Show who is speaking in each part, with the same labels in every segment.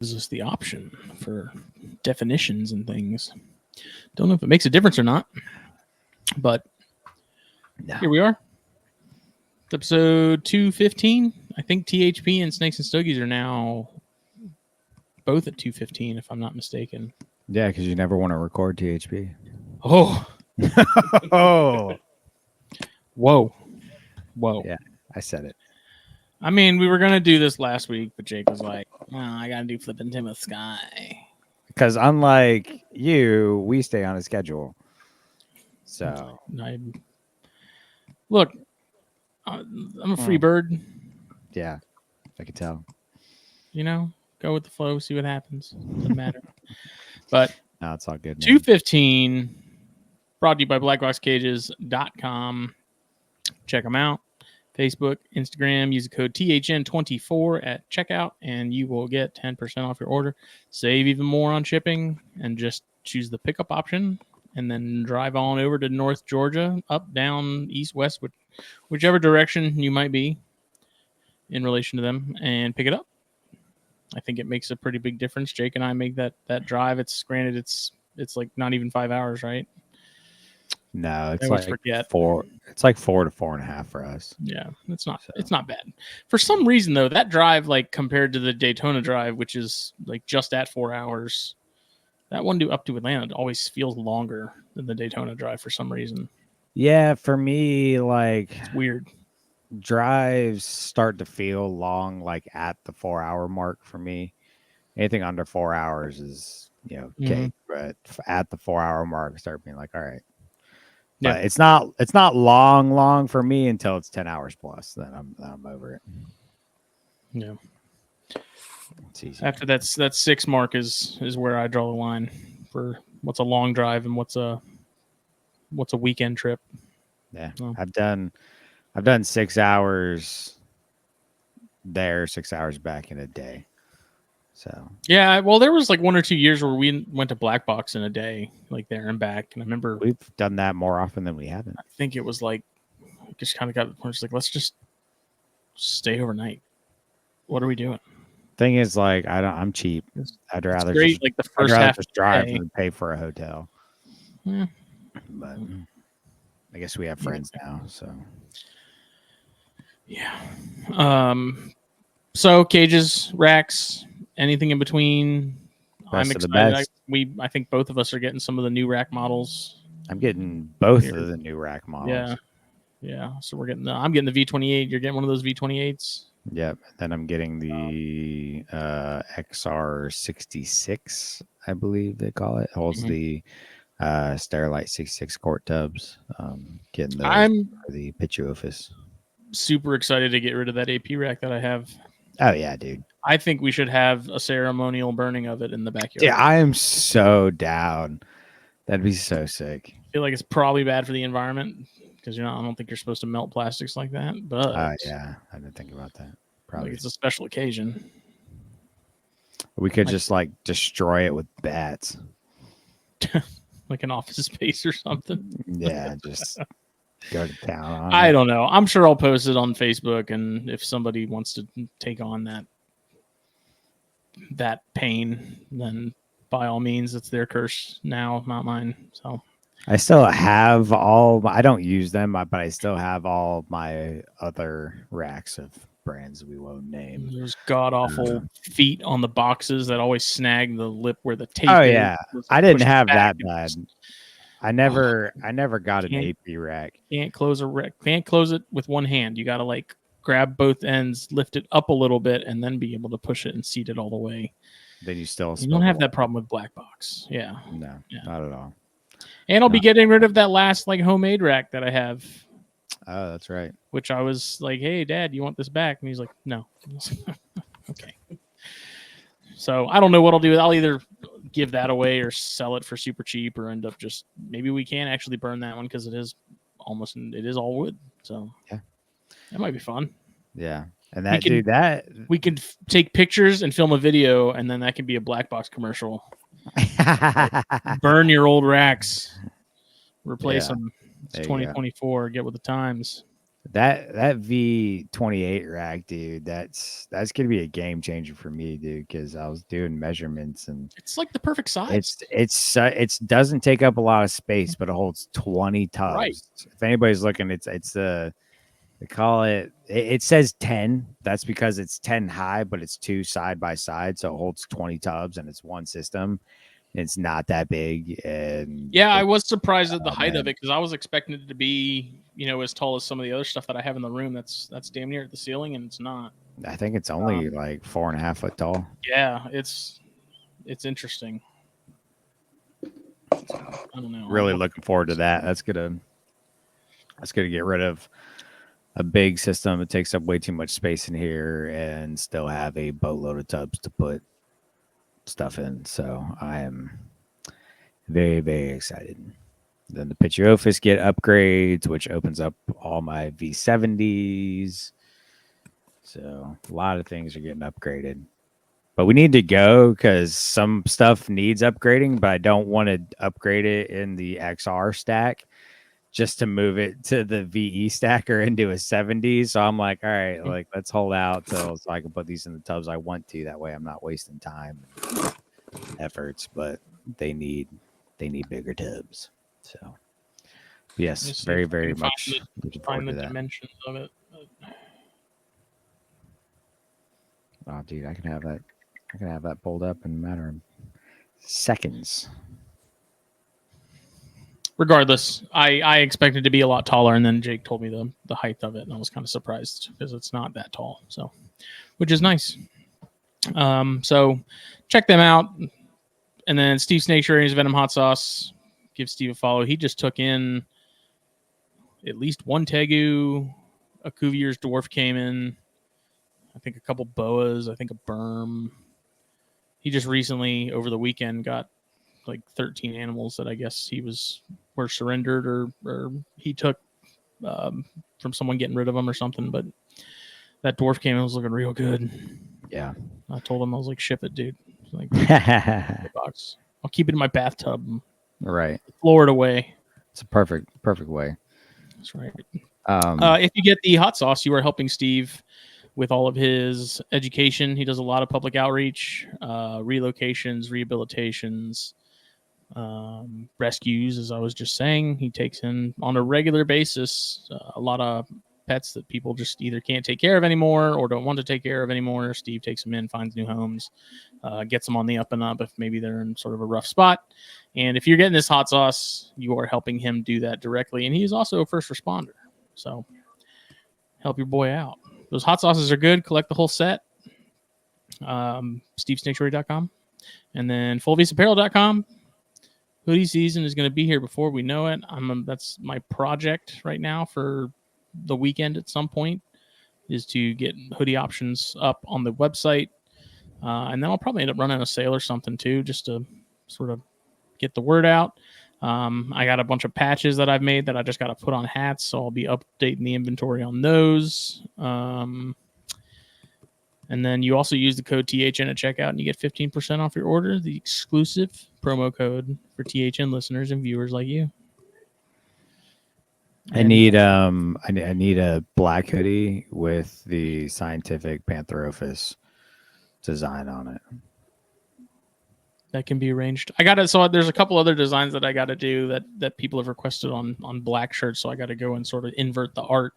Speaker 1: Gives us the option for definitions and things. Don't know if it makes a difference or not, but here we are. It's episode 215. I think THP and Snakes and Stogies are now both at 215, if I'm not mistaken.
Speaker 2: Yeah, because you never want to record THP.
Speaker 1: Oh.
Speaker 2: Oh.
Speaker 1: Whoa.
Speaker 2: Yeah, I said it.
Speaker 1: I mean, we were going to do this last week, but Jake was like, oh, I got to do Flippin' Tim with Sky.
Speaker 2: Because unlike you, we stay on a schedule. So,
Speaker 1: look, I'm a free bird.
Speaker 2: Yeah, I can tell.
Speaker 1: You know, go with the flow, see what happens. Doesn't matter. But
Speaker 2: no, it's all good. Man.
Speaker 1: 215, brought to you by blackboxcages.com. Check them out. Facebook, Instagram, use the code THN24 at checkout, and you will get 10% off your order. Save even more on shipping, and just choose the pickup option, and then drive on over to North Georgia, up, down, east, west, whichever direction you might be in relation to them, and pick it up. I think it makes a pretty big difference. Jake and I make that drive. It's granted, it's like not even 5 hours, right?
Speaker 2: No, it's like 4. It's like 4 to 4.5 for us.
Speaker 1: Yeah, it's not. So. It's not bad. For some reason, though, that drive, like compared to the Daytona drive, which is like just at 4 hours, that one up to Atlanta always feels longer than the Daytona drive for some reason.
Speaker 2: Yeah, for me, like
Speaker 1: it's weird.
Speaker 2: Drives start to feel long, like at the 4 hour mark for me. Anything under 4 hours is cake, but at the 4 hour mark, I start being like, all right. But it's not long for me until it's 10 hours plus. Then I'm over it.
Speaker 1: Yeah.
Speaker 2: It's easy.
Speaker 1: After that 6 mark is where I draw the line for what's a long drive and what's a weekend trip.
Speaker 2: Yeah. So. I've done 6 hours there, 6 hours back in a day. So
Speaker 1: yeah, well, there was like 1 or 2 years where we went to Black Box in a day, like there and back. And I remember
Speaker 2: we've done that more often than we haven't.
Speaker 1: I think it was like, just kind of got the point. It's like, let's just stay overnight. What are we doing?
Speaker 2: Thing is, like, I'm cheap. I'd rather
Speaker 1: just, like the first half
Speaker 2: just drive and pay for a hotel.
Speaker 1: Yeah,
Speaker 2: but I guess we have friends now, so
Speaker 1: yeah. So cages, racks. Anything in between?
Speaker 2: Best
Speaker 1: I'm excited. I think both of us are getting some of the new rack models.
Speaker 2: I'm getting both of the new rack models.
Speaker 1: Yeah. So I'm getting the V28. You're getting one of those V28s.
Speaker 2: Yep. Then I'm getting the XR66, I believe they call it. It holds the Sterilite 66 quart tubs. Getting those for the Pituophis.
Speaker 1: Super excited to get rid of that AP rack that I have.
Speaker 2: Oh yeah, dude.
Speaker 1: I think we should have a ceremonial burning of it in the backyard.
Speaker 2: Yeah, I am so down. That'd be so sick.
Speaker 1: I feel like it's probably bad for the environment because I don't think you're supposed to melt plastics like that. But
Speaker 2: yeah, I didn't think about that. Probably
Speaker 1: like it's a special occasion.
Speaker 2: We could just like destroy it with bats,
Speaker 1: like an Office Space or something.
Speaker 2: Yeah, just go to town on
Speaker 1: I don't know. I'm sure I'll post it on Facebook, and if somebody wants to take on that pain, then by all means, it's their curse now, not mine. So
Speaker 2: I still have I don't use them, but I still have all my other racks of brands we won't name.
Speaker 1: There's god awful feet on the boxes that always snag the lip where the tape
Speaker 2: is. Yeah, I didn't have that bad. I never got an AP rack.
Speaker 1: Can't close a rack. Can't close it with one hand. You got to like grab both ends, lift it up a little bit, and then be able to push it and seat it all the way.
Speaker 2: Then you don't
Speaker 1: have that problem with Black Box. Yeah.
Speaker 2: No, not at all.
Speaker 1: And I'll be getting rid of that last like homemade rack that I have.
Speaker 2: Oh, that's right.
Speaker 1: Which I was like, hey, Dad, you want this back? And he's like, no. Okay. So I don't know what I'll do. I'll either give that away or sell it for super cheap or end up just maybe we can actually burn that one because it is all wood. So
Speaker 2: yeah,
Speaker 1: that might be fun.
Speaker 2: Yeah. And
Speaker 1: we can take pictures and film a video, and then that can be a Black Box commercial. Burn your old racks, replace them. It's 2024. Get with the times.
Speaker 2: That V28 rack, dude, that's gonna be a game changer for me, dude. Because I was doing measurements and
Speaker 1: It's like the perfect size.
Speaker 2: it doesn't take up a lot of space, but it holds 20
Speaker 1: Right.
Speaker 2: tubs. If anybody's looking, it's they call it says 10. That's because it's 10 high, but it's 2 side by side, so it holds 20 tubs and it's one system. It's not that big, and
Speaker 1: Yeah, I was surprised at the
Speaker 2: oh
Speaker 1: height of
Speaker 2: man,
Speaker 1: it because I was expecting it to be, as tall as some of the other stuff that I have in the room. That's damn near at the ceiling, and it's not.
Speaker 2: I think it's only like 4.5 foot tall.
Speaker 1: Yeah, it's interesting. I don't know.
Speaker 2: Really looking forward to that. That's gonna get rid of a big system. It takes up way too much space in here, and still have a boatload of tubs to put stuff in. So I am very, very excited. Then the Pituophis get upgrades, which opens up all my V70s. So a lot of things are getting upgraded. But we need to go because some stuff needs upgrading, but I don't want to upgrade it in the XR stack just to move it to the VE stacker into a 70. So I'm like, all right, like let's hold out till so I can put these in the tubs I want to. That way I'm not wasting time and efforts, but they need bigger tubs. So yes, very, very much looking forward
Speaker 1: find the
Speaker 2: to that.
Speaker 1: dimensions of it.
Speaker 2: Oh, dude, I can have that pulled up in a matter of seconds.
Speaker 1: Regardless, I expected to be a lot taller, and then Jake told me the height of it, and I was kind of surprised because it's not that tall. So, which is nice. So check them out, and then Steve Snake's Venom Hot Sauce. Give Steve a follow. He just took in at least one Tegu, a Cuvier's Dwarf Cayman, I think a couple boas, I think a berm. He just recently over the weekend got like 13 animals that I guess were surrendered or he took from someone getting rid of them or something. But that dwarf cayman was looking real good.
Speaker 2: Yeah,
Speaker 1: I told him I was like, ship it, dude. Like, box. I'll keep it in my bathtub.
Speaker 2: Right,
Speaker 1: Florida way.
Speaker 2: it's a perfect way.
Speaker 1: That's right. If you get the hot sauce, you are helping Steve with all of his education. He does a lot of public outreach, relocations, rehabilitations, rescues, as I was just saying. He takes in on a regular basis a lot of pets that people just either can't take care of anymore or don't want to take care of anymore. Steve takes them in, finds new homes, gets them on the up and up if maybe they're in sort of a rough spot. And if you're getting this hot sauce, you are helping him do that directly. And he's also a first responder. So help your boy out. Those hot sauces are good. Collect the whole set. SteveSnakestory.com. And then FullVaseApparel.com. Hoodie season is going to be here before we know it. That's my project right now for the weekend at some point, is to get hoodie options up on the website. And then I'll probably end up running a sale or something too, just to sort of get the word out. I got a bunch of patches that I've made that I just got to put on hats, so I'll be updating the inventory on those. And then you also use the code THN at checkout, and you get 15% off your order, the exclusive promo code for THN listeners and viewers like you.
Speaker 2: I need a black hoodie with the scientific Pantherophis design on it.
Speaker 1: That can be arranged. I got it. So there's a couple other designs that I got to do that people have requested on black shirts. So I got to go and sort of invert the art,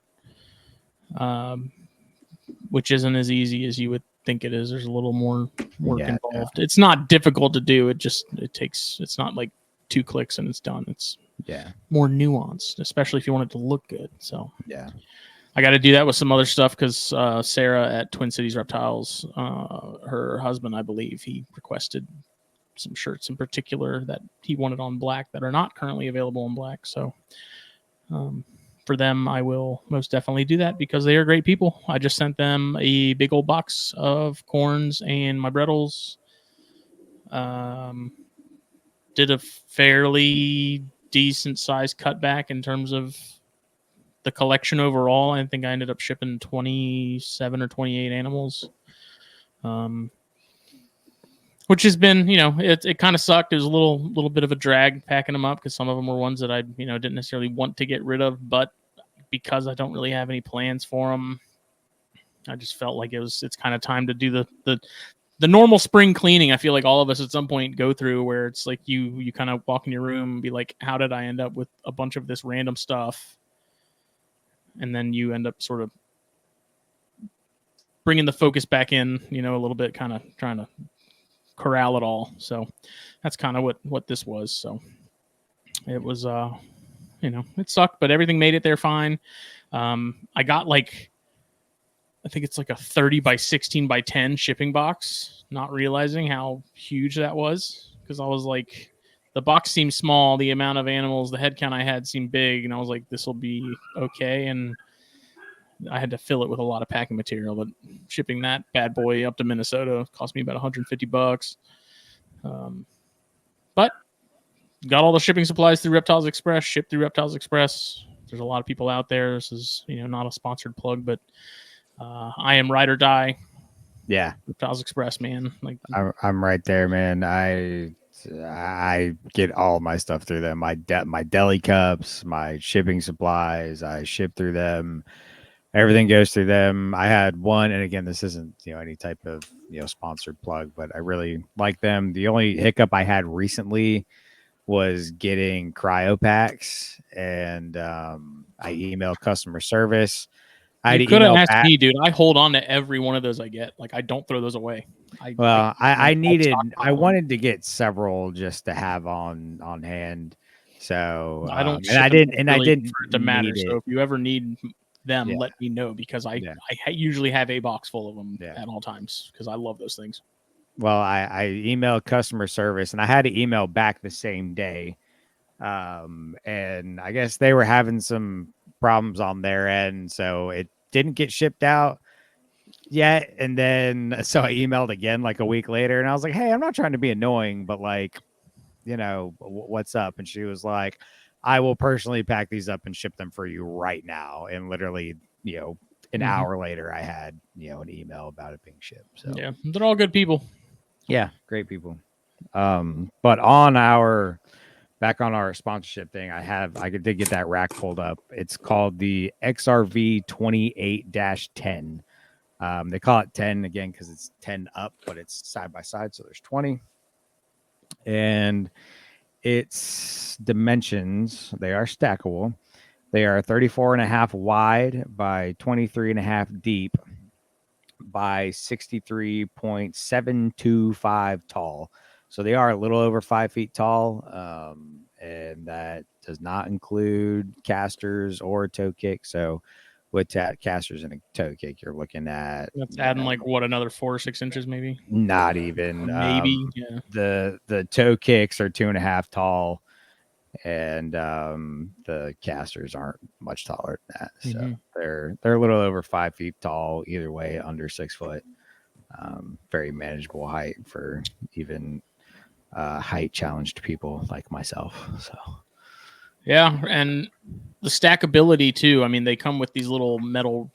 Speaker 1: which isn't as easy as you would think it is. There's a little more work involved. Yeah. It's not difficult to do. It's not like 2 clicks and it's done. It's more nuanced, especially if you want it to look good. So
Speaker 2: yeah,
Speaker 1: I got to do that with some other stuff because Sarah at Twin Cities Reptiles, her husband, I believe, he requested some shirts in particular that he wanted on black that are not currently available in black. So for them, I will most definitely do that because they are great people. I just sent them a big old box of corns and my Brettles. Did a fairly decent size cutback in terms of the collection overall. I think I ended up shipping 27 or 28 animals. Which has been, it kind of sucked. It was a little bit of a drag packing them up because some of them were ones that I, didn't necessarily want to get rid of, but because I don't really have any plans for them, I just felt like it's kind of time to do the normal spring cleaning. I feel like all of us at some point go through where it's like you kind of walk in your room and be like, how did I end up with a bunch of this random stuff? And then you end up sort of bringing the focus back in, a little bit, kind of trying to corral it all. So that's kind of what this was. So it was, it sucked, but everything made it there fine. I got I think it's like a 30 by 16 by 10 shipping box, not realizing how huge that was, because I was like, the box seemed small, the amount of animals, the head count I had seemed big, and I was like, this will be okay. And I had to fill it with a lot of packing material, but shipping that bad boy up to Minnesota cost me about $150. But got all the shipping supplies through Reptiles Express, shipped through Reptiles Express. There's a lot of people out there. This is, not a sponsored plug, but I am ride or die.
Speaker 2: Yeah,
Speaker 1: Reptiles Express, man. Like
Speaker 2: I'm right there, man. I get all my stuff through them. My deli cups, my shipping supplies, I ship through them. Everything goes through them. I had one, and again, this isn't any type of sponsored plug, but I really like them. The only hiccup I had recently was getting cryo packs, and I emailed customer service. I had
Speaker 1: you
Speaker 2: to
Speaker 1: could have
Speaker 2: email
Speaker 1: asked
Speaker 2: back.
Speaker 1: me, dude. I hold on to every one of those I get. Like I don't throw those away. I
Speaker 2: wanted to get several just to have on hand. So
Speaker 1: I don't
Speaker 2: and I
Speaker 1: ship
Speaker 2: didn't
Speaker 1: them really
Speaker 2: didn't
Speaker 1: for it to matter.
Speaker 2: need
Speaker 1: So
Speaker 2: it.
Speaker 1: if you ever need them,
Speaker 2: Yeah.
Speaker 1: let me know, because I
Speaker 2: Yeah.
Speaker 1: usually have a box full of them
Speaker 2: Yeah.
Speaker 1: at all times, because I love those things.
Speaker 2: Well, I emailed customer service, and I had to email back the same day. And I guess they were having some problems on their end, so it didn't get shipped out yet. And then so I emailed again like a week later, and I was like, hey, I'm not trying to be annoying, but like, what's up? And she was like, I will personally pack these up and ship them for you right now. And literally, an hour later, I had, an email about it being shipped. So
Speaker 1: yeah, they're all good people.
Speaker 2: yeah, great people. But back on our sponsorship thing, I did get that rack pulled up. It's called the XRV 28-10. They call it 10 again because it's 10 up, but it's side by side, so there's 20. And its dimensions, they are stackable. They are 34 and a half wide by 23 and a half deep by 63.725 tall. So they are a little over 5 feet tall. And that does not include casters or toe kick. So with casters and a toe kick, you're looking at
Speaker 1: That's adding like what, another 4 or 6 inches, maybe.
Speaker 2: not even
Speaker 1: Maybe. Yeah.
Speaker 2: the toe kicks are 2.5 tall, and the casters aren't much taller than that. So they're a little over 5 feet tall. Either way, under 6 foot. Very manageable height for even height challenged people like myself. So
Speaker 1: Yeah, and the stackability too. I mean, they come with these little metal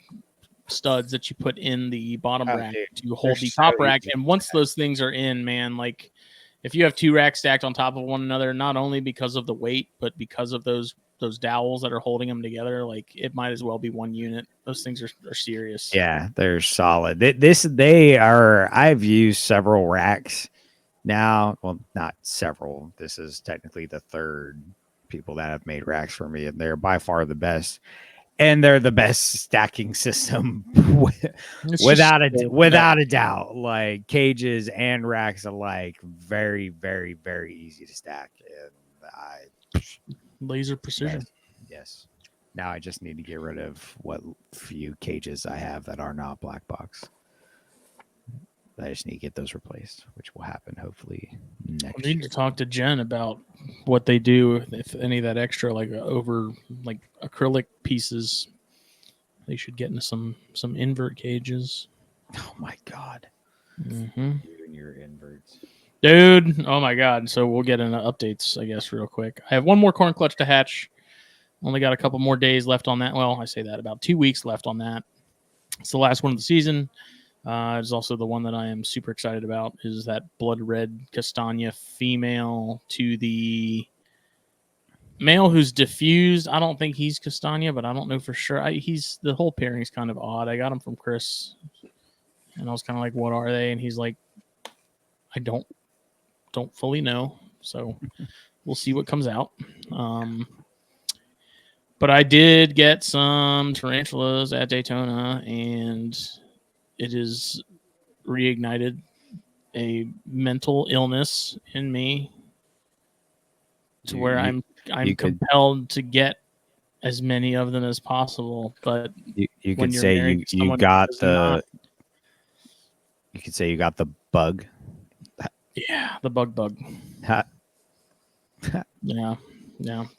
Speaker 1: studs that you put in the bottom rack to hold the top rack. And once those things are in, man, like if you have 2 racks stacked on top of one another, not only because of the weight, but because of those dowels that are holding them together, like it might as well be one unit. Those things are serious.
Speaker 2: Yeah, they're solid. I've used several racks now. Well, not several. This is technically the third people that have made racks for me, and they're by far the best. And they're the best stacking system without a doubt. Like cages and racks alike, very, very, very easy to stack. And
Speaker 1: laser precision.
Speaker 2: Yes. Now I just need to get rid of what few cages I have that are not black box. I just need to get those replaced, which will happen hopefully next year.
Speaker 1: I need to talk to Jen about what they do, if any of that extra over acrylic pieces. They should get into some invert cages.
Speaker 2: Oh my god!
Speaker 1: You
Speaker 2: and your inverts,
Speaker 1: dude. Oh my god! So we'll get into updates, I guess, real quick. I have one more corn clutch to hatch. Only got a couple more days left on that. Well, I say that, about 2 weeks left on that. It's the last one of the season. It's also the one that I am super excited about. Is that blood red castagna female to the male who's diffused. I don't think he's Castagna, but I don't know for sure. He's the whole pairing's kind of odd. I got him from Chris, and I was kind of like, "What are they?" And he's like, "I don't fully know." So we'll see what comes out. But I did get some tarantulas at Daytona, and it has reignited a mental illness in me to where I'm compelled to get as many of them as possible. But
Speaker 2: you could say you got the you could say you got the bug.
Speaker 1: Yeah, the bug. Yeah.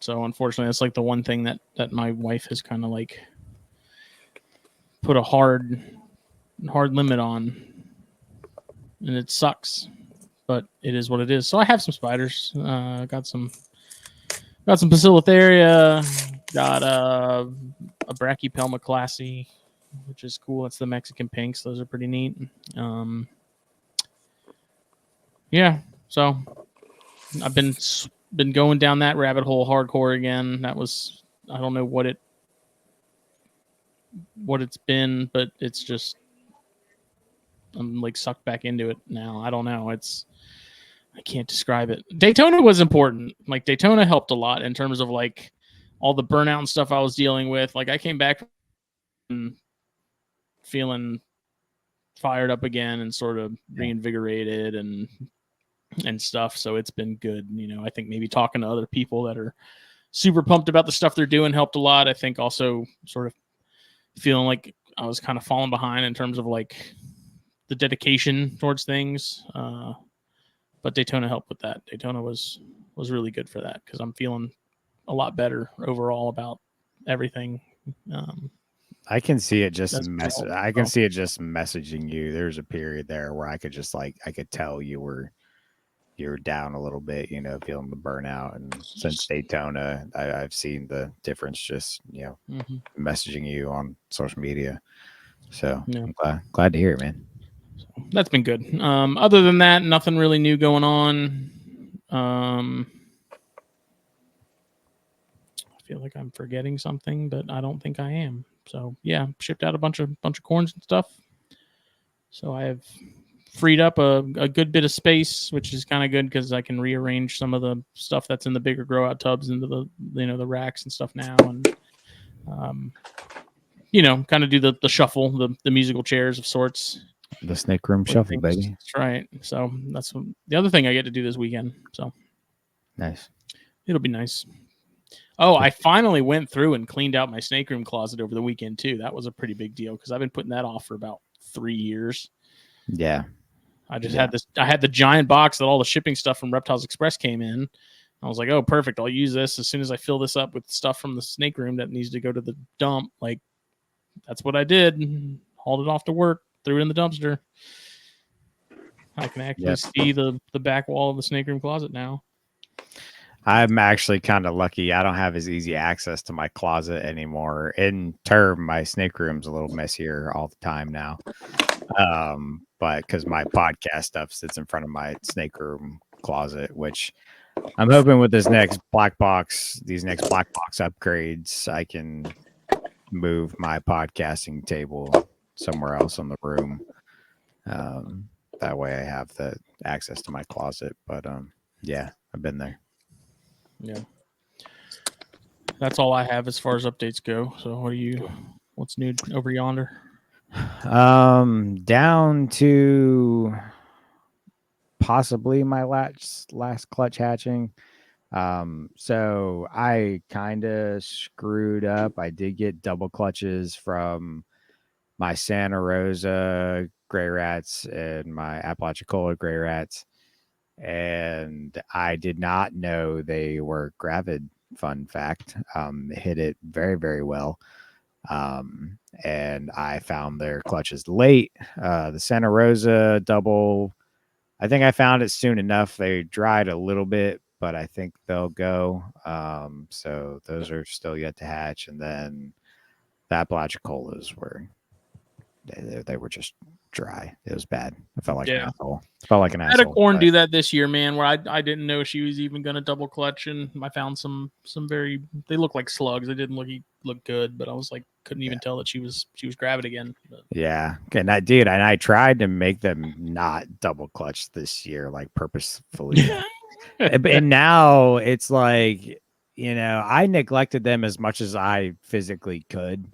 Speaker 1: So unfortunately, that's like the one thing that my wife has kind of like put a hard limit on, and it sucks, but it is what it is. So I have some spiders. Got some Bacillotharia. Got a Brachypelma classy, which is cool. That's the Mexican pinks. Those are pretty neat. Yeah. So I've been going down that rabbit hole hardcore again. That was, I don't know what it's been, but it's just, I'm like sucked back into it now. I don't know. I can't describe it. Daytona was important. Like Daytona helped a lot in terms of like all the burnout and stuff I was dealing with. Like I came back feeling fired up again and sort of reinvigorated and stuff. So it's been good. I think maybe talking to other people that are super pumped about the stuff they're doing helped a lot. I think also sort of feeling like I was kind of falling behind in terms of like the dedication towards things. But Daytona helped with that. Daytona was really good for that because I'm feeling a lot better overall about everything.
Speaker 2: I can see it just see it just messaging you. There's a period there where I could just I could tell you were down a little bit, feeling the burnout. And since Daytona, I've seen the difference just, messaging you on social media. So I'm glad to hear it, man.
Speaker 1: So that's been good. Other than that, nothing really new going on. I feel like I'm forgetting something, but I don't think I am. So yeah, shipped out a bunch of corns and stuff. So I have freed up a good bit of space, which is kind of good because I can rearrange some of the stuff that's in the bigger grow out tubs into the the racks and stuff now, and kind of do the shuffle, the musical chairs of sorts.
Speaker 2: The snake room shuffle, baby.
Speaker 1: That's right. So that's the other thing I get to do this weekend. So
Speaker 2: nice.
Speaker 1: It'll be nice. Oh, I finally went through and cleaned out my snake room closet over the weekend too. That was a pretty big deal because I've been putting that off for about 3 years.
Speaker 2: Yeah.
Speaker 1: I just had this. I had the giant box that all the shipping stuff from Reptiles Express came in. I was like, oh, perfect. I'll use this as soon as I fill this up with stuff from the snake room that needs to go to the dump. Like, that's what I did. Hauled it off to work, threw it in the dumpster. I can actually see the back wall of the snake room closet now.
Speaker 2: I'm actually kind of lucky. I don't have as easy access to my closet anymore. In term, my snake room's a little messier all the time now. But because my podcast stuff sits in front of my snake room closet, which I'm hoping with these next black box upgrades, I can move my podcasting table somewhere else in the room. That way I have the access to my closet. But yeah, I've been there.
Speaker 1: Yeah. That's all I have as far as updates go. So what's new over yonder?
Speaker 2: Down to possibly my last clutch hatching. So I kind of screwed up. I did get double clutches from my Santa Rosa gray rats and my Apalachicola gray rats. And I did not know they were gravid. Fun fact. Hit it very, very well. And I found their clutches late. The Santa Rosa double, I think I found it soon enough. They dried a little bit, but I think they'll go. So those are still yet to hatch. And then the Apalachicolas were, they were just dry. It was bad. I felt like an
Speaker 1: Yeah.
Speaker 2: asshole. I
Speaker 1: I had a corn
Speaker 2: but
Speaker 1: do that this year, man, where I didn't know she was even going to double clutch, and I found some very, they look like slugs. They didn't look good, but I was like, couldn't even tell that she was gravid again. But.
Speaker 2: Yeah, and I tried to make them not double clutch this year, like purposefully. And now it's like, I neglected them as much as I physically could,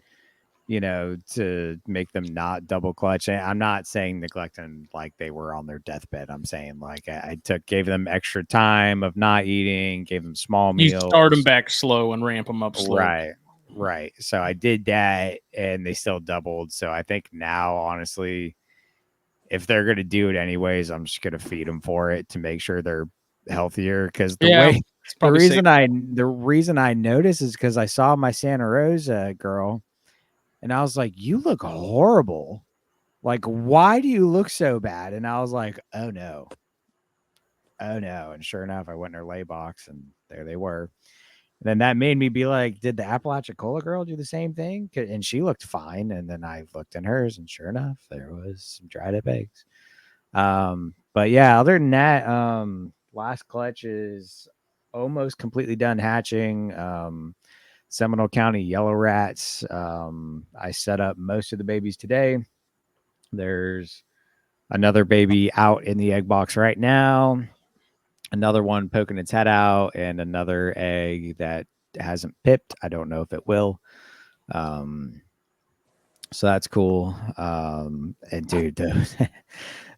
Speaker 2: to make them not double clutch. And I'm not saying neglect them like they were on their deathbed. I'm saying like I gave them extra time of not eating, gave them small
Speaker 1: You
Speaker 2: meals.
Speaker 1: start them back slow and ramp them up slow.
Speaker 2: Right. So I did that, and they still doubled. So I think now, honestly, if they're going to do it anyways, I'm just going to feed them for it to make sure they're healthier. Because the reason I noticed is because I saw my Santa Rosa girl, and I was like, "You look horrible. Like, why do you look so bad?" And I was like, "Oh no, oh no!" And sure enough, I went in her lay box, and there they were. And then that made me be like, "Did the Apalachicola girl do the same thing?" And she looked fine. And then I looked in hers, and sure enough, there was some dried up eggs. But yeah, other than that, last clutch is almost completely done hatching. Seminole County yellow rats. I set up most of the babies today. There's another baby out in the egg box right now, another one poking its head out, and another egg that hasn't pipped. I don't know if it will. So that's cool. And dude,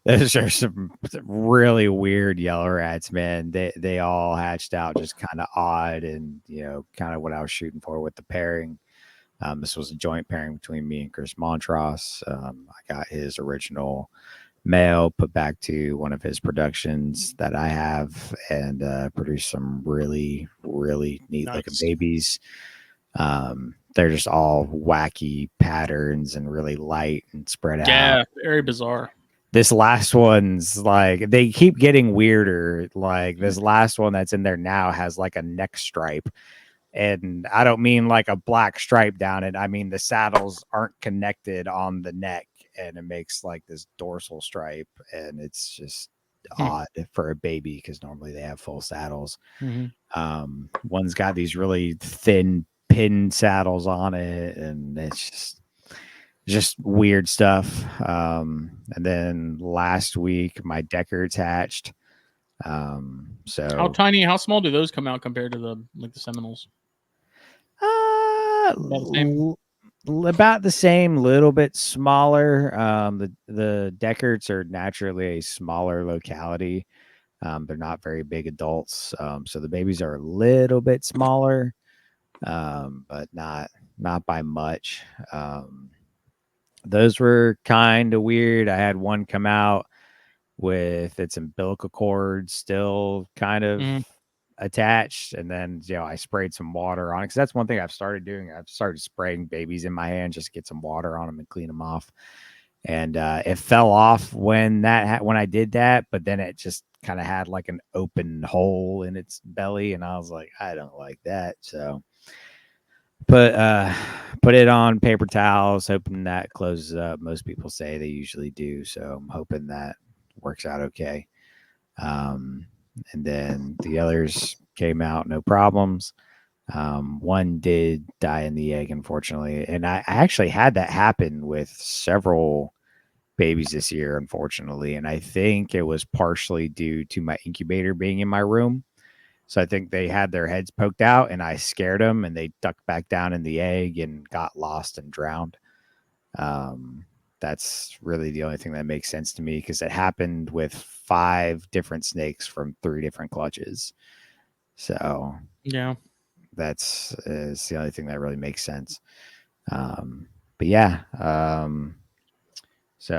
Speaker 2: those are some really weird yellow rats, man. They all hatched out just kind of odd, and kind of what I was shooting for with the pairing. This was a joint pairing between me and Chris Montross. I got his original male put back to one of his productions that I have, and produced some really, really neat looking babies. They're just all wacky patterns and really light and spread out.
Speaker 1: Yeah, very bizarre.
Speaker 2: This last one's like, they keep getting weirder. Like this last one that's in there now has like a neck stripe. And I don't mean like a black stripe down it. I mean, the saddles aren't connected on the neck, and it makes like this dorsal stripe. And it's just odd for a baby because normally they have full saddles. One's got these really thin pin saddles on it, and it's just weird stuff. And then last week my Geckos hatched. So
Speaker 1: how small do those come out compared to the Seminoles?
Speaker 2: About the same, little bit smaller. The Geckos are naturally a smaller locality. They're not very big adults, so the babies are a little bit smaller, but not by much. Those were kind of weird. I had one come out with its umbilical cord still kind of attached, and then I sprayed some water on it, because that's one thing I've started doing. I've started spraying babies in my hand just to get some water on them and clean them off. And it fell off when I did that, but then it just kind of had like an open hole in its belly, and I was like, I don't like that. So put it on paper towels, hoping that closes up. Most people say they usually do, so I'm hoping that works out okay. And then the others came out no problems. One did die in the egg, unfortunately, and I actually had that happen with several babies this year, unfortunately, and I think it was partially due to my incubator being in my room. So I think they had their heads poked out, and I scared them, and they ducked back down in the egg and got lost and drowned. That's really the only thing that makes sense to me, because it happened with 5 different snakes from 3 different clutches. So
Speaker 1: yeah,
Speaker 2: that's the only thing that really makes sense. But yeah, so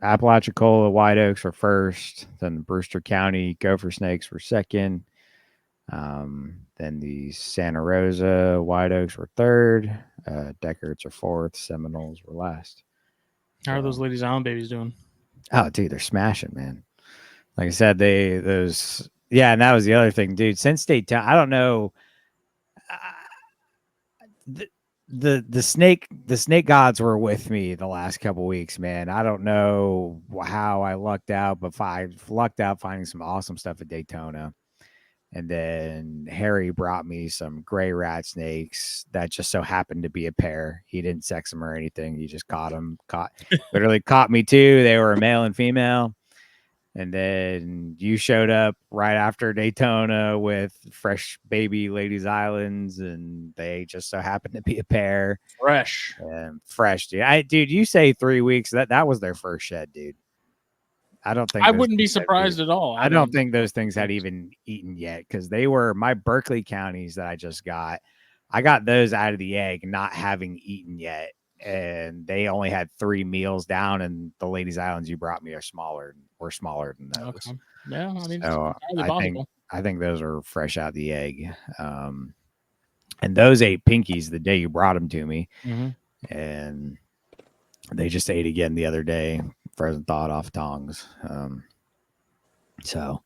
Speaker 2: Apalachicola white oaks were first, then Brewster County gopher snakes were second. Then the Santa Rosa white oaks were third. Geckos are fourth. Seminoles were last.
Speaker 1: How are those ladies island babies doing?
Speaker 2: Oh, dude, they're smashing, man. Like I said, and that was the other thing, dude. Since Daytona, I don't know. the snake gods were with me the last couple weeks, man. I don't know how I lucked out, but I lucked out finding some awesome stuff at Daytona. And then Harry brought me some gray rat snakes that just so happened to be a pair. He didn't sex them or anything. He just literally caught me too. They were a male and female. And then you showed up right after Daytona with fresh baby Ladies Islands, and they just so happened to be a pair.
Speaker 1: Fresh.
Speaker 2: Fresh, dude. Dude, you say 3 weeks. That was their first shed, dude. I don't think
Speaker 1: I wouldn't be surprised at all.
Speaker 2: I don't think those things had even eaten yet, because they were my Berkeley counties that I just got. I got those out of the egg, not having eaten yet, and they only had 3 meals down. And the Ladies Islands you brought me were smaller than those.
Speaker 1: Okay. Yeah, I mean,
Speaker 2: so
Speaker 1: it's possible.
Speaker 2: I think those are fresh out of the egg. And those ate pinkies the day you brought them to me, and they just ate again the other day. Frozen thawed off tongs. So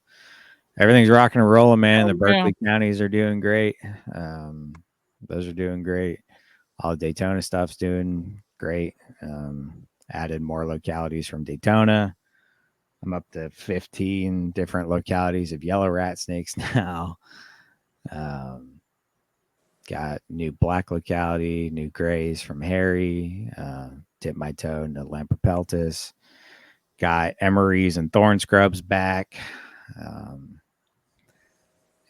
Speaker 2: everything's rocking and rolling, man. The Berkeley counties are doing great. Those are doing great. All the Daytona stuff's doing great. Added more localities from Daytona. I'm up to 15 different localities of yellow rat snakes now. Got new black locality, new grays from Harry. Dipped my toe into Lampropeltis. Got emeries and thorn scrubs back.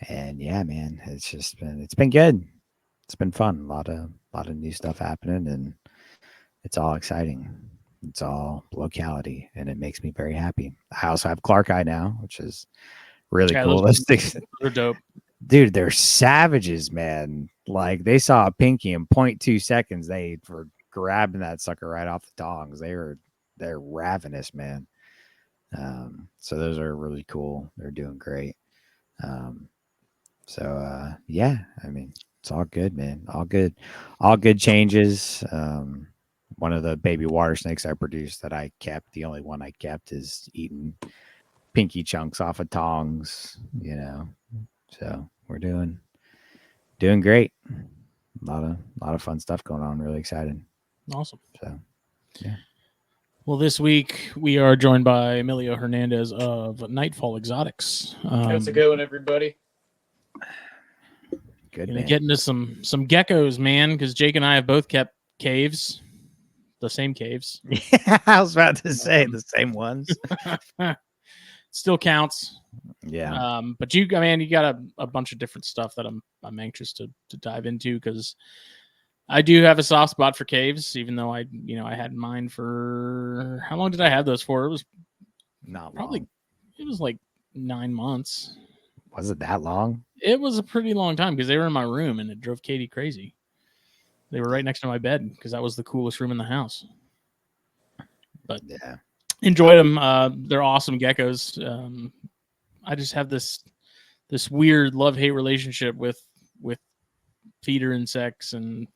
Speaker 2: And yeah, man, it's been good. It's been fun. A lot of new stuff happening, and it's all exciting. It's all locality, and it makes me very happy. I also have Clark Eye now, which is really cool. Those things
Speaker 1: are dope.
Speaker 2: Dude, they're savages, man. Like, they saw a pinky in 0.2 seconds. They were grabbing that sucker right off the tongs. They're ravenous, man. So those are really cool. They're doing great. Yeah, I mean, it's all good, man. All good changes. One of the baby water snakes I produced that I kept, the only one I kept, is eating pinky chunks off of tongs, So we're doing great. A lot of fun stuff going on. Really excited.
Speaker 1: Awesome.
Speaker 2: So, yeah.
Speaker 1: Well, this week we are joined by Emilio Hernandez of Nightfall Exotics.
Speaker 3: How's it going, everybody?
Speaker 1: Good, man. Getting to some geckos, man, because Jake and I have both kept caves, the same caves.
Speaker 2: Yeah, I was about to say the same ones.
Speaker 1: Still counts.
Speaker 2: Yeah.
Speaker 1: But you got a bunch of different stuff that I'm anxious to dive into, because I do have a soft spot for caves, even though I had mine for, how long did I have those for? It was
Speaker 2: not
Speaker 1: probably
Speaker 2: long.
Speaker 1: It was like 9 months.
Speaker 2: Was it that long?
Speaker 1: It was a pretty long time, because they were in my room and it drove Katie crazy. They were right next to my bed because that was the coolest room in the house. But
Speaker 2: yeah,
Speaker 1: enjoyed them. They're awesome geckos. I just have this weird love-hate relationship with feeder insects, and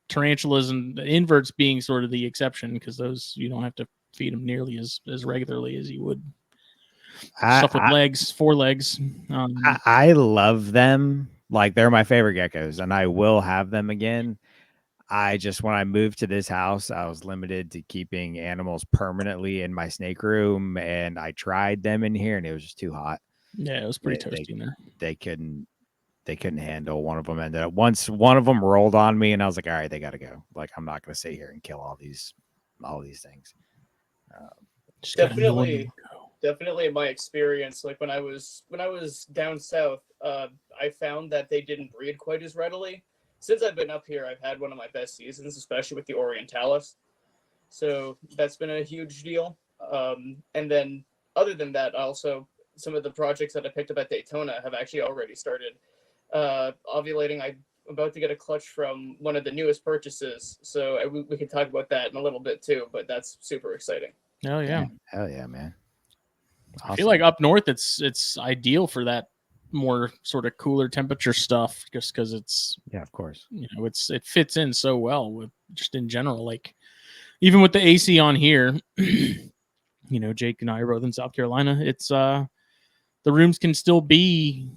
Speaker 1: tarantulas and inverts being sort of the exception, because those you don't have to feed them nearly as regularly as you would stuff with legs, 4 legs.
Speaker 2: I love them. Like, they're my favorite geckos, and I will have them again. When I moved to this house, I was limited to keeping animals permanently in my snake room, and I tried them in here, and it was just too hot.
Speaker 1: Yeah, it was pretty toasty in there.
Speaker 2: They couldn't handle. One of them ended up, once one of them rolled on me, and I was like, all right, they got to go. Like, I'm not going to sit here and kill all these things.
Speaker 3: Definitely in my experience, like when I was down south, I found that they didn't breed quite as readily. Since I've been up here, I've had one of my best seasons, especially with the Orientalis. So that's been a huge deal. And then other than that, also some of the projects that I picked up at Daytona have actually already started ovulating. I'm about to get a clutch from one of the newest purchases, so we can talk about that in a little bit too, but that's super exciting.
Speaker 1: Oh yeah.
Speaker 2: Hell yeah, man.
Speaker 1: Awesome. I feel like up north it's ideal for that more sort of cooler temperature stuff, just because it's,
Speaker 2: yeah, of course,
Speaker 1: it fits in so well with just in general. Like, even with the AC on here, Jake and I are both in South Carolina. It's the rooms can still be,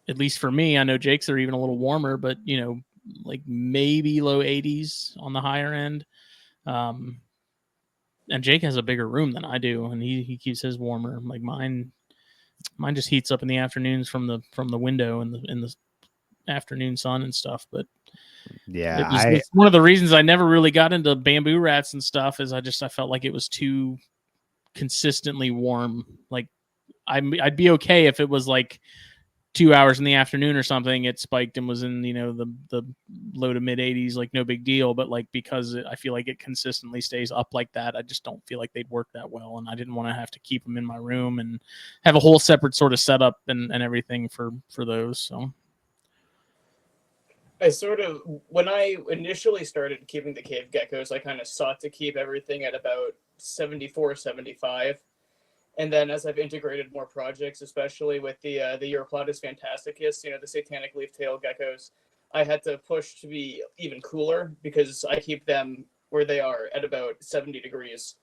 Speaker 1: at least for me, I know Jake's are even a little warmer, but like maybe low 80s on the higher end. And Jake has a bigger room than I do, and he keeps his warmer. Like mine just heats up in the afternoons from the window in the afternoon sun and stuff. But
Speaker 2: Yeah,
Speaker 1: it's one of the reasons I never really got into bamboo rats and stuff. Is I felt like it was too consistently warm. Like I'd be okay if it was like 2 hours in the afternoon or something, it spiked and was in, the low to mid 80s, like no big deal. But like, because I feel like it consistently stays up like that, I just don't feel like they'd work that well. And I didn't want to have to keep them in my room and have a whole separate sort of setup and everything for those. So
Speaker 3: when I initially started keeping the cave geckos, I kind of sought to keep everything at about 74, 75. And then as I've integrated more projects, especially with the Uroplatus fantasticus, the satanic leaf-tailed geckos, I had to push to be even cooler because I keep them where they are at about 70 degrees.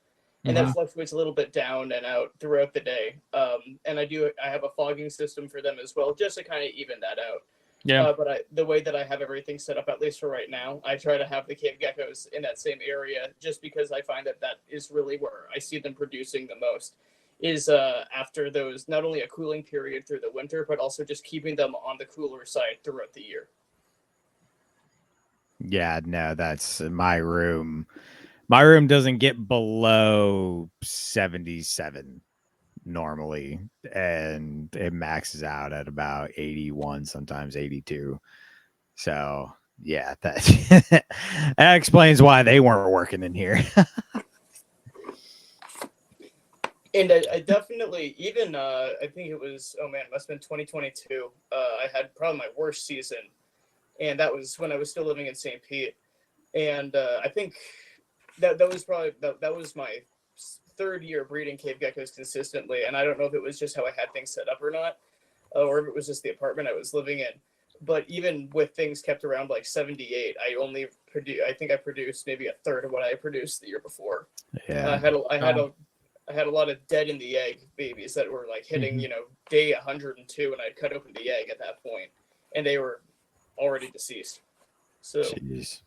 Speaker 3: And that fluctuates a little bit down and out throughout the day. And I have a fogging system for them as well, just to kind of even that out.
Speaker 1: yeah.
Speaker 3: But the way that I have everything set up, at least for right now, I try to have the cave geckos in that same area just because I find that is really where I see them producing the most. Is after those, not only a cooling period through the winter, but also just keeping them on the cooler side throughout the year.
Speaker 2: Yeah, no, that's my room. My room doesn't get below 77 normally, and it maxes out at about 81, sometimes 82. So yeah, that that explains why they weren't working in here.
Speaker 3: And I definitely, even, I think it was, oh man, it must have been 2022. I had probably my worst season. And that was when I was still living in St. Pete. And I think that was probably, that was my third year breeding cave geckos consistently. And I don't know if it was just how I had things set up or not, or if it was just the apartment I was living in. But even with things kept around like 78, I think I produced maybe a third of what I produced the year before.
Speaker 2: Yeah.
Speaker 3: I had a lot of dead in the egg babies that were like hitting, day 102, and I'd cut open the egg at that point, and they were already deceased. So,
Speaker 2: Jeez.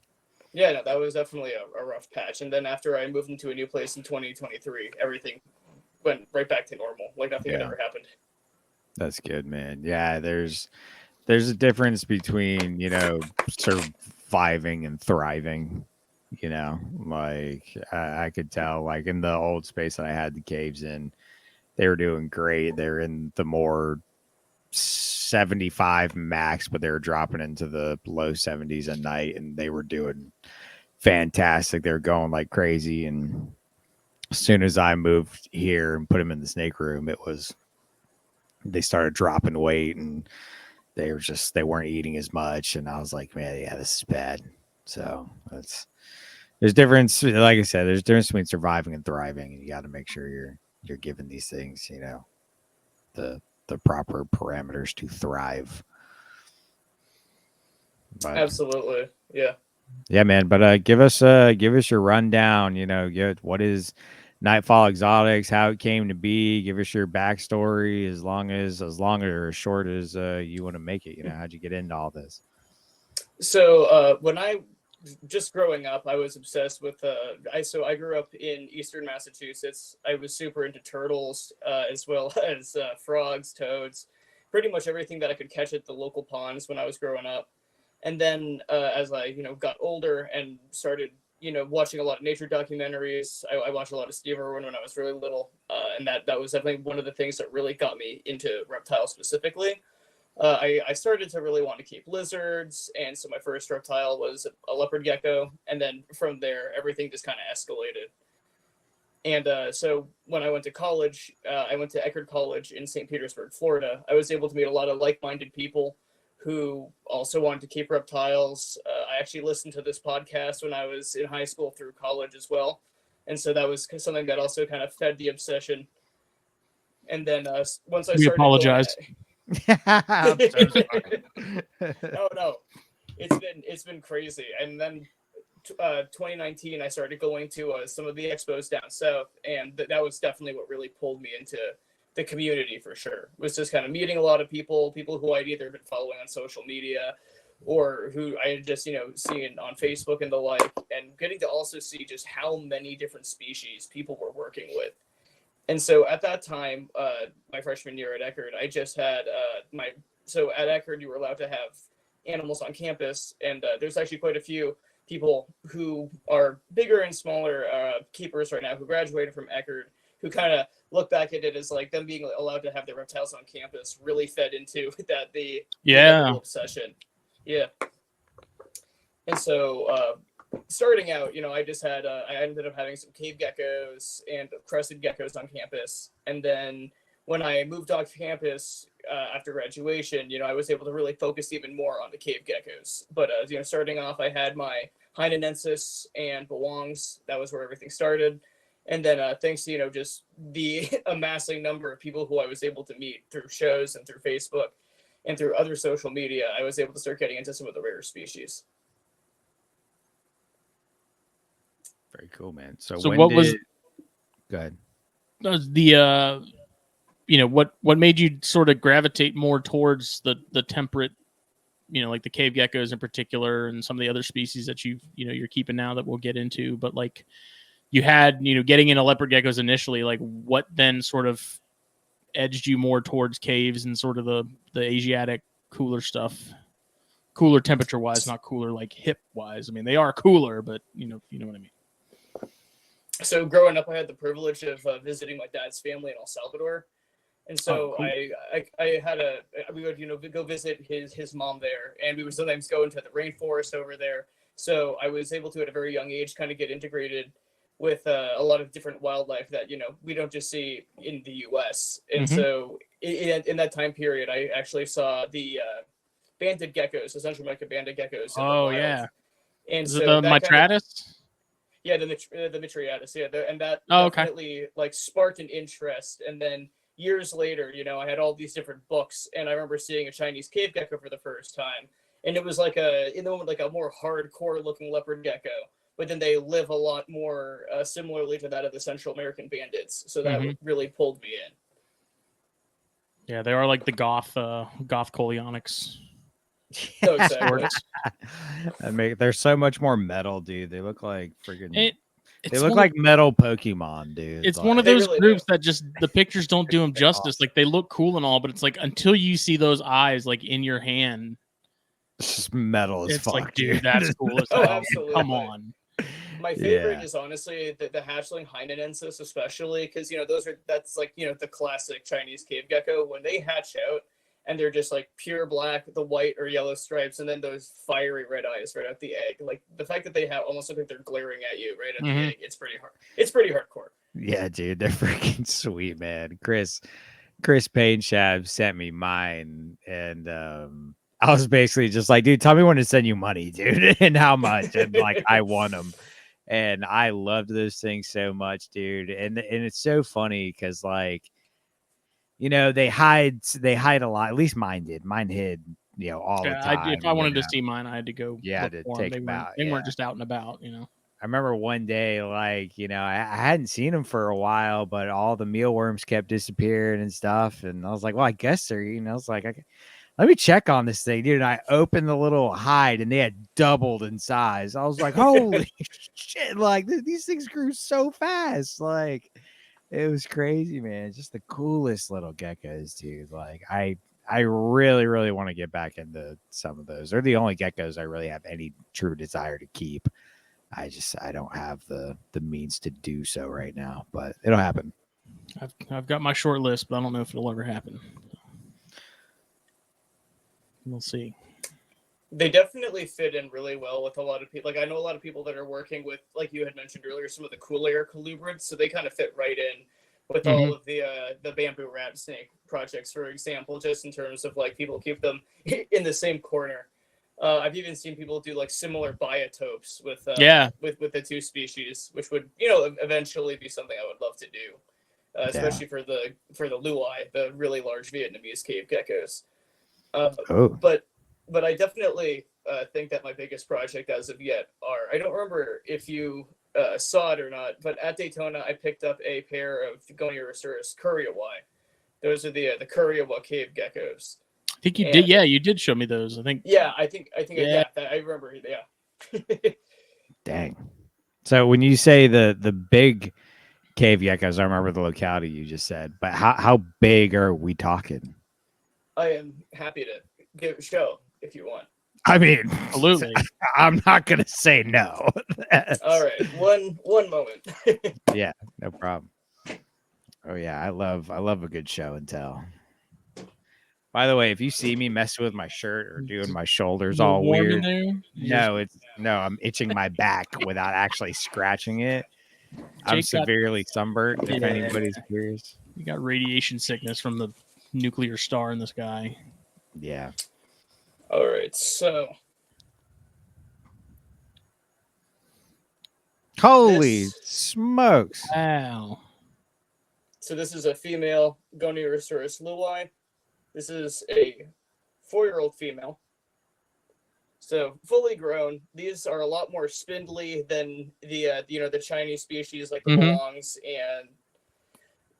Speaker 3: Yeah, no, that was definitely a rough patch. And then after I moved into a new place in 2023, everything went right back to normal, like nothing had ever happened.
Speaker 2: That's good, man. Yeah, there's a difference between, surviving and thriving. Like I could tell, like in the old space that I had the caves in, they were doing great. They're in the more 75 max, but they were dropping into the low 70s at night, and they were doing fantastic. They were going like crazy. And as soon as I moved here and put them in the snake room, they started dropping weight, and they weren't eating as much. And I was like, man, yeah, this is bad. So there's difference. Like I said, there's difference between surviving and thriving, and you got to make sure you're giving these things, the proper parameters to thrive. But,
Speaker 3: Absolutely, yeah.
Speaker 2: Yeah, man. But give us your rundown. What is Nighfall Exotics, how it came to be. Give us your backstory, as long or as short as you want to make it. How'd you get into all this?
Speaker 3: So when I just growing up, I was obsessed with I grew up in Eastern Massachusetts. I was super into turtles, as well as frogs, toads, pretty much everything that I could catch at the local ponds when I was growing up. And then as I got older and started watching a lot of nature documentaries, I watched a lot of Steve Irwin when I was really little, and that was definitely one of the things that really got me into reptiles specifically. I started to really want to keep lizards, and so my first reptile was a leopard gecko, and then from there everything just kind of escalated. And so when I went to college, I went to Eckerd College in St. Petersburg, Florida. I was able to meet a lot of like-minded people who also wanted to keep reptiles. I actually listened to this podcast when I was in high school through college as well, and so that was something that also kind of fed the obsession. And then once I started,
Speaker 1: apologize.
Speaker 3: Oh no, it's been crazy. And then 2019, I started going to some of the expos down south, and that was definitely what really pulled me into the community for sure. It was just kind of meeting a lot of people who I'd either been following on social media or who I had just, seen on Facebook and the like, and getting to also see just how many different species people were working with. And so at that time, my freshman year at Eckerd, I just had so at Eckerd, you were allowed to have animals on campus, and there's actually quite a few people who are bigger and smaller keepers right now who graduated from Eckerd, who kind of look back at it as like them being allowed to have their reptiles on campus really fed into the whole obsession. Yeah. And so starting out, I just had I ended up having some cave geckos and crested geckos on campus, and then when I moved off campus after graduation, I was able to really focus even more on the cave geckos. But starting off, I had my Hynenensis and Bewongs. That was where everything started. And then thanks to just the amassing number of people who I was able to meet through shows and through Facebook and through other social media, I was able to start getting into some of the rarer species.
Speaker 2: Very cool, man. So
Speaker 1: what was
Speaker 2: go ahead.
Speaker 1: The what made you sort of gravitate more towards the temperate, like the cave geckos in particular, and some of the other species that you're keeping now that we'll get into, but like you had, getting into leopard geckos initially, like what then sort of edged you more towards caves and sort of the Asiatic cooler stuff? Cooler temperature wise, not cooler like hip wise. I mean, they are cooler, but you know what I mean.
Speaker 3: So growing up, I had the privilege of visiting my dad's family in El Salvador. And so
Speaker 1: cool.
Speaker 3: I had we would go visit his mom there, and we would sometimes go into the rainforest over there. So I was able to, at a very young age, kind of get integrated with a lot of different wildlife that, we don't just see in the U.S. And so in that time period, I actually saw the banded geckos, the Central American banded geckos.
Speaker 1: Oh, yeah.
Speaker 3: And
Speaker 1: Is
Speaker 3: so
Speaker 1: it the Mitratus?
Speaker 3: Yeah, the Mitriatus, yeah, and that definitely like sparked an interest. And then years later, I had all these different books, and I remember seeing a Chinese cave gecko for the first time, and it was like in the moment like a more hardcore looking leopard gecko, but then they live a lot more similarly to that of the Central American bandits, so that really pulled me in.
Speaker 1: Yeah, they are like the goth Coleonyx.
Speaker 3: No, exactly.
Speaker 2: They're so much more metal, dude. They look like freaking.
Speaker 1: They
Speaker 2: look like metal Pokemon, dude.
Speaker 1: It's one of those groups that just the pictures don't do them justice. Awesome. Like they look cool and all, but it's like until you see those eyes like in your hand,
Speaker 2: it's just metal as fuck.
Speaker 1: It's like, dude, that's cool as
Speaker 3: hell. Oh, absolutely.
Speaker 1: Come on.
Speaker 3: My favorite is honestly the hatchling Hynenensis, especially because that's like the classic Chinese cave gecko when they hatch out. And they're just like pure black with the white or yellow stripes, and then those fiery red eyes right at the egg. Like the fact that they have almost look like they're glaring at you right at the egg. It's pretty hard. It's pretty hardcore.
Speaker 2: Yeah, dude, they're freaking sweet, man. Chris Painshab sent me mine, and I was basically just like, dude, tell me when to send you money, dude, and how much, and like I want them, and I loved those things so much, dude, and it's so funny because like. They hide a lot. At least mine did. Mine hid, all the time.
Speaker 1: If I wanted to see mine, I had to go.
Speaker 2: Yeah, to take them out.
Speaker 1: They weren't just out and about,
Speaker 2: I remember one day, like, I hadn't seen them for a while, but all the mealworms kept disappearing and stuff. And I was like, well, I guess they're, I was like, let me check on this thing, dude. And I opened the little hide, and they had doubled in size. I was like, holy shit! Like these things grew so fast, like. It was crazy, man. Just the coolest little geckos, dude. Like I really, really want to get back into some of those. They're the only geckos I really have any true desire to keep. I don't have the means to do so right now, but it'll happen.
Speaker 1: I've got my short list, but I don't know if it'll ever happen. We'll see.
Speaker 3: They definitely fit in really well with a lot of people. Like I know a lot of people that are working with, like you had mentioned earlier, some of the cool air colubrids. So they kind of fit right in with all of the bamboo rat snake projects, for example, just in terms of like people keep them in the same corner. I've even seen people do like similar biotopes with the two species, which would eventually be something I would love to do, especially for the luai, the really large Vietnamese cave geckos. But I definitely think that my biggest project as of yet I don't remember if you saw it or not, but at Daytona, I picked up a pair of Goniorosaurus Kuriawai. Those are the Kuriawa cave geckos.
Speaker 1: I think you
Speaker 3: And-
Speaker 1: did. Yeah, you did show me those. I think.
Speaker 3: Yeah, I think
Speaker 1: Yeah.
Speaker 3: I remember. Yeah.
Speaker 2: Dang. So when you say the big cave geckos, I remember the locality you just said. But how big are we talking?
Speaker 3: I am happy to give a show if you want.
Speaker 2: I mean,
Speaker 1: Absolutely.
Speaker 2: I'm not gonna say no.
Speaker 3: All right, one moment.
Speaker 2: Yeah, no problem. Oh yeah, I love a good show and tell. By the way, if you see me messing with my shirt or doing my shoulders
Speaker 1: Is it
Speaker 2: all
Speaker 1: warm in
Speaker 2: weird,
Speaker 1: there?
Speaker 2: no, I'm itching my back without actually scratching it. I'm
Speaker 1: Jake got-
Speaker 2: severely sunburnt. If
Speaker 1: Yeah.
Speaker 2: anybody's curious,
Speaker 1: You got radiation sickness from the nuclear star in the sky.
Speaker 2: yeah.
Speaker 3: All right, so
Speaker 2: Holy
Speaker 3: This-
Speaker 2: smokes!
Speaker 1: Wow.
Speaker 3: this is a female Goniosaurus luai. This is a 4-year-old female. So fully grown. These are a lot more spindly than the the Chinese species like the
Speaker 1: Mhm.
Speaker 3: Belongs and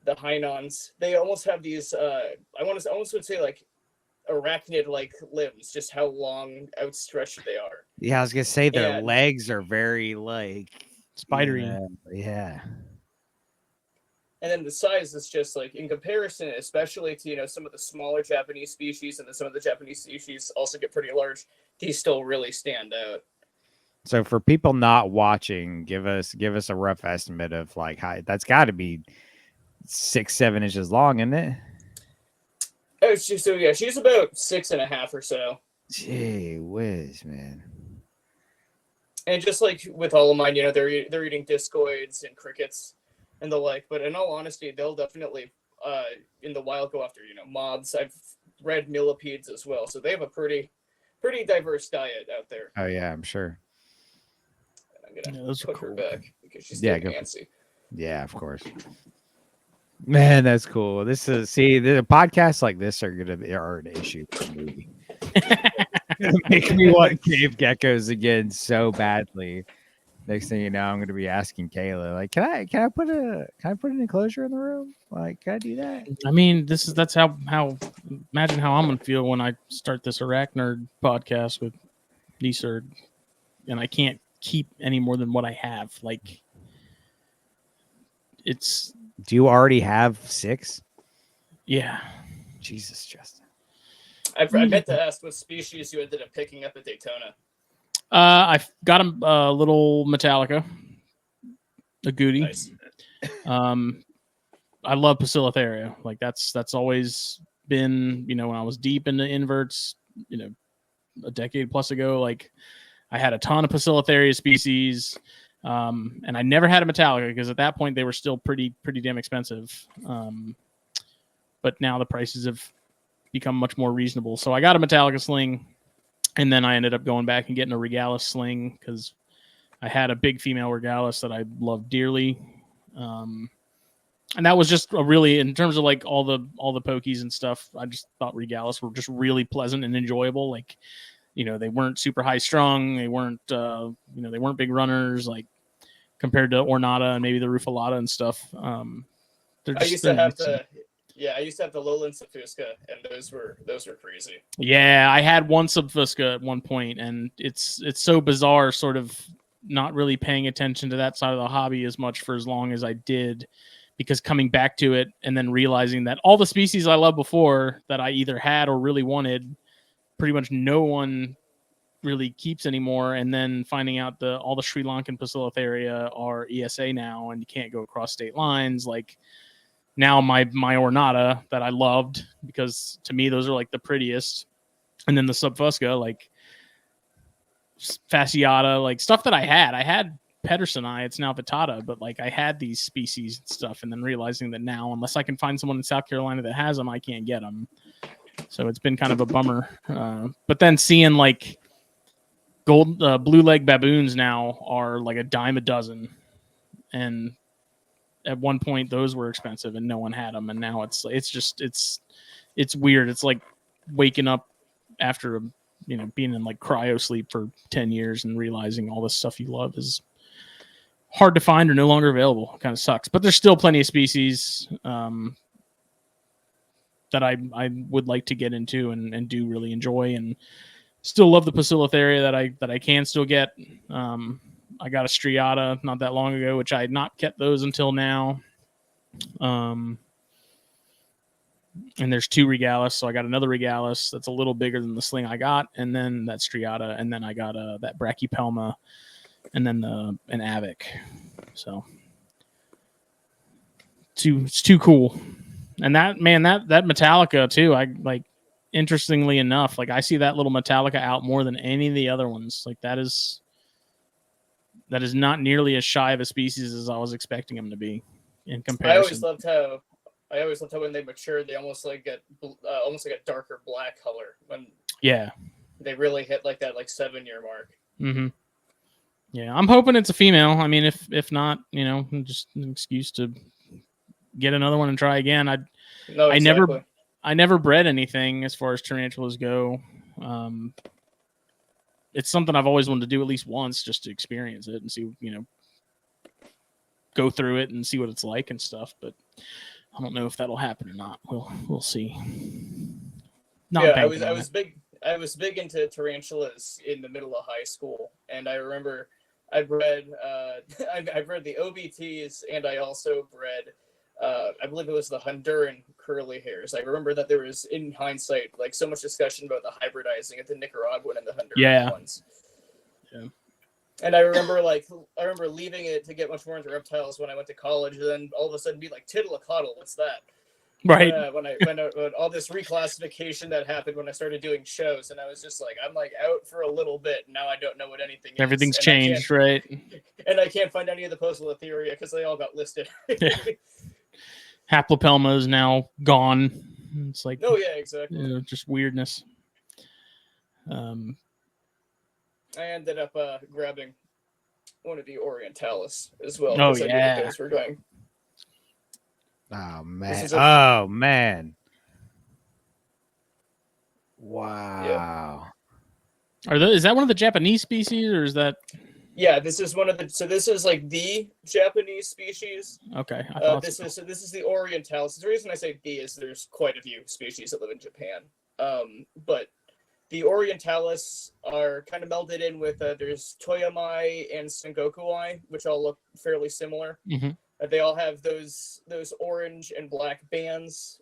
Speaker 3: the Hainans. They almost have these I almost would say like arachnid like limbs, just how long outstretched they are.
Speaker 2: Yeah, I was gonna say their
Speaker 3: And-
Speaker 2: legs are very like
Speaker 1: Spidery.
Speaker 2: Yeah.
Speaker 3: And then the size is just like in comparison, especially to some of the smaller Japanese species, and then some of the Japanese species also get pretty large. These still really stand out.
Speaker 2: So for people not watching, give us a rough estimate of like how that's got to be 6-7 inches long, isn't it?
Speaker 3: Oh, she's about 6.5 or so.
Speaker 2: Gee whiz, man.
Speaker 3: And just like with all of mine, they're eating discoids and crickets and the like. But in all honesty, they'll definitely in the wild go after moths. I've read millipedes as well, so they have a pretty diverse diet out there.
Speaker 2: Oh yeah, I'm sure.
Speaker 3: I'm gonna
Speaker 1: Yeah, those are
Speaker 3: put her
Speaker 1: cool.
Speaker 3: back because she's
Speaker 2: Yeah,
Speaker 3: getting
Speaker 2: go.
Speaker 3: antsy.
Speaker 2: Yeah, of course. Man, that's cool. This is the podcasts like this are an issue for me. Make me want cave geckos again so badly. Next thing you know, I'm gonna be asking Kayla, like, can I put an enclosure in the room? Like, can I do that?
Speaker 1: I mean, that's how imagine how I'm gonna feel when I start this Arachnerd podcast with Niserd, and I can't keep any more than what I have. Like, it's
Speaker 2: Do you already have 6?
Speaker 1: yeah.
Speaker 2: Jesus, Justin.
Speaker 3: I meant to ask what species you ended up picking up at Daytona.
Speaker 1: I got a little Metallica, a goodie.
Speaker 3: Nice.
Speaker 1: I love Bacillotheria. Like that's always been, when I was deep into inverts, a decade plus ago, like I had a ton of Bacillotheria species. And I never had a Metallica because at that point they were still pretty damn expensive. But now the prices have become much more reasonable. So I got a Metallica sling, and then I ended up going back and getting a Regalis sling because I had a big female Regalis that I loved dearly. And that was just a really, in terms of like all the pokies and stuff, I just thought Regalis were just really pleasant and enjoyable. Like, they weren't super high strung. They weren't, they weren't big runners, like compared to Ornata and maybe the Rufalata and stuff.
Speaker 3: I used to have the Lowland Safusca, and those were crazy.
Speaker 1: Yeah, I had one Subfusca at one point, and it's so bizarre, sort of not really paying attention to that side of the hobby as much for as long as I did, because coming back to it and then realizing that all the species I loved before that I either had or really wanted, pretty much no one really keeps anymore, and then finding out all the Sri Lankan Bacillotheria are ESA now, and you can't go across state lines. Like now my Ornata that I loved, because to me those are like the prettiest, and then the Subfusca, like Fasciata, like stuff that I had Pedersoni, it's now Vittata, but like I had these species and stuff, and then realizing that now unless I can find someone in South Carolina that has them, I can't get them. So it's been kind of a bummer. But then seeing like blue leg baboons now are like $10 a dozen, and at one point those were expensive and no one had them, and now it's weird. It's like waking up after being in like cryo sleep for 10 years and realizing all this stuff you love is hard to find or no longer available. It kind of sucks, but there's still plenty of species. that I would like to get into and do really enjoy, and still love the Bacillotharia that I can still get. I got a striata not that long ago, which I had not kept those until now. And there's 2 Regalis, so I got another Regalis that's a little bigger than the sling I got, and then that striata, and then I got that Brachypelma, and then an Avic. So it's too cool. And that Metallica too, I like, interestingly enough, like I see that little Metallica out more than any of the other ones. Like that is not nearly as shy of a species as I was expecting them to be in comparison.
Speaker 3: I always loved how when they mature, they almost like get almost like a darker black color when they really hit like that 7-year mark.
Speaker 1: Mm-hmm. Yeah, I'm hoping it's a female. I mean, if not, just an excuse to get another one and try again. I never bred anything as far as tarantulas go. It's something I've always wanted to do at least once, just to experience it and see, go through it and see what it's like and stuff. But I don't know if that'll happen or not. We'll see.
Speaker 3: I was big into tarantulas in the middle of high school, and I remember I bred the OBTs, and I also bred I believe it was the Honduran curly hairs. I remember that there was, in hindsight, like so much discussion about the hybridizing of the Nicaraguan and the Honduran ones.
Speaker 1: Yeah.
Speaker 3: And I remember leaving it to get much more into reptiles when I went to college, and then all of a sudden be like, Tittlacottle, what's that?
Speaker 1: Right.
Speaker 3: When all this reclassification that happened when I started doing shows, and I was just like, I'm like out for a little bit. Now I don't know what anything is.
Speaker 1: Everything's changed, right?
Speaker 3: And I can't find any of the Bacillotharia because they all got listed.
Speaker 1: Yeah. Haplopelma is now gone. It's like,
Speaker 3: oh yeah, exactly.
Speaker 1: Just weirdness.
Speaker 3: I ended up grabbing one of the Orientalis as well.
Speaker 1: Oh
Speaker 3: I knew that those were going.
Speaker 2: Oh man! Wow.
Speaker 1: Yeah. Is that one of the Japanese species, or is that?
Speaker 3: Yeah, this is one of the. So this is like the Japanese species.
Speaker 1: Okay.
Speaker 3: This is the Orientalis. The reason I say the is there's quite a few species that live in Japan. But the Orientalis are kind of melded in with there's Toyamai and Sengokuai, which all look fairly similar.
Speaker 1: Mm-hmm.
Speaker 3: They all have those orange and black bands.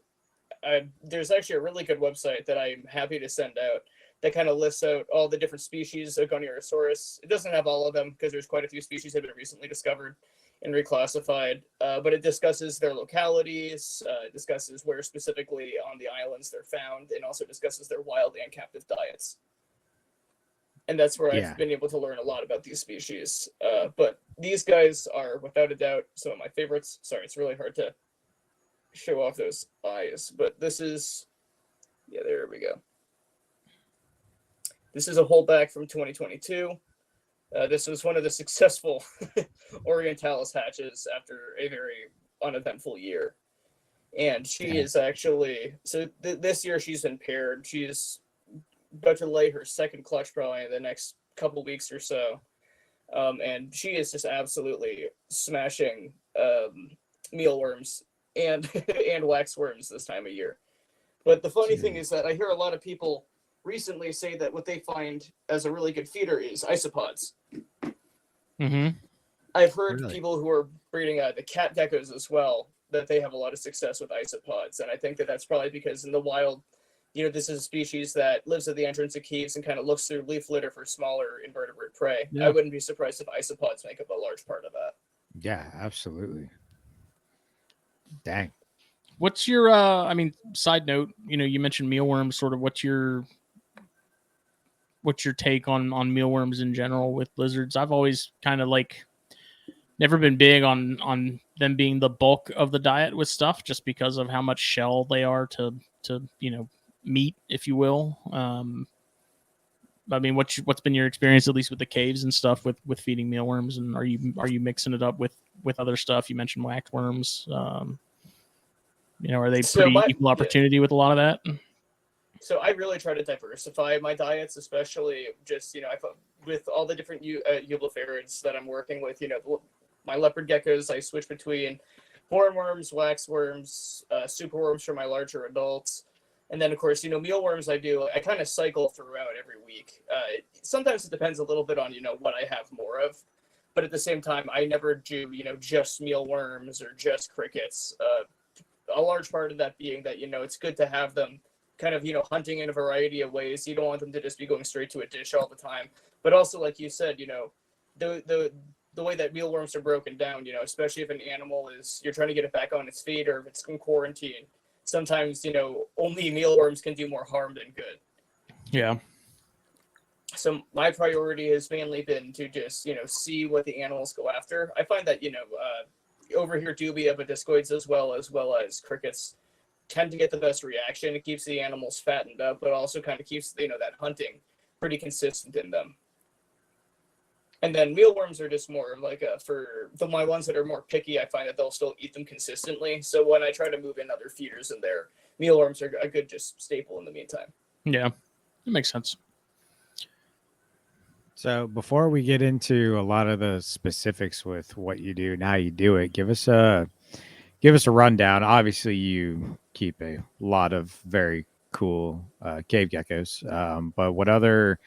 Speaker 3: There's actually a really good website that I'm happy to send out that kind of lists out all the different species of Goniosaurus. It doesn't have all of them because there's quite a few species that have been recently discovered and reclassified, but it discusses their localities, discusses where specifically on the islands they're found, and also discusses their wild and captive diets. And that's where I've been able to learn a lot about these species. But these guys are, without a doubt, some of my favorites. Sorry, it's really hard to show off those eyes, but this is, there we go. This is a holdback from 2022. This was one of the successful Orientalis hatches after a very uneventful year. And she is actually, this year she's been paired. She's about to lay her second clutch probably in the next couple weeks or so. And she is just absolutely smashing mealworms and waxworms this time of year. But the funny thing is that I hear a lot of people recently say that what they find as a really good feeder is isopods.
Speaker 1: Mm-hmm.
Speaker 3: I've heard people who are breeding the cat geckos as well, that they have a lot of success with isopods. And I think that that's probably because in the wild, this is a species that lives at the entrance of caves and kind of looks through leaf litter for smaller invertebrate prey. Yeah. I wouldn't be surprised if isopods make up a large part of that.
Speaker 2: Yeah, absolutely. Dang.
Speaker 1: What's your, side note, you mentioned mealworms, sort of what's your take on mealworms in general with lizards? I've always kind of never been big on them being the bulk of the diet with stuff, just because of how much shell they are to meat, if you will. What's been your experience, at least with the caves and stuff, with feeding mealworms, and are you mixing it up with other stuff? You mentioned waxworms. Are they pretty equal opportunity with a lot of that?
Speaker 3: So I really try to diversify my diets, especially just, with all the different eublepharid that I'm working with, my leopard geckos, I switch between hornworms, waxworms, superworms for my larger adults. And then, of course, mealworms I kind of cycle throughout every week. Sometimes it depends a little bit on, what I have more of. But at the same time, I never do, just mealworms or just crickets. A large part of that being that, it's good to have them kind of, hunting in a variety of ways. You don't want them to just be going straight to a dish all the time. But also, like you said, the way that mealworms are broken down, especially if an animal you're trying to get it back on its feet or if it's in quarantine, sometimes, only mealworms can do more harm than good.
Speaker 1: Yeah.
Speaker 3: So my priority has mainly been to just, see what the animals go after. I find that, over here, dubia, but discoids as well as crickets tend to get the best reaction. It keeps the animals fattened up, but also kind of keeps, that hunting pretty consistent in them. And then mealworms are just more like for my ones that are more picky, I find that they'll still eat them consistently. So when I try to move in other feeders in there, mealworms are a good just staple in the meantime.
Speaker 1: Yeah, that makes sense.
Speaker 2: So before we get into a lot of the specifics with what you do and how you do it, give us a rundown. Obviously, you keep a lot of very cool cave geckos, but what other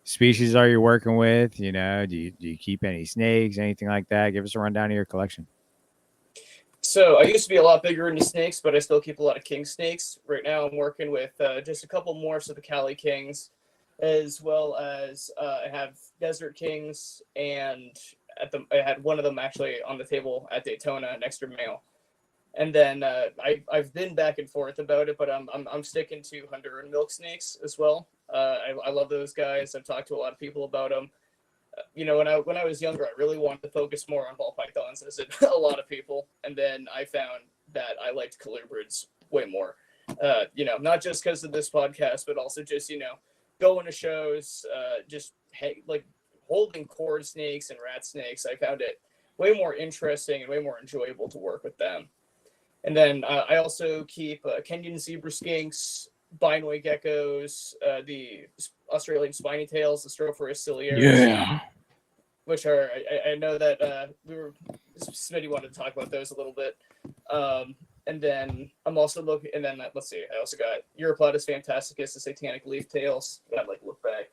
Speaker 2: species are you working with? Do you keep any snakes, anything like that? Give us a rundown of your collection.
Speaker 3: So I used to be a lot bigger into snakes, but I still keep a lot of king snakes. Right now I'm working with just a couple morphs of the Cali Kings, as well as I have Desert Kings, and I had one of them actually on the table at Daytona, an extra male. And then I've been back and forth about it, but I'm sticking to Honduran milk snakes as well. I love those guys. I've talked to a lot of people about them. When I was younger, I really wanted to focus more on ball pythons, as did a lot of people. And then I found that I liked colubrids way more. Not just because of this podcast, but also just going to shows, like holding cord snakes and rat snakes. I found it way more interesting and way more enjoyable to work with them. And then I also keep Kenyan zebra skinks, binoid geckos, the Australian spiny tails, the Strophoris ciliaris, which are I know that Smitty wanted to talk about those a little bit. And then I'm also looking, and then let's see, I also got Europlatus fantasticus, the satanic leaf tails. I look back,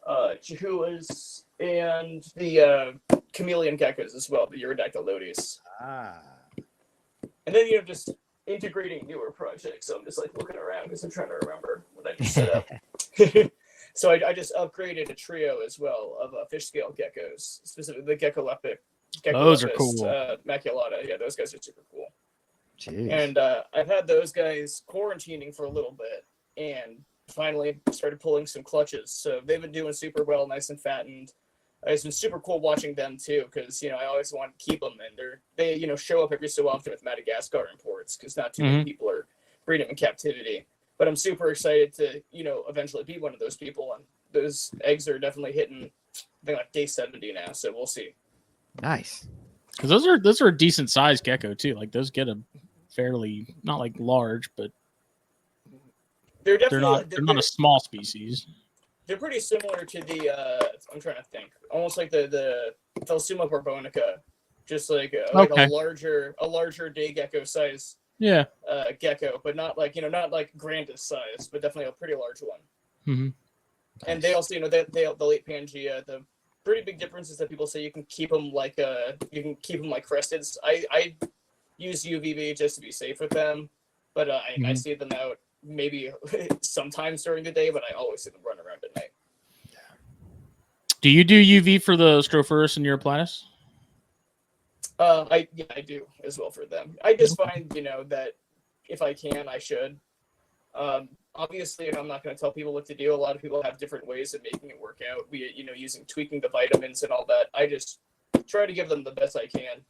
Speaker 3: Chihuahuas, and the chameleon geckos as well, the Urodactylodes. And then just integrating newer projects. So I'm just looking around because I'm trying to remember what I just set up. So I just upgraded a trio as well of fish scale geckos, specifically the Geckolepis.
Speaker 1: Those are cool.
Speaker 3: Maculata. Yeah, those guys are super cool.
Speaker 2: Jeez.
Speaker 3: And I've had those guys quarantining for a little bit and finally started pulling some clutches. So they've been doing super well, nice and fattened. It's been super cool watching them too, because I always want to keep them, and they show up every so often with Madagascar imports because not too many people are breeding them in captivity. But I'm super excited to eventually be one of those people, and those eggs are definitely hitting I think like day 70 now, so we'll see.
Speaker 2: Nice,
Speaker 1: because those are a decent sized gecko too. Like those get a fairly not like large, but
Speaker 3: they're
Speaker 1: not a small species.
Speaker 3: They're pretty similar to the I'm trying to think, almost like the Phelsuma borbonica, just like a larger day gecko size gecko, but not like not like grandest size, but definitely a pretty large one.
Speaker 1: Mm-hmm.
Speaker 3: And they also the late Pangea. The pretty big difference is that people say you can keep them like cresteds. I use UVB just to be safe with them, but I see them out maybe sometimes during the day, but I always see them run around at night.
Speaker 1: Do you do UV for the Strophoris and Uroplatus?
Speaker 3: I do as well for them. I just find that if I can, I should. Obviously, I'm not going to tell people what to do. A lot of people have different ways of making it work out. Using tweaking the vitamins and all that. I just try to give them the best I can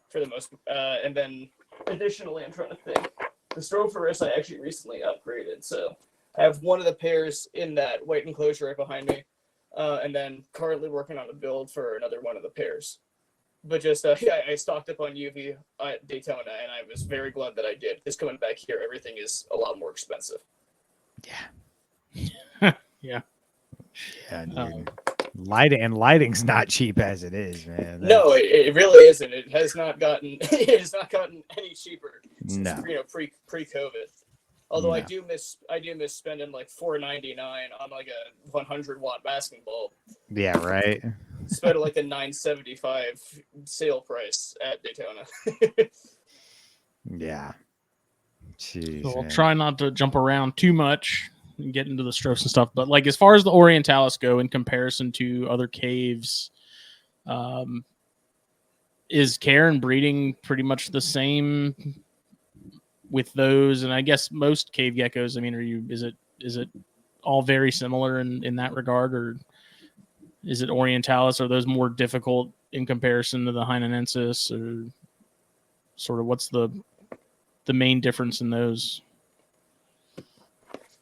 Speaker 3: for the most. And then additionally, I'm trying to think. The Strophoris I actually recently upgraded, so I have one of the pairs in that white enclosure right behind me, and then currently working on a build for another one of the pairs. But just I stocked up on UV at Daytona, and I was very glad that I did. Because coming back here, everything is a lot more expensive.
Speaker 2: Yeah.
Speaker 1: Yeah.
Speaker 2: Yeah, dude. Lighting's not cheap as it is, man.
Speaker 3: No, it really isn't. It has not gotten any cheaper since pre-COVID. Although I do miss spending like $4.99 on like a 100-watt basking bulb.
Speaker 2: Yeah, right.
Speaker 3: Instead of like the $9.75 sale price at Daytona.
Speaker 2: Yeah. Jeez,
Speaker 1: So we'll
Speaker 2: man.
Speaker 1: try not to jump around too much and get into the strokes and stuff. But like as far as the Orientalis go in comparison to other caves, is care and breeding pretty much the same with those? And I guess most cave geckos, I mean, is it all very similar in that regard, or is it Orientalis? Are those more difficult in comparison to the Heinenensis, or sort of what's the main difference in those?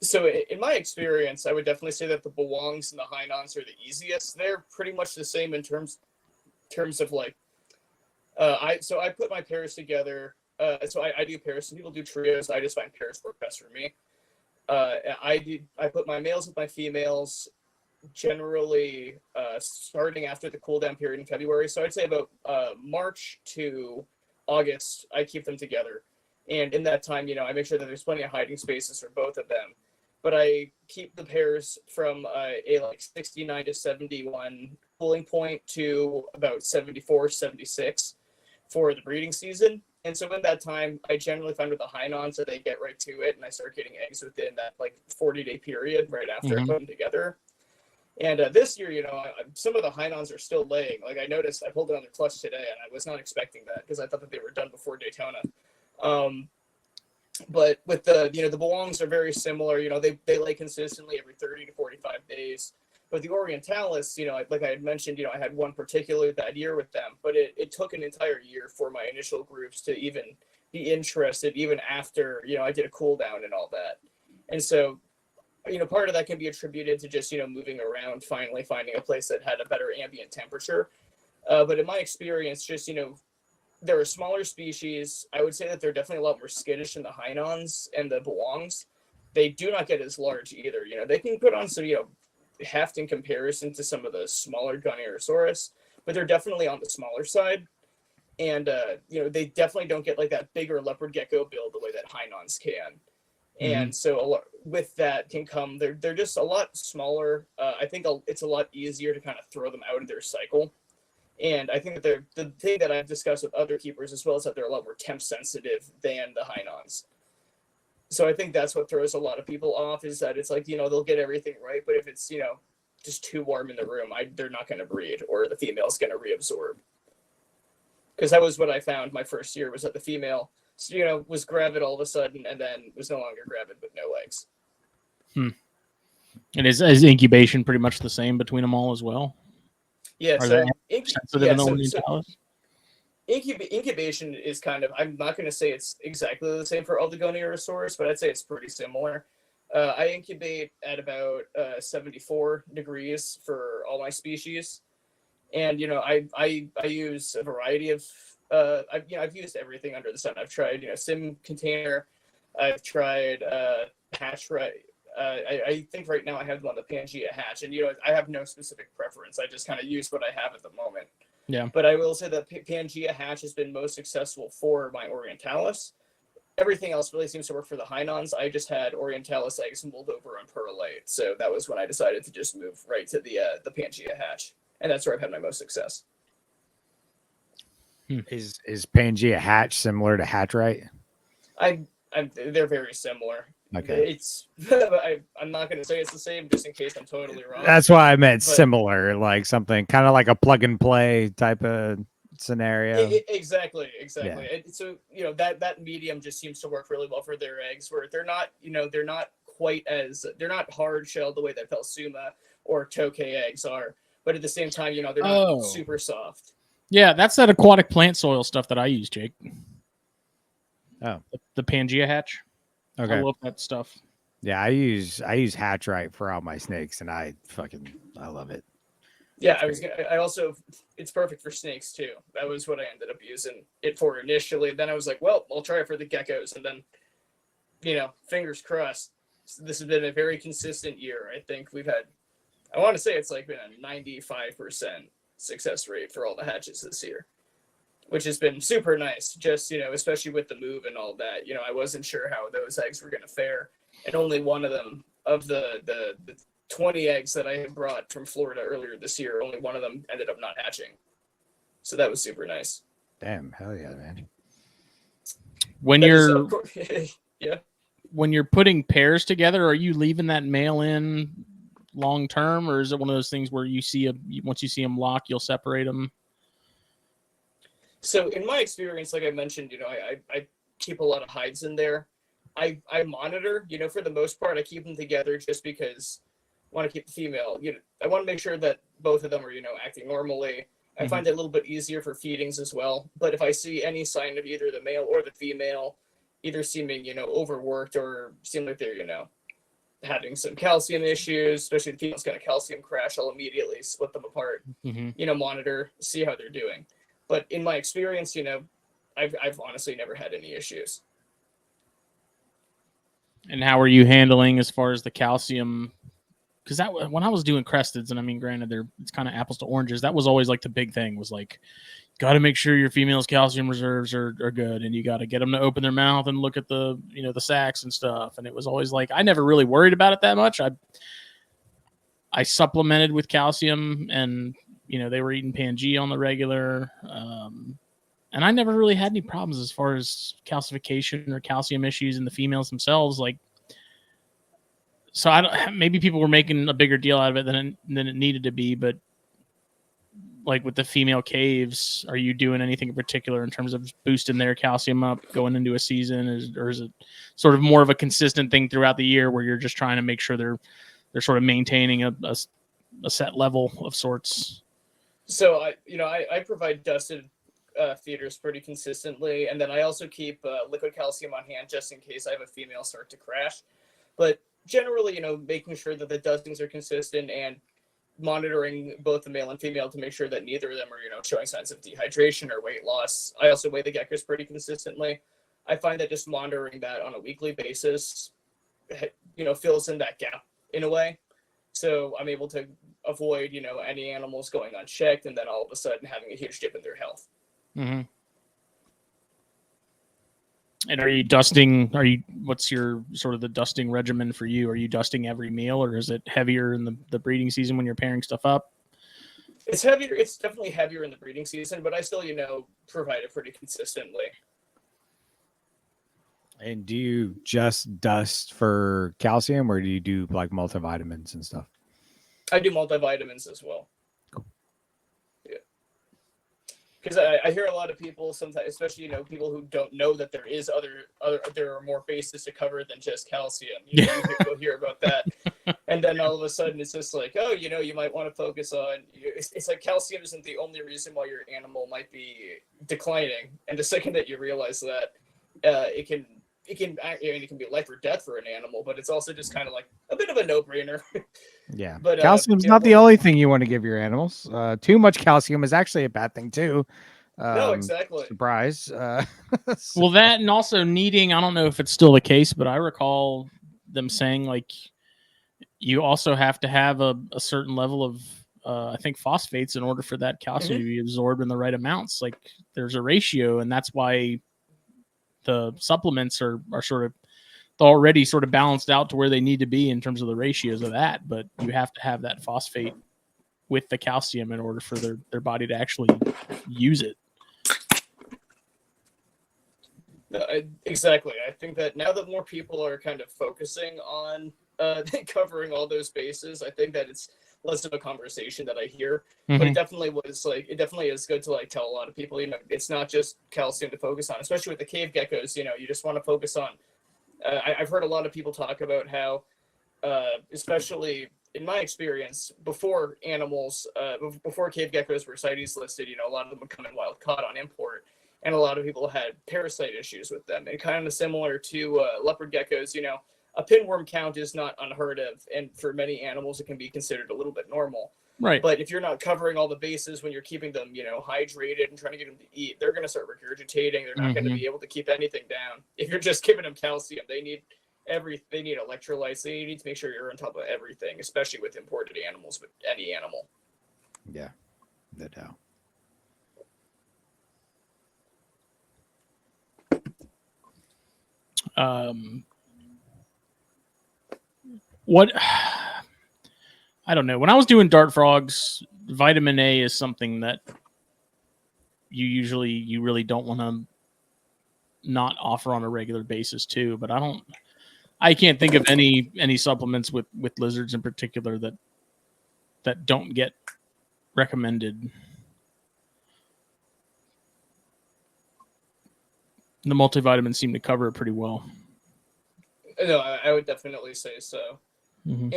Speaker 3: So in my experience, I would definitely say that the Bewongs and the Hainans are the easiest. They're pretty much the same in terms of like, I put my pairs together. So I do pairs. Some people do trios. I just find pairs work best for me. I put my males with my females generally starting after the cool down period in February. So I'd say about March to August, I keep them together. And in that time, I make sure that there's plenty of hiding spaces for both of them. But I keep the pairs from a like 69 to 71 cooling point to about 74, 76 for the breeding season. And so in that time, I generally find with the Hainans that they get right to it, and I start getting eggs within that like 40-day period right after I put them together. And this year, some of the Hainans are still laying. Like I noticed, I pulled it on their clutch today, and I was not expecting that because I thought that they were done before Daytona. But with the Bewongs are very similar. They lay consistently every 30 to 45 days. But the Orientalis, like I had mentioned, I had one particularly bad year with them, but it took an entire year for my initial groups to even be interested, even after, I did a cool down and all that. And so, part of that can be attributed to just, moving around, finally finding a place that had a better ambient temperature. But in my experience, just, they're a smaller species. I would say that they're definitely a lot more skittish than the Hainans and the Bewongs. They do not get as large either. They can put on some, heft in comparison to some of the smaller Goniosaurus, but they're definitely on the smaller side. And, they definitely don't get like that bigger leopard gecko build the way that Hainans can. And so with that can come, they're just a lot smaller. I think it's a lot easier to kind of throw them out of their cycle. And I think that the thing that I've discussed with other keepers as well is that they're a lot more temp sensitive than the Hainans. So I think that's what throws a lot of people off, is that it's like, they'll get everything right, but if it's, just too warm in the room, they're not going to breed, or the female's going to reabsorb. Because that was what I found my first year, was that the female, was gravid all of a sudden and then was no longer gravid with no eggs.
Speaker 1: And is incubation pretty much the same between them all as well?
Speaker 3: Yeah,
Speaker 1: Are
Speaker 3: so incubation is kind of, I'm not going to say it's exactly the same for all the Goniosaurus, but I'd say it's pretty similar. I incubate at about 74 degrees for all my species. And, I use a variety of, I've used everything under the sun. I've tried, sim container. I've tried hatch right. I think right now I have them on the Pangea hatch, and I have no specific preference. I just kind of use what I have at the moment.
Speaker 1: Yeah.
Speaker 3: But I will say that Pangea hatch has been most successful for my Orientalis. Everything else really seems to work for the Hainans. I just had Orientalis eggs mold over on perlite, so that was when I decided to just move right to the Pangea hatch, and that's where I've had my most success.
Speaker 2: Is Pangea hatch similar to Hatchright?
Speaker 3: They're very similar.
Speaker 2: Okay.
Speaker 3: I'm not going to say it's the same, just in case I'm totally wrong.
Speaker 2: That's why I meant similar, like something kind of like a plug and play type of scenario.
Speaker 3: Exactly.
Speaker 2: Yeah.
Speaker 3: So that medium just seems to work really well for their eggs, where they're not hard shelled the way that Phelsuma or Tokay eggs are, but at the same time, they're not super soft.
Speaker 1: Yeah, that's that aquatic plant soil stuff that I use, Jake.
Speaker 2: Oh,
Speaker 1: the Pangea hatch.
Speaker 2: Okay.
Speaker 1: I love that stuff.
Speaker 2: Yeah, I use Hatchright for all my snakes, and I love it.
Speaker 3: Yeah, it's perfect for snakes too. That was what I ended up using it for initially. Then I was like, well, I'll try it for the geckos, and then, fingers crossed. This has been a very consistent year. I think we've had I want to say it's like been a 95% success rate for all the hatches this year, which has been super nice. Just, especially with the move and all that, I wasn't sure how those eggs were going to fare. And only one of them, of the 20 eggs that I had brought from Florida earlier this year, only one of them ended up not hatching. So that was super nice.
Speaker 2: Damn, hell yeah, man.
Speaker 1: When
Speaker 3: yeah.
Speaker 1: When you're putting pairs together, are you leaving that male in long term, or is it one of those things where once you see them lock, you'll separate them?
Speaker 3: So in my experience, like I mentioned, I keep a lot of hides in there. I monitor, for the most part, I keep them together just because I want to keep the female. I want to make sure that both of them are, acting normally. I find it a little bit easier for feedings as well. But if I see any sign of either the male or the female either seeming, overworked or seem like they're, having some calcium issues, especially the female's got a calcium crash, I'll immediately split them apart, monitor, see how they're doing. But in my experience, I've honestly never had any issues.
Speaker 1: And how are you handling as far as the calcium? Because when I was doing cresteds, and I mean, granted, it's kind of apples to oranges. That was always like the big thing was like, got to make sure your female's calcium reserves are good, and you got to get them to open their mouth and look at the the sacs and stuff. And it was always like I never really worried about it that much. I supplemented with calcium, and they were eating Pangea on the regular, and I never really had any problems as far as calcification or calcium issues in the females themselves. Like, so maybe people were making a bigger deal out of it than it needed to be, but like with the female caves, are you doing anything in particular in terms of boosting their calcium up going into a season, or is it sort of more of a consistent thing throughout the year where you're just trying to make sure they're sort of maintaining a set level of sorts?
Speaker 3: So I provide dusted feeders pretty consistently, and then I also keep liquid calcium on hand just in case I have a female start to crash. But generally, making sure that the dustings are consistent and monitoring both the male and female to make sure that neither of them are, showing signs of dehydration or weight loss. I also weigh the geckos pretty consistently. I find that just monitoring that on a weekly basis, fills in that gap in a way. So I'm able to avoid, any animals going unchecked and then all of a sudden having a huge dip in their health.
Speaker 1: Mm-hmm. And are you dusting? What's your sort of the dusting regimen for you? Are you dusting every meal, or is it heavier in the breeding season when you're pairing stuff up?
Speaker 3: It's heavier. It's definitely heavier in the breeding season, but I still, provide it pretty consistently.
Speaker 2: And do you just dust for calcium, or do you do like multivitamins and stuff?
Speaker 3: I do multivitamins as well.
Speaker 2: Cool.
Speaker 3: Yeah. Because I hear a lot of people sometimes, especially people who don't know that there is there are more bases to cover than just calcium. You hear about that, and then all of a sudden it's just like, oh, you might want to focus on. It's like calcium isn't the only reason why your animal might be declining, and the second that you realize that, it can be life or death for an animal, but it's also just kind of like a bit of a no-brainer.
Speaker 2: Yeah,
Speaker 3: but
Speaker 2: calcium's not the only thing you want to give your animals. Too much calcium is actually a bad thing too.
Speaker 3: No, exactly.
Speaker 2: Surprise.
Speaker 1: Well, that and also needing, I don't know if it's still the case, but I recall them saying like you also have to have a certain level of I think phosphates in order for that calcium to be absorbed in the right amounts. Like there's a ratio, and that's why the supplements are sort of already sort of balanced out to where they need to be in terms of the ratios of that, but you have to have that phosphate with the calcium in order for their body to actually use it.
Speaker 3: Exactly. I think that now that more people are kind of focusing on covering all those bases, I think that it's less of a conversation that I hear, but it definitely is good to like tell a lot of people, it's not just calcium to focus on, especially with the cave geckos, you just want to focus on, I've heard a lot of people talk about how, especially in my experience, before cave geckos were CITES listed, a lot of them would come in wild caught on import, and a lot of people had parasite issues with them, and kind of similar to leopard geckos, a pinworm count is not unheard of, and for many animals, it can be considered a little bit normal.
Speaker 1: Right.
Speaker 3: But if you're not covering all the bases when you're keeping them, hydrated and trying to get them to eat, they're going to start regurgitating. They're not going to be able to keep anything down. If you're just giving them calcium, they need they need electrolytes. So you need to make sure you're on top of everything, especially with imported animals, with any animal.
Speaker 2: Yeah, no doubt.
Speaker 1: What I don't know. When I was doing dart frogs, vitamin A is something that you really don't want to not offer on a regular basis too. But I can't think of any supplements with lizards in particular that don't get recommended. The multivitamins seem to cover it pretty well.
Speaker 3: No, I would definitely say so.
Speaker 1: Mm-hmm.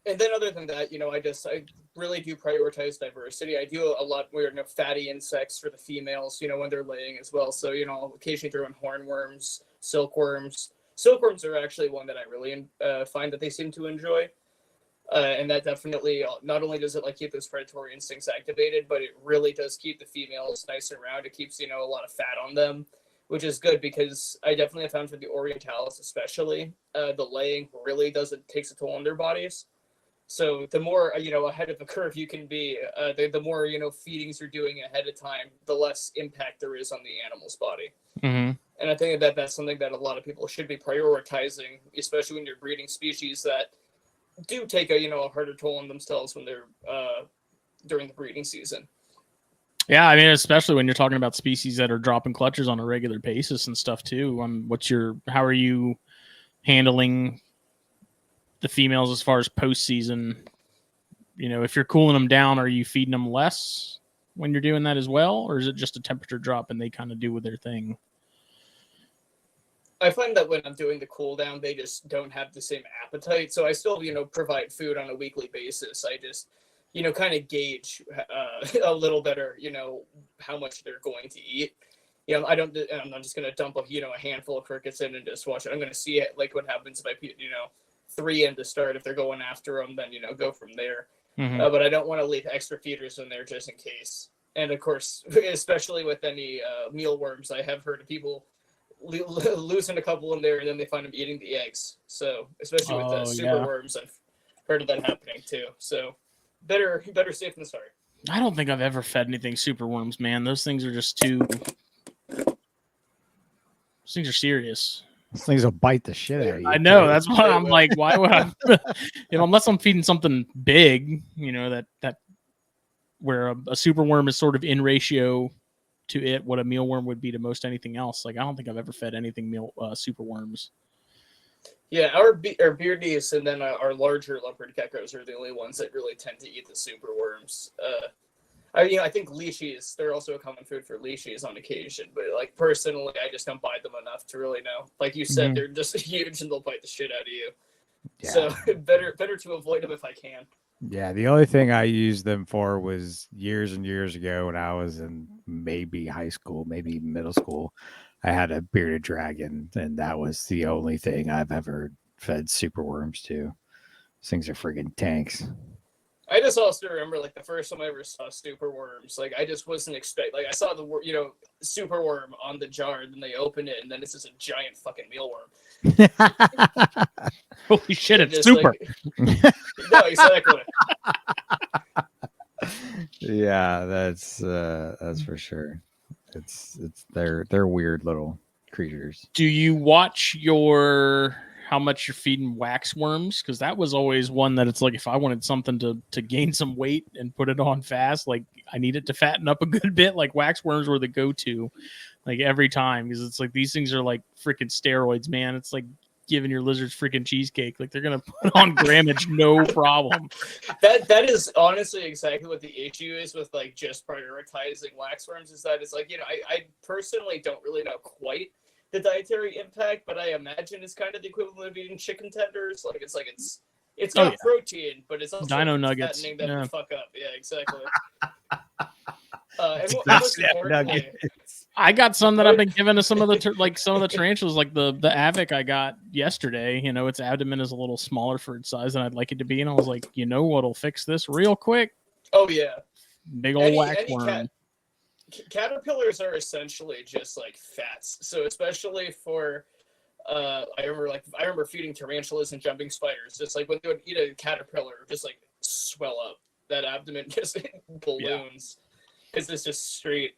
Speaker 3: And then other than that, I really do prioritize diversity. I do a lot more fatty insects for the females, when they're laying as well. So, occasionally throw in hornworms, silkworms. Silkworms are actually one that I really find that they seem to enjoy. And that definitely, not only does it keep those predatory instincts activated, but it really does keep the females nice and round. It keeps, a lot of fat on them, which is good because I definitely have found for the orientalis especially, the laying really takes a toll on their bodies. So the more, ahead of the curve you can be, the more, feedings you're doing ahead of time, the less impact there is on the animal's body.
Speaker 1: Mm-hmm.
Speaker 3: And I think that that's something that a lot of people should be prioritizing, especially when you're breeding species that do take a harder toll on themselves when they're during the breeding season.
Speaker 1: Yeah, I mean, especially when you're talking about species that are dropping clutches on a regular basis and stuff too. How are you handling the females as far as postseason? If you're cooling them down, are you feeding them less when you're doing that as well, or is it just a temperature drop and they kind of do with their thing?
Speaker 3: I find that when I'm doing the cool down, they just don't have the same appetite. So I still, provide food on a weekly basis. I just, kind of gauge a little better, how much they're going to eat. I'm not just going to dump a handful of crickets in and just watch it. I'm going to see it what happens if I put, 3 in to start. If they're going after them, then, go from there.
Speaker 1: Mm-hmm.
Speaker 3: But I don't want to leave extra feeders in there just in case. And of course, especially with any mealworms, I have heard of people losing a couple in there and then they find them eating the eggs. So especially with superworms, I've heard of that happening too. So better safe than sorry.
Speaker 1: I don't think I've ever fed anything superworms, man. Those things are just too. Those things are serious.
Speaker 2: Those things will bite the shit out of you.
Speaker 1: I know. That's why I'm like, why would I? Unless I'm feeding something big, that where a superworm is sort of in ratio to it, what a mealworm would be to most anything else. I don't think I've ever fed anything superworms.
Speaker 3: Yeah, our beardies and then our larger leopard geckos are the only ones that really tend to eat the superworms. I think leashes, they're also a common food for leashes on occasion, but personally, I just don't buy them enough to really know. Like you said, they're just huge and they'll bite the shit out of you. Yeah. So better to avoid them if I can.
Speaker 2: Yeah, the only thing I used them for was years and years ago when I was in maybe high school, maybe middle school. I had a bearded dragon, and that was the only thing I've ever fed superworms to. These things are friggin' tanks.
Speaker 3: I just also remember the first time I ever saw superworms. I just wasn't expecting. I saw the superworm on the jar, and then they open it, and then it's just a giant fucking mealworm.
Speaker 1: Holy shit! It's super.
Speaker 3: No, exactly.
Speaker 2: Yeah, that's for sure. They're weird little creatures.
Speaker 1: Do you watch how much you're feeding wax worms? Because that was always one that it's if I wanted something to gain some weight and put it on fast, I need it to fatten up a good bit. Wax worms were the go-to, every time, because it's these things are freaking steroids, man. It's giving your lizards freaking cheesecake. They're gonna put on grammage, no problem.
Speaker 3: That is honestly exactly what the issue is with just prioritizing waxworms. Is that it's I personally don't really know quite the dietary impact, but I imagine it's kind of the equivalent of eating chicken tenders. It's got protein, but it's also
Speaker 1: dino nuggets.
Speaker 3: Fattening them to fuck up. Yeah, exactly.
Speaker 1: I got some that I've been giving to some of the some of the tarantulas, the Avic I got yesterday. Its abdomen is a little smaller for its size than I'd like it to be, and I was like, what'll fix this real quick?
Speaker 3: Oh yeah,
Speaker 1: big old waxworm.
Speaker 3: Caterpillars are essentially just fats. So especially for I remember feeding tarantulas and jumping spiders. Just like when they would eat a caterpillar, just like swell up. That abdomen just balloons because it's just straight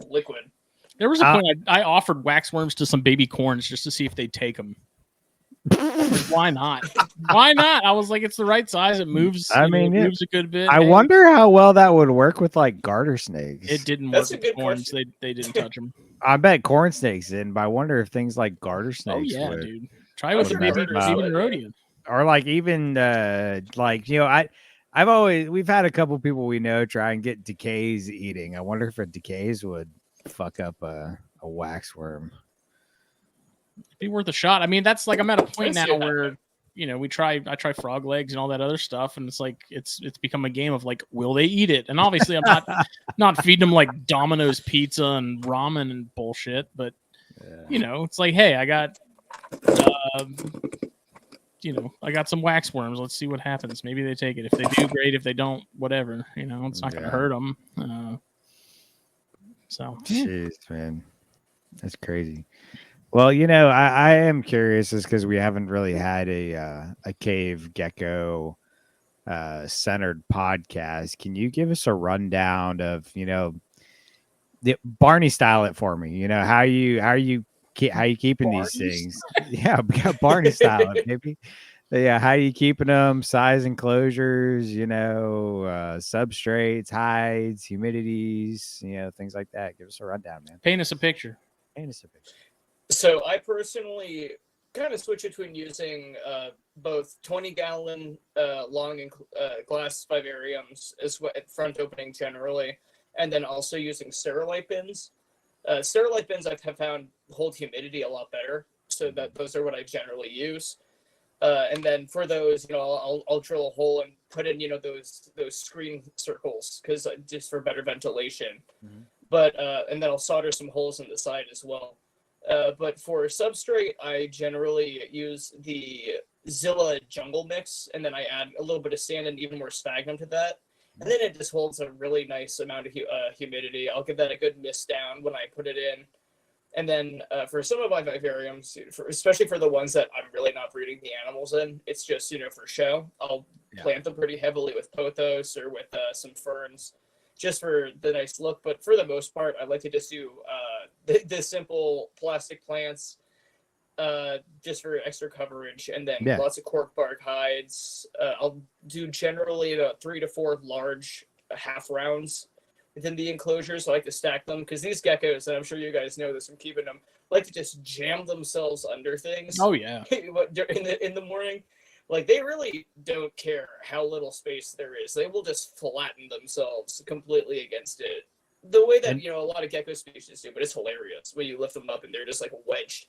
Speaker 3: liquid.
Speaker 1: There was a point I offered waxworms to some baby corns just to see if they'd take them. Like, why not? Why not? I was like, it's the right size. It moves.
Speaker 2: I mean,
Speaker 1: it moves a good bit.
Speaker 2: I wonder how well that would work with like garter snakes.
Speaker 1: It didn't work
Speaker 3: That's a
Speaker 1: with
Speaker 3: good
Speaker 1: corns.
Speaker 3: question.
Speaker 1: They didn't touch them.
Speaker 2: I bet corn snakes didn't, but I wonder if things like garter snakes.
Speaker 1: Oh yeah,
Speaker 2: would.
Speaker 1: dude. Try it with
Speaker 3: sure
Speaker 1: baby
Speaker 3: garters would,
Speaker 1: Nerodia.
Speaker 2: Or like even like we've had a couple people we know try and get decays eating. I wonder if a decays would fuck up a waxworm.
Speaker 1: It'd be worth a shot. I mean, that's like I'm at a point
Speaker 3: Let's
Speaker 1: now
Speaker 3: see what
Speaker 1: where I try frog legs and all that other stuff, and it's like it's become a game of like, will they eat it? And obviously, I'm not feeding them like Domino's pizza and ramen and bullshit, but it's like, hey, I got I got some waxworms. Let's see what happens. Maybe they take it. If they do, great. If they don't, whatever. It's not going to hurt them.
Speaker 2: Jeez, man, that's crazy. Well, I am curious, is because we haven't really had a cave gecko centered podcast. Can you give us a rundown of the Barney style it for me? How you keeping these things? Yeah, we got Barney style it, maybe. Yeah, how you keeping them? Size enclosures, substrates, hides, humidities, things like that. Give us a rundown, man.
Speaker 1: Paint us a picture.
Speaker 3: So I personally kind of switch between using both 20-gallon long glass vivariums as front opening generally, and then also using sterilite bins. Sterilite bins I have found hold humidity a lot better, so that those are what I generally use. And then for those, I'll drill a hole and put in, those screen circles because just for better ventilation. Mm-hmm. But and then I'll solder some holes in the side as well. But for substrate, I generally use the Zilla Jungle Mix, and then I add a little bit of sand and even more sphagnum to that. And then it just holds a really nice amount of humidity. I'll give that a good mist down when I put it in. And then for some of my vivariums, especially for the ones that I'm really not breeding the animals in, it's just, for show. I'll plant them pretty heavily with pothos or with some ferns just for the nice look. But for the most part, I like to just do the simple plastic plants just for extra coverage. And then lots of cork bark hides. I'll do generally about 3 to 4 large half rounds within the enclosures. I like to stack them because these geckos, and I'm sure you guys know this from keeping them, like to just jam themselves under things.
Speaker 1: Oh yeah.
Speaker 3: in the morning, like they really don't care how little space there is. They will just flatten themselves completely against it. The way that a lot of gecko species do, but it's hilarious when you lift them up and they're just like wedged.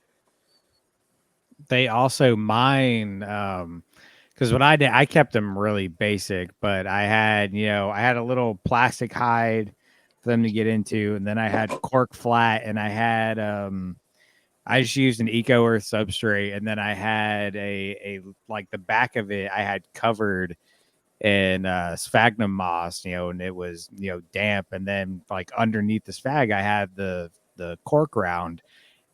Speaker 2: They also mine because what I did, I kept them really basic, but I had a little plastic hide for them to get into, and then I had cork flat, and I had I just used an Eco Earth substrate, and then I had a like the back of it I had covered in sphagnum moss, and it was damp, and then like underneath the spag I had the cork round.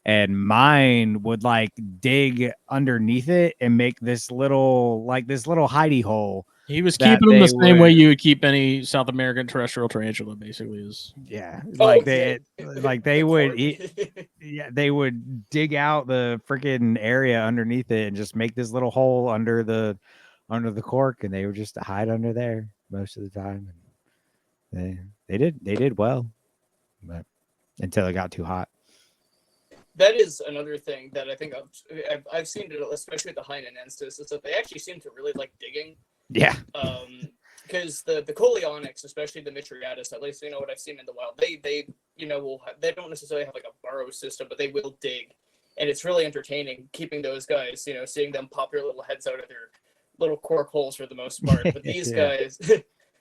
Speaker 2: And mine would like dig underneath it and make this little hidey hole.
Speaker 1: He was keeping them the same way you would keep any South American terrestrial tarantula, basically.
Speaker 2: They would eat. Yeah, they would dig out the freaking area underneath it and just make this little hole under the cork, and they would just hide under there most of the time. And they did well, but until it got too hot.
Speaker 3: That is another thing that I think I've seen it, especially with the Hynenensis, is that they actually seem to really like digging.
Speaker 2: Yeah.
Speaker 3: Because the Coleonyx, especially the Mitriatus, at least what I've seen in the wild, they they don't necessarily have like a burrow system, but they will dig, and it's really entertaining keeping those guys. Seeing them pop their little heads out of their little cork holes for the most part. But these guys.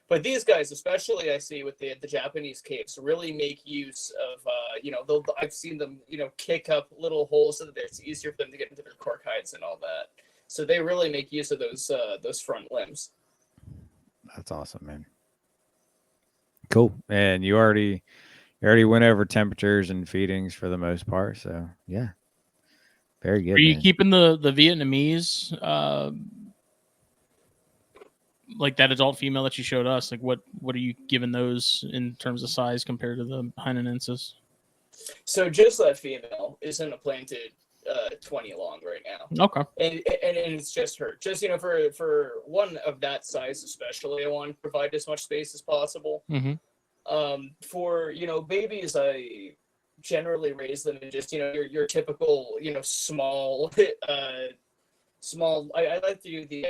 Speaker 3: But these guys, especially I see with the Japanese caves, really make use of, I've seen them, kick up little holes so that it's easier for them to get into their cork hides and all that. So they really make use of those front limbs.
Speaker 2: That's awesome, man. Cool. And you already went over temperatures and feedings for the most part. So yeah, Very good.
Speaker 1: Are you
Speaker 2: man.
Speaker 1: keeping the Vietnamese, like that adult female that you showed us? Like, what are you giving those in terms of size compared to the Heinenensis?
Speaker 3: So just that female is in a planted 20 long right now.
Speaker 1: Okay.
Speaker 3: And it's just her. Just, for one of that size especially, I want to provide as much space as possible. For, babies, I generally raise them in just, your typical, small, I like to do the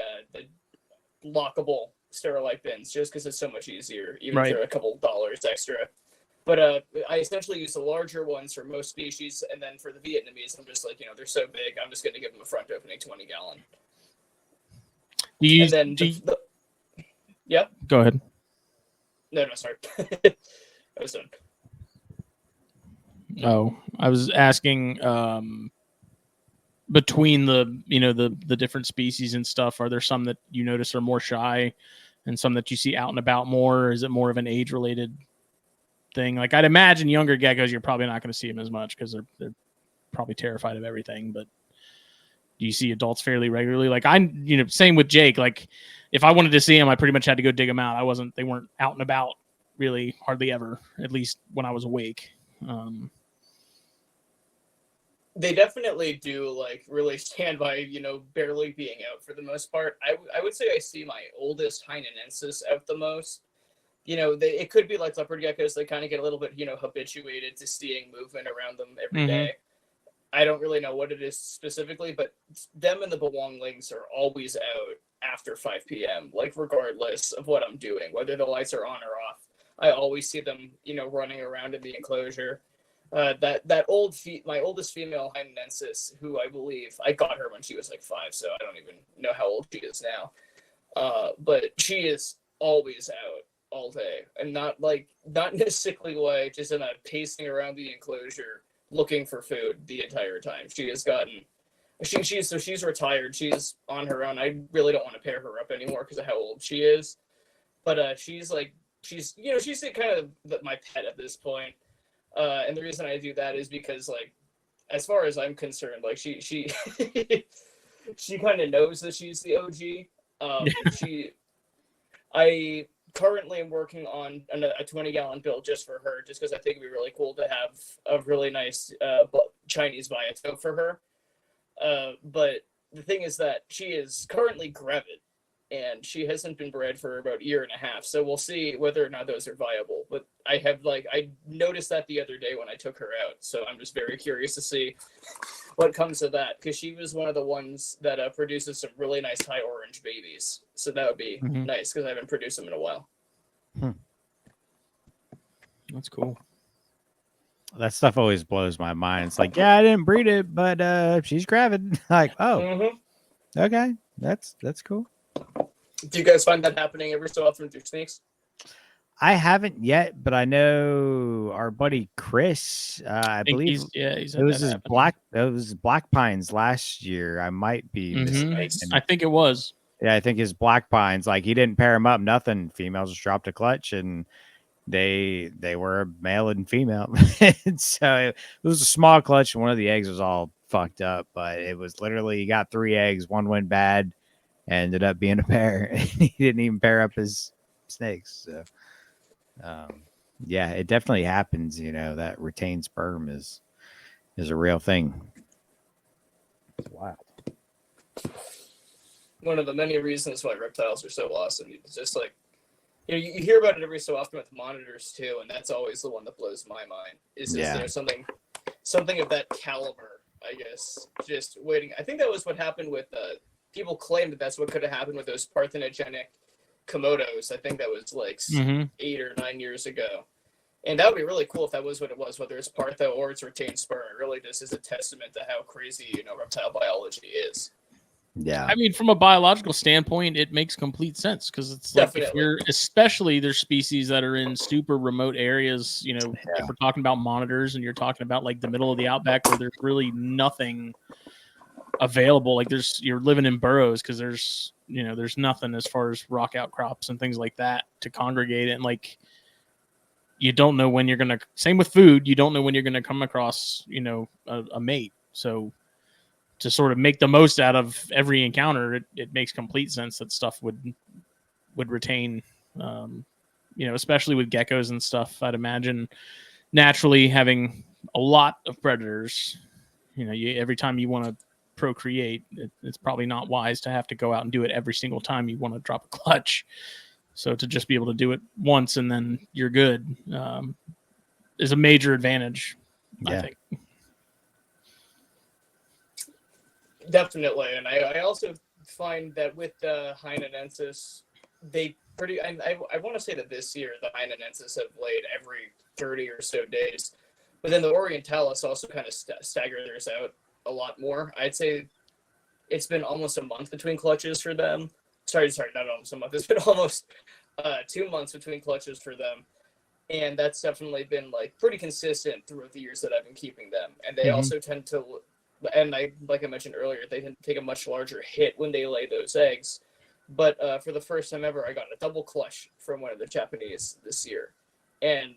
Speaker 3: lockable sterilite bins just because it's so much easier, even
Speaker 1: Right.
Speaker 3: for a couple dollars extra. But I essentially use the larger ones for most species, and then for the Vietnamese, I'm just like, they're so big, I'm just going to give them a front opening 20-gallon. And then yeah.
Speaker 1: Go ahead.
Speaker 3: No, sorry. I was done.
Speaker 1: Oh, I was asking, between the different species and stuff, are there some that you notice are more shy and some that you see out and about more? Or is it more of an age related thing? Like, I'd imagine younger geckos, you're probably not going to see them as much because they're probably terrified of everything. But do you see adults fairly regularly? Like, same with Jake. Like, if I wanted to see him, I pretty much had to go dig them out. They weren't out and about really hardly ever, at least when I was awake.
Speaker 3: They definitely do, like, really stand by, barely being out for the most part. I would say I see my oldest Heinenensis out the most. It could be like leopard geckos. They kind of get a little bit, habituated to seeing movement around them every day. I don't really know what it is specifically, but them and the Bewonglings are always out after 5 p.m., like, regardless of what I'm doing, whether the lights are on or off. I always see them, running around in the enclosure. My oldest female Heinenensis, who I believe I got her when she was like 5, so I don't even know how old she is now. But she is always out all day, and not in a sickly way, just in a pacing around the enclosure looking for food the entire time. She's retired. She's on her own. I really don't want to pair her up anymore because of how old she is. But she's kind of my pet at this point. And the reason I do that is because, like, as far as I'm concerned, like, she she kind of knows that she's the OG. I currently am working on a 20-gallon build just for her, just because I think it'd be really cool to have a really nice Chinese biotope for her. But the thing is that she is currently gravid, and she hasn't been bred for about a year and a half. So we'll see whether or not those are viable. But I noticed that the other day when I took her out. So I'm just very curious to see what comes of that, because she was one of the ones that produces some really nice high orange babies. So that would be nice, because I haven't produced them in a while.
Speaker 1: That's cool.
Speaker 2: That stuff always blows my mind. It's like, yeah, I didn't breed it, but she's gravid. Like, oh, okay, that's cool.
Speaker 3: Do you guys find that happening every so often with your snakes?
Speaker 2: I haven't yet, but I know our buddy Chris. I believe
Speaker 1: he's
Speaker 2: it was his black pines last year. I might be mistaken.
Speaker 1: I think it was.
Speaker 2: Yeah, I think his black pines. Like, he didn't pair them up. Nothing. Females just dropped a clutch, and they were a male and female. And so it was a small clutch, and one of the eggs was all fucked up. But it was literally, he got 3 eggs. One went bad. Ended up being a pair. He didn't even pair up his snakes. So, yeah, it definitely happens. That retained sperm is a real thing. Wow.
Speaker 3: One of the many reasons why reptiles are so awesome. It's just like, you hear about it every so often with monitors too, and that's always the one that blows my mind. Is just something of that caliber, I guess, just waiting. I think that was what happened with people claim that that's what could have happened with those parthenogenic Komodos. I think that was like 8 or 9 years ago. And that would be really cool if that was what it was, whether it's partho or it's retained sperm. It really just is a testament to how crazy, reptile biology is.
Speaker 2: Yeah.
Speaker 1: I mean, from a biological standpoint, it makes complete sense, because it's like, especially there's species that are in super remote areas, if we're talking about monitors and you're talking about like the middle of the outback where there's really nothing available, like you're living in burrows because there's nothing as far as rock outcrops and things like that to congregate, and like you don't know when you're gonna, same with food, you don't know when you're gonna come across a mate. So to sort of make the most out of every encounter, it makes complete sense that stuff would retain, especially with geckos and stuff. I'd imagine naturally having a lot of predators, every time you want to procreate, it's probably not wise to have to go out and do it every single time you want to drop a clutch. So to just be able to do it once and then you're good is a major advantage, I think.
Speaker 3: Definitely, and I also find that with the Heinenensis, they I want to say that this year the Heinenensis have laid every 30 or so days, but then the Orientalis also kind of stagger theirs out a lot more. I'd say it's been almost a month between clutches for them. Sorry, not almost a month. It's been almost 2 months between clutches for them, and that's definitely been like pretty consistent throughout the years that I've been keeping them. And they also tend to, and like I mentioned earlier, they tend to take a much larger hit when they lay those eggs. But for the first time ever, I got a double clutch from one of the Japanese this year, and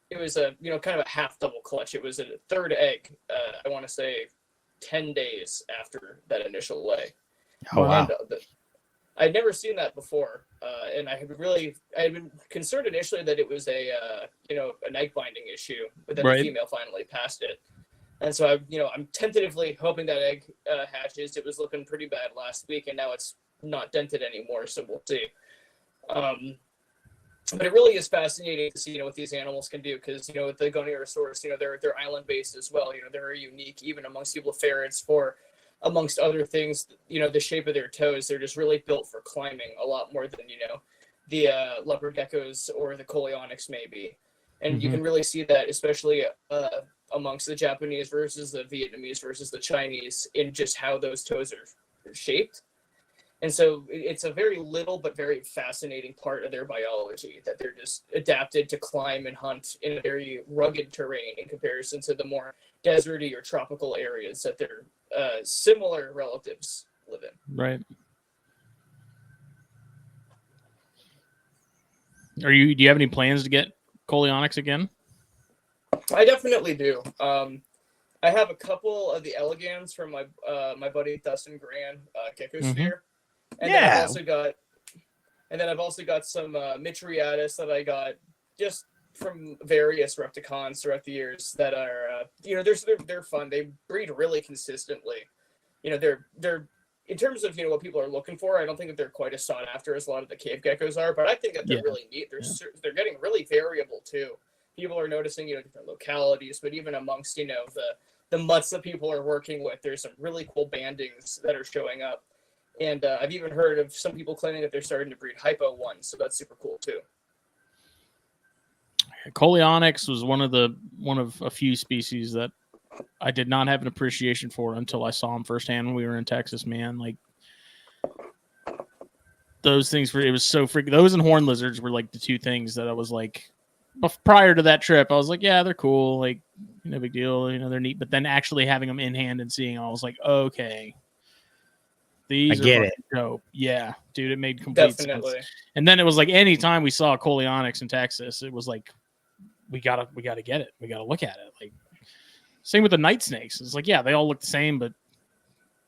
Speaker 3: it was a kind of a half double clutch. It was a third egg. I want to say 10 days after that initial lay.
Speaker 2: Oh wow!
Speaker 3: And, I'd never seen that before, and I had been concerned initially that it was a egg binding issue, but then the female finally passed it, and so I'm tentatively hoping that egg hatches. It was looking pretty bad last week, and now it's not dented anymore, so we'll see. But it really is fascinating to see what these animals can do, because with the Goniosaurus, they're island based as well. They're very unique, even amongst eublepharid for. Amongst other things, the shape of their toes, they're just really built for climbing a lot more than, the leopard geckos or the Coleonyx maybe. And you can really see that, especially amongst the Japanese versus the Vietnamese versus the Chinese, in just how those toes are shaped. And so it's a very little but very fascinating part of their biology, that they're just adapted to climb and hunt in a very rugged terrain in comparison to the more deserty or tropical areas that their similar relatives live in.
Speaker 1: Right. Do you have any plans to get Coleonyx again?
Speaker 3: I definitely do. I have a couple of the elegans from my buddy Dustin Gran, Geckosphere. And then I've also got some Mitriatus that I got just from various repticons throughout the years that are they're fun. They breed really consistently. They're in terms of what people are looking for. I don't think that they're quite as sought after as a lot of the cave geckos are, but I think that they're really neat. They're getting really variable too. People are noticing different localities, but even amongst the mutts that people are working with, there's some really cool bandings that are showing up. And I've even heard of some people claiming that they're starting to breed hypo ones, so that's super cool too.
Speaker 1: Coleonyx was one of a few species that I did not have an appreciation for until I saw them firsthand when we were in Texas. Man, like those things it was so freaking. Those and horned lizards were like the two things that I was like. Prior to that trip, I was like, yeah, they're cool, like no big deal, they're neat. But then actually having them in hand and seeing them, I was like, okay. These are dope. Yeah, dude, it made complete sense. And then it was like anytime we saw a Coleonyx in Texas, it was like we gotta get it. We gotta look at it. Like same with the night snakes. It's like, yeah, they all look the same, but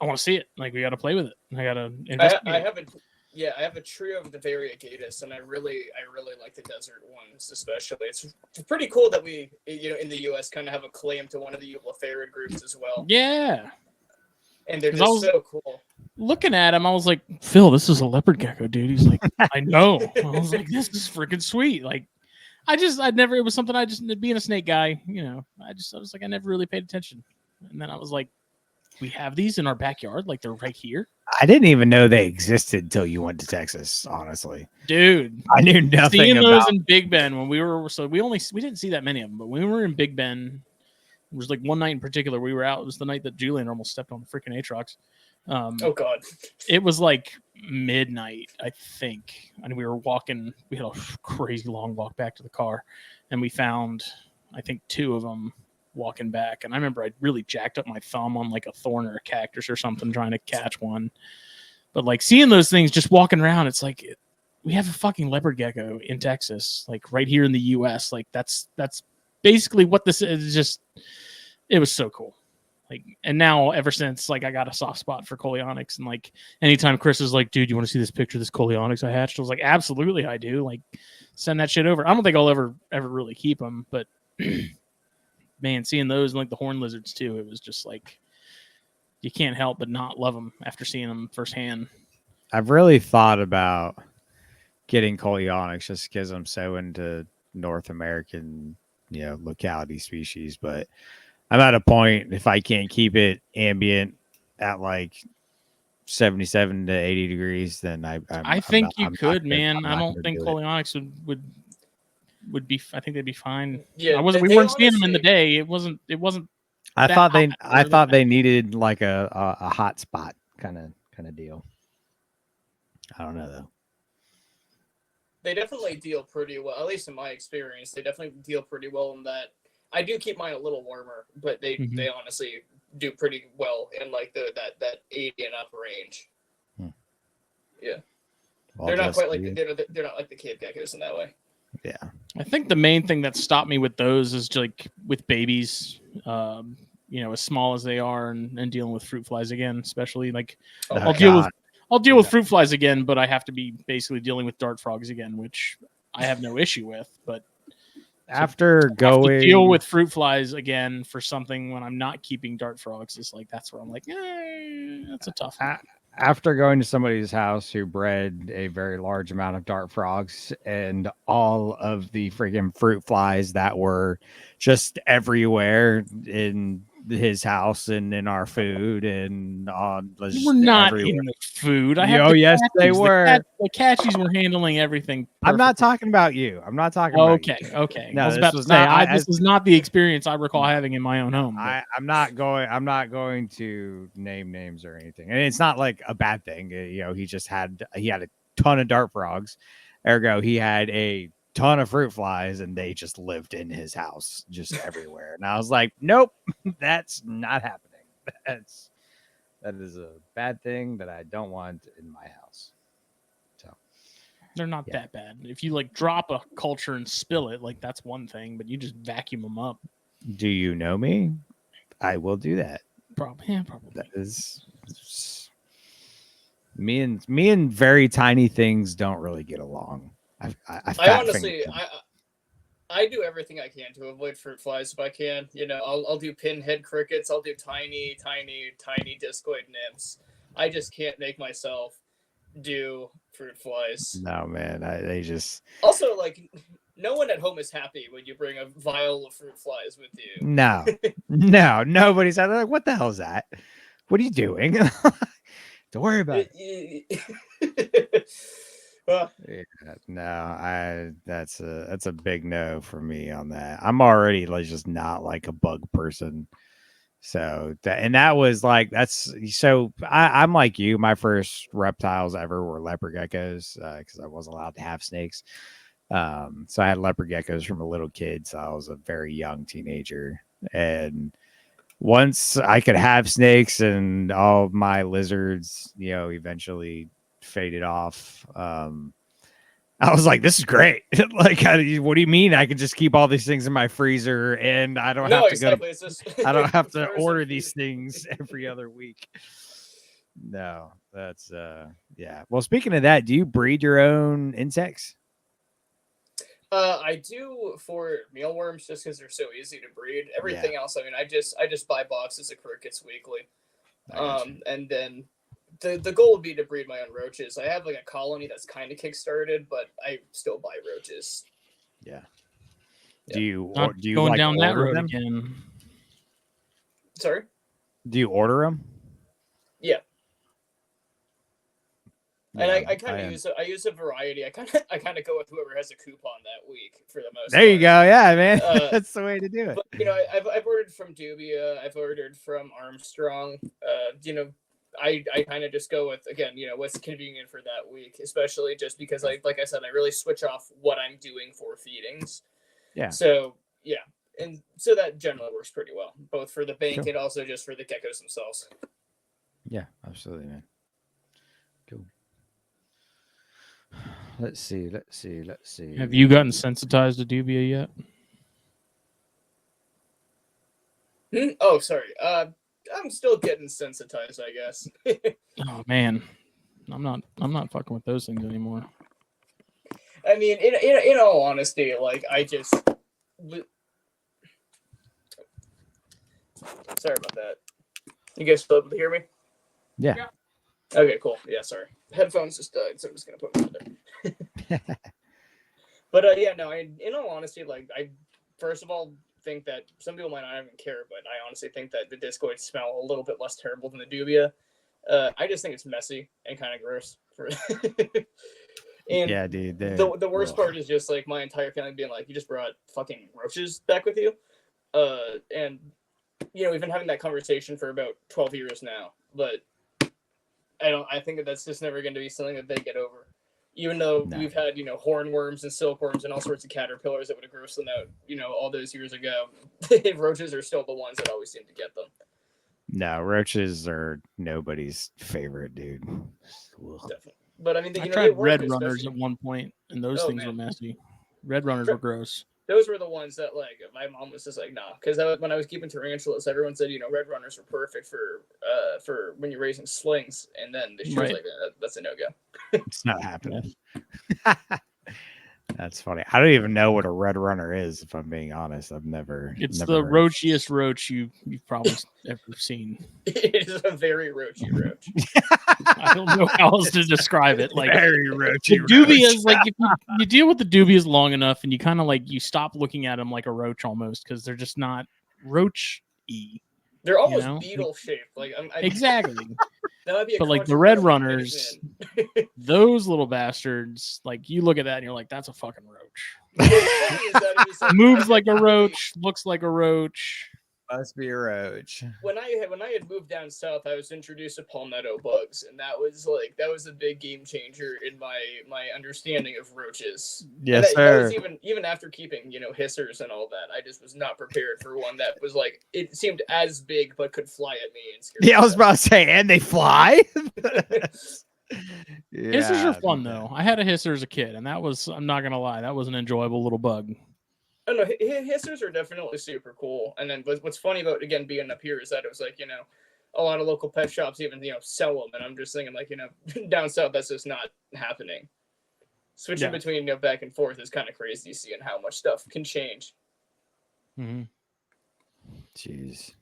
Speaker 1: I want to see it. Like we gotta play with it. I gotta investigate.
Speaker 3: I have a trio of the Variegatus, and I really like the desert ones especially. It's pretty cool that we in the US kind of have a claim to one of the eublepharid groups as well.
Speaker 1: Yeah.
Speaker 3: And they're just so cool.
Speaker 1: Looking at him, I was like, Phil, this is a leopard gecko, dude. He's like, I know. I was like, this is freaking sweet. Like, it was something being a snake guy, I was like, I never really paid attention. And then I was like, we have these in our backyard, like they're right here.
Speaker 2: I didn't even know they existed until you went to Texas, honestly.
Speaker 1: Dude.
Speaker 2: I knew nothing
Speaker 1: seeing
Speaker 2: about
Speaker 1: those in Big Bend when we didn't see that many of them, but when we were in Big Bend, it was like one night in particular we were out. It was the night that Julian almost stepped on the freaking Atrox.
Speaker 3: Oh God!
Speaker 1: It was like midnight, I think, and we were walking. We had a crazy long walk back to the car, and we found, I think, two of them walking back. And I remember I really jacked up my thumb on like a thorn or a cactus or something trying to catch one. But like seeing those things just walking around, it's like we have a fucking leopard gecko in Texas, like right here in the U.S. Like that's basically what this is. Just it was so cool. Like, and now ever since, like, I got a soft spot for Coleonyx, and like anytime Chris is like, "Dude, you want to see this picture of this Coleonyx I hatched?" I was like, "Absolutely, I do." Like, send that shit over. I don't think I'll ever really keep them, but man, seeing those and like the horn lizards too, it was just like you can't help but not love them after seeing them firsthand.
Speaker 2: I've really thought about getting Coleonyx just because I'm so into North American, locality species, but I'm at a point if I can't keep it ambient at like 77 to 80 degrees, then
Speaker 1: I think you
Speaker 2: I'm
Speaker 1: could,
Speaker 2: not gonna,
Speaker 1: man.
Speaker 2: I'm
Speaker 1: I
Speaker 2: not
Speaker 1: don't
Speaker 2: gonna
Speaker 1: think
Speaker 2: do it.
Speaker 1: Coleonyx would be. I think they'd be fine.
Speaker 3: Yeah,
Speaker 1: We weren't seeing them in the day. It wasn't.
Speaker 2: I
Speaker 1: that
Speaker 2: thought
Speaker 1: hot or that
Speaker 2: they needed like a hot spot kind of deal. I don't know though.
Speaker 3: They definitely deal pretty well, at least in my experience. They definitely deal pretty well in that. I do keep mine a little warmer, but they honestly do pretty well in like that 80 and up range. Yeah,
Speaker 2: Well,
Speaker 3: they're not quite like they're not like the cave geckos in that way.
Speaker 2: Yeah,
Speaker 1: I think the main thing that stopped me with those is like with babies, as small as they are, and dealing with fruit flies again, especially like I'll deal with fruit flies again, but I have to be basically dealing with dart frogs again, which I have no issue with. But
Speaker 2: after
Speaker 1: to have to
Speaker 2: going
Speaker 1: deal with fruit flies again for something when I'm not keeping dart frogs is like that's where I'm like, that's a tough one.
Speaker 2: After going to somebody's house who bred a very large amount of dart frogs and all of the freaking fruit flies that were just everywhere in his house and in our food and on
Speaker 1: We're not
Speaker 2: everywhere.
Speaker 1: in the food.
Speaker 2: Yes, they were.
Speaker 1: The catchies were handling everything perfectly.
Speaker 2: I'm not talking about you. I'm not talking about you.
Speaker 1: Okay.
Speaker 2: No,
Speaker 1: I was about to say this is not the experience I recall having in my own home.
Speaker 2: I'm not going to name names or anything, and it's not like a bad thing. He just had a ton of dart frogs, ergo he had a ton of fruit flies, and they just lived in his house just everywhere. And I was like, nope, that's not happening. That is a bad thing that I don't want in my house. So
Speaker 1: they're not that bad. If you like drop a culture and spill it, like that's one thing, but you just vacuum them up.
Speaker 2: Do you know me? I will do that.
Speaker 1: Probably.
Speaker 2: That is me and very tiny things don't really get along.
Speaker 3: I do everything I can to avoid fruit flies if I can. I'll do pinhead crickets. I'll do tiny discoid nymphs. I just can't make myself do fruit flies.
Speaker 2: No, man. They just
Speaker 3: also like no one at home is happy when you bring a vial of fruit flies with you.
Speaker 2: No, nobody's like, what the hell is that? What are you doing? Don't worry about it. That's a big no for me on that. I'm already like just not like a bug person. So that was like I'm like you. My first reptiles ever were leopard geckos because I wasn't allowed to have snakes. So I had leopard geckos from a little kid. So I was a very young teenager, and once I could have snakes and all my lizards, eventually faded off. I was like, this is great. Like, what do you mean? I can just keep all these things in my freezer and I don't have to I don't have to order these things every other week. No, that's yeah. Well, speaking of that, do you breed your own insects?
Speaker 3: I do for mealworms just because they're so easy to breed. Everything else, I mean, I just buy boxes of crickets weekly. And then the goal would be to breed my own roaches. I have like a colony that's kind of kickstarted, but I still buy roaches.
Speaker 2: Yeah. Do you
Speaker 1: going
Speaker 2: like
Speaker 1: down that road
Speaker 2: them?
Speaker 1: again?
Speaker 3: Sorry?
Speaker 2: Do you order them?
Speaker 3: Yeah.
Speaker 2: Yeah,
Speaker 3: and I kind of use a variety. I kind of go with whoever has a coupon that week for the most.
Speaker 2: There
Speaker 3: part.
Speaker 2: You go, yeah, man. That's the way to do it.
Speaker 3: But I've ordered from Dubia. I've ordered from Armstrong. I kind of just go with what's convenient for that week, especially just because like I said, I really switch off what I'm doing for feedings.
Speaker 2: Yeah.
Speaker 3: So yeah, and so that generally works pretty well, both for the bank and also just for the geckos themselves.
Speaker 2: Yeah, absolutely, man. Cool. Let's see.
Speaker 1: Have you gotten sensitized to dubia yet?
Speaker 3: Oh, sorry. I'm still getting sensitized, I guess.
Speaker 1: Oh man, I'm not fucking with those things anymore.
Speaker 3: I mean, in all honesty, like I just. Sorry about that. You guys still able to hear me?
Speaker 2: Yeah.
Speaker 3: Okay, cool. Yeah, sorry. Headphones just died, so I'm just gonna put them there. But yeah, no. In all honesty, like I first of all think that some people might not even care, but I honestly think that the discoids smell a little bit less terrible than the dubia. I just think it's messy and kind of gross. And
Speaker 2: yeah, dude.
Speaker 3: The worst part is just like my entire family being like, "You just brought fucking roaches back with you," and you know we've been having that conversation for about 12 years now, but I think that's just never going to be something that they get over. Even though we've had, you know, hornworms and silkworms and all sorts of caterpillars that would have grossed them out, you know, all those years ago, roaches are still the ones that always seem to get them.
Speaker 2: No, roaches are nobody's favorite, dude.
Speaker 3: Definitely. But I mean,
Speaker 1: I tried red runners at one point, and those things were messy. Red runners were gross.
Speaker 3: Those were the ones that, like, my mom was just like, nah. Because when I was keeping tarantulas, everyone said, you know, red runners were perfect for when you're raising slings. And then she was like, that's a no-go.
Speaker 2: It's not happening. That's funny. I don't even know what a red runner is, if I'm being honest. It's
Speaker 1: never the roachiest roach you've probably ever seen.
Speaker 3: It is a very roachy roach.
Speaker 1: I don't know how else to describe it. Like
Speaker 2: very roachy.
Speaker 1: The dubias, like if you deal with the dubias long enough, and you kind of like you stop looking at them like a roach almost, because they're just not roach-y.
Speaker 3: They're almost beetle shaped. Like
Speaker 1: exactly.
Speaker 3: That might be
Speaker 1: but like the red runners, those little bastards, like you look at that and you're like, that's a fucking roach. Moves like a roach, looks like a roach.
Speaker 2: Must be a roach.
Speaker 3: When I had moved down south, I was introduced to palmetto bugs, and that was a big game changer in my understanding of roaches.
Speaker 2: Yes, sir.
Speaker 3: That was even after keeping, you know, hissers and all that. I just was not prepared for one that was like, it seemed as big but could fly at me and scare me.
Speaker 2: I was about to say, and they fly.
Speaker 1: Hissers are fun though. I had a hisser as a kid, and that was, I'm not gonna lie, that was an enjoyable little bug.
Speaker 3: Oh no, hissers are definitely super cool. And then what's funny about, again, being up here is that it was like, you know, a lot of local pet shops even, you know, sell them. And I'm just thinking like, you know, down south, that's just not happening. Switching between, you know, back and forth is kind of crazy seeing how much stuff can change.
Speaker 1: Mm-hmm.
Speaker 2: Jeez.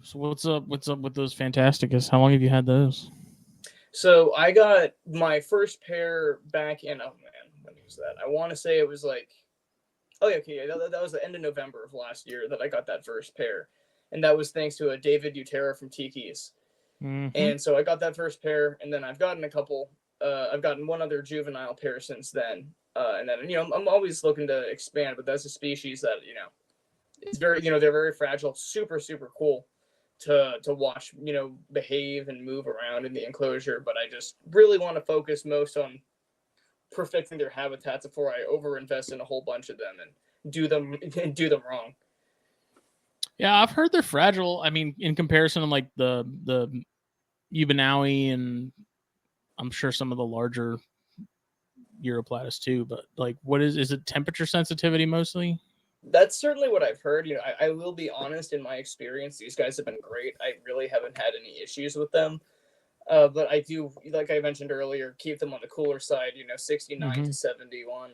Speaker 1: So what's up with those Fantasticus? How long have you had those?
Speaker 3: So I got my first pair back in, oh man, when was that? I want to say it was like, that was the end of November of last year that I got that first pair. And that was thanks to a David Utera from Tiki's. Mm-hmm. And so I got that first pair, and then I've gotten a couple. I've gotten one other juvenile pair since then. And then, you know, I'm always looking to expand, but that's a species that, you know, it's very, you know, they're very fragile, super, super cool to watch, you know, behave and move around in the enclosure. But I just really want to focus most on perfecting their habitats before I overinvest in a whole bunch of them and do them wrong.
Speaker 1: Yeah, I've heard they're fragile. I mean, in comparison to like the Ubanawi, and I'm sure some of the larger Europlatus too. But like, what is it? Temperature sensitivity mostly?
Speaker 3: That's certainly what I've heard. You know, I will be honest. In my experience, these guys have been great. I really haven't had any issues with them. But I do, like I mentioned earlier, keep them on the cooler side. You know, 69 to 71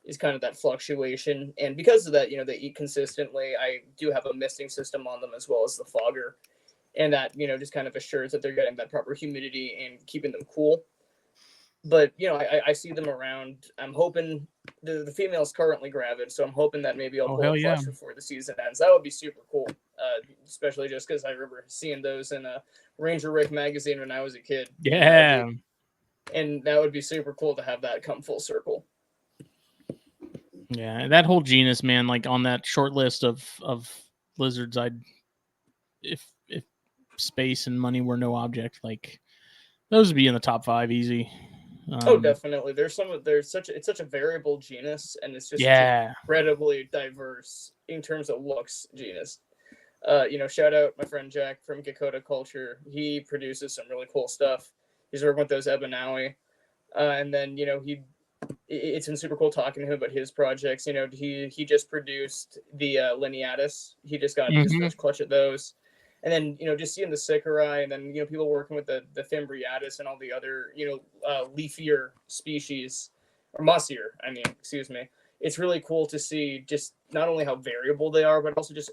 Speaker 3: is kind of that fluctuation. And because of that, you know, they eat consistently. I do have a misting system on them as well as the fogger. And that, you know, just kind of assures that they're getting that proper humidity and keeping them cool. But, you know, I see them around. I'm hoping the female's currently gravid, so I'm hoping that maybe I'll pull a flush before the season ends. That would be super cool, especially just because I remember seeing those in a Ranger Rick magazine when I was a kid.
Speaker 1: Yeah.
Speaker 3: And that would be super cool to have that come full circle.
Speaker 1: Yeah, that whole genus, man, like on that short list of lizards, if space and money were no object, like those would be in the top 5 easy.
Speaker 3: Oh, definitely. It's such a variable genus, and it's just incredibly diverse in terms of looks genus. You know, shout out my friend Jack from Geckos Culture. He produces some really cool stuff. He's working with those Ebanawi. And then, you know, it's been super cool talking to him about his projects. You know, he just produced the Lineatus. He just got his first clutch of those. And then, just seeing the Sakurai, and then, people working with the Thymbriatus and all the other, leafier species, or mossier, excuse me. It's really cool to see just not only how variable they are, but also just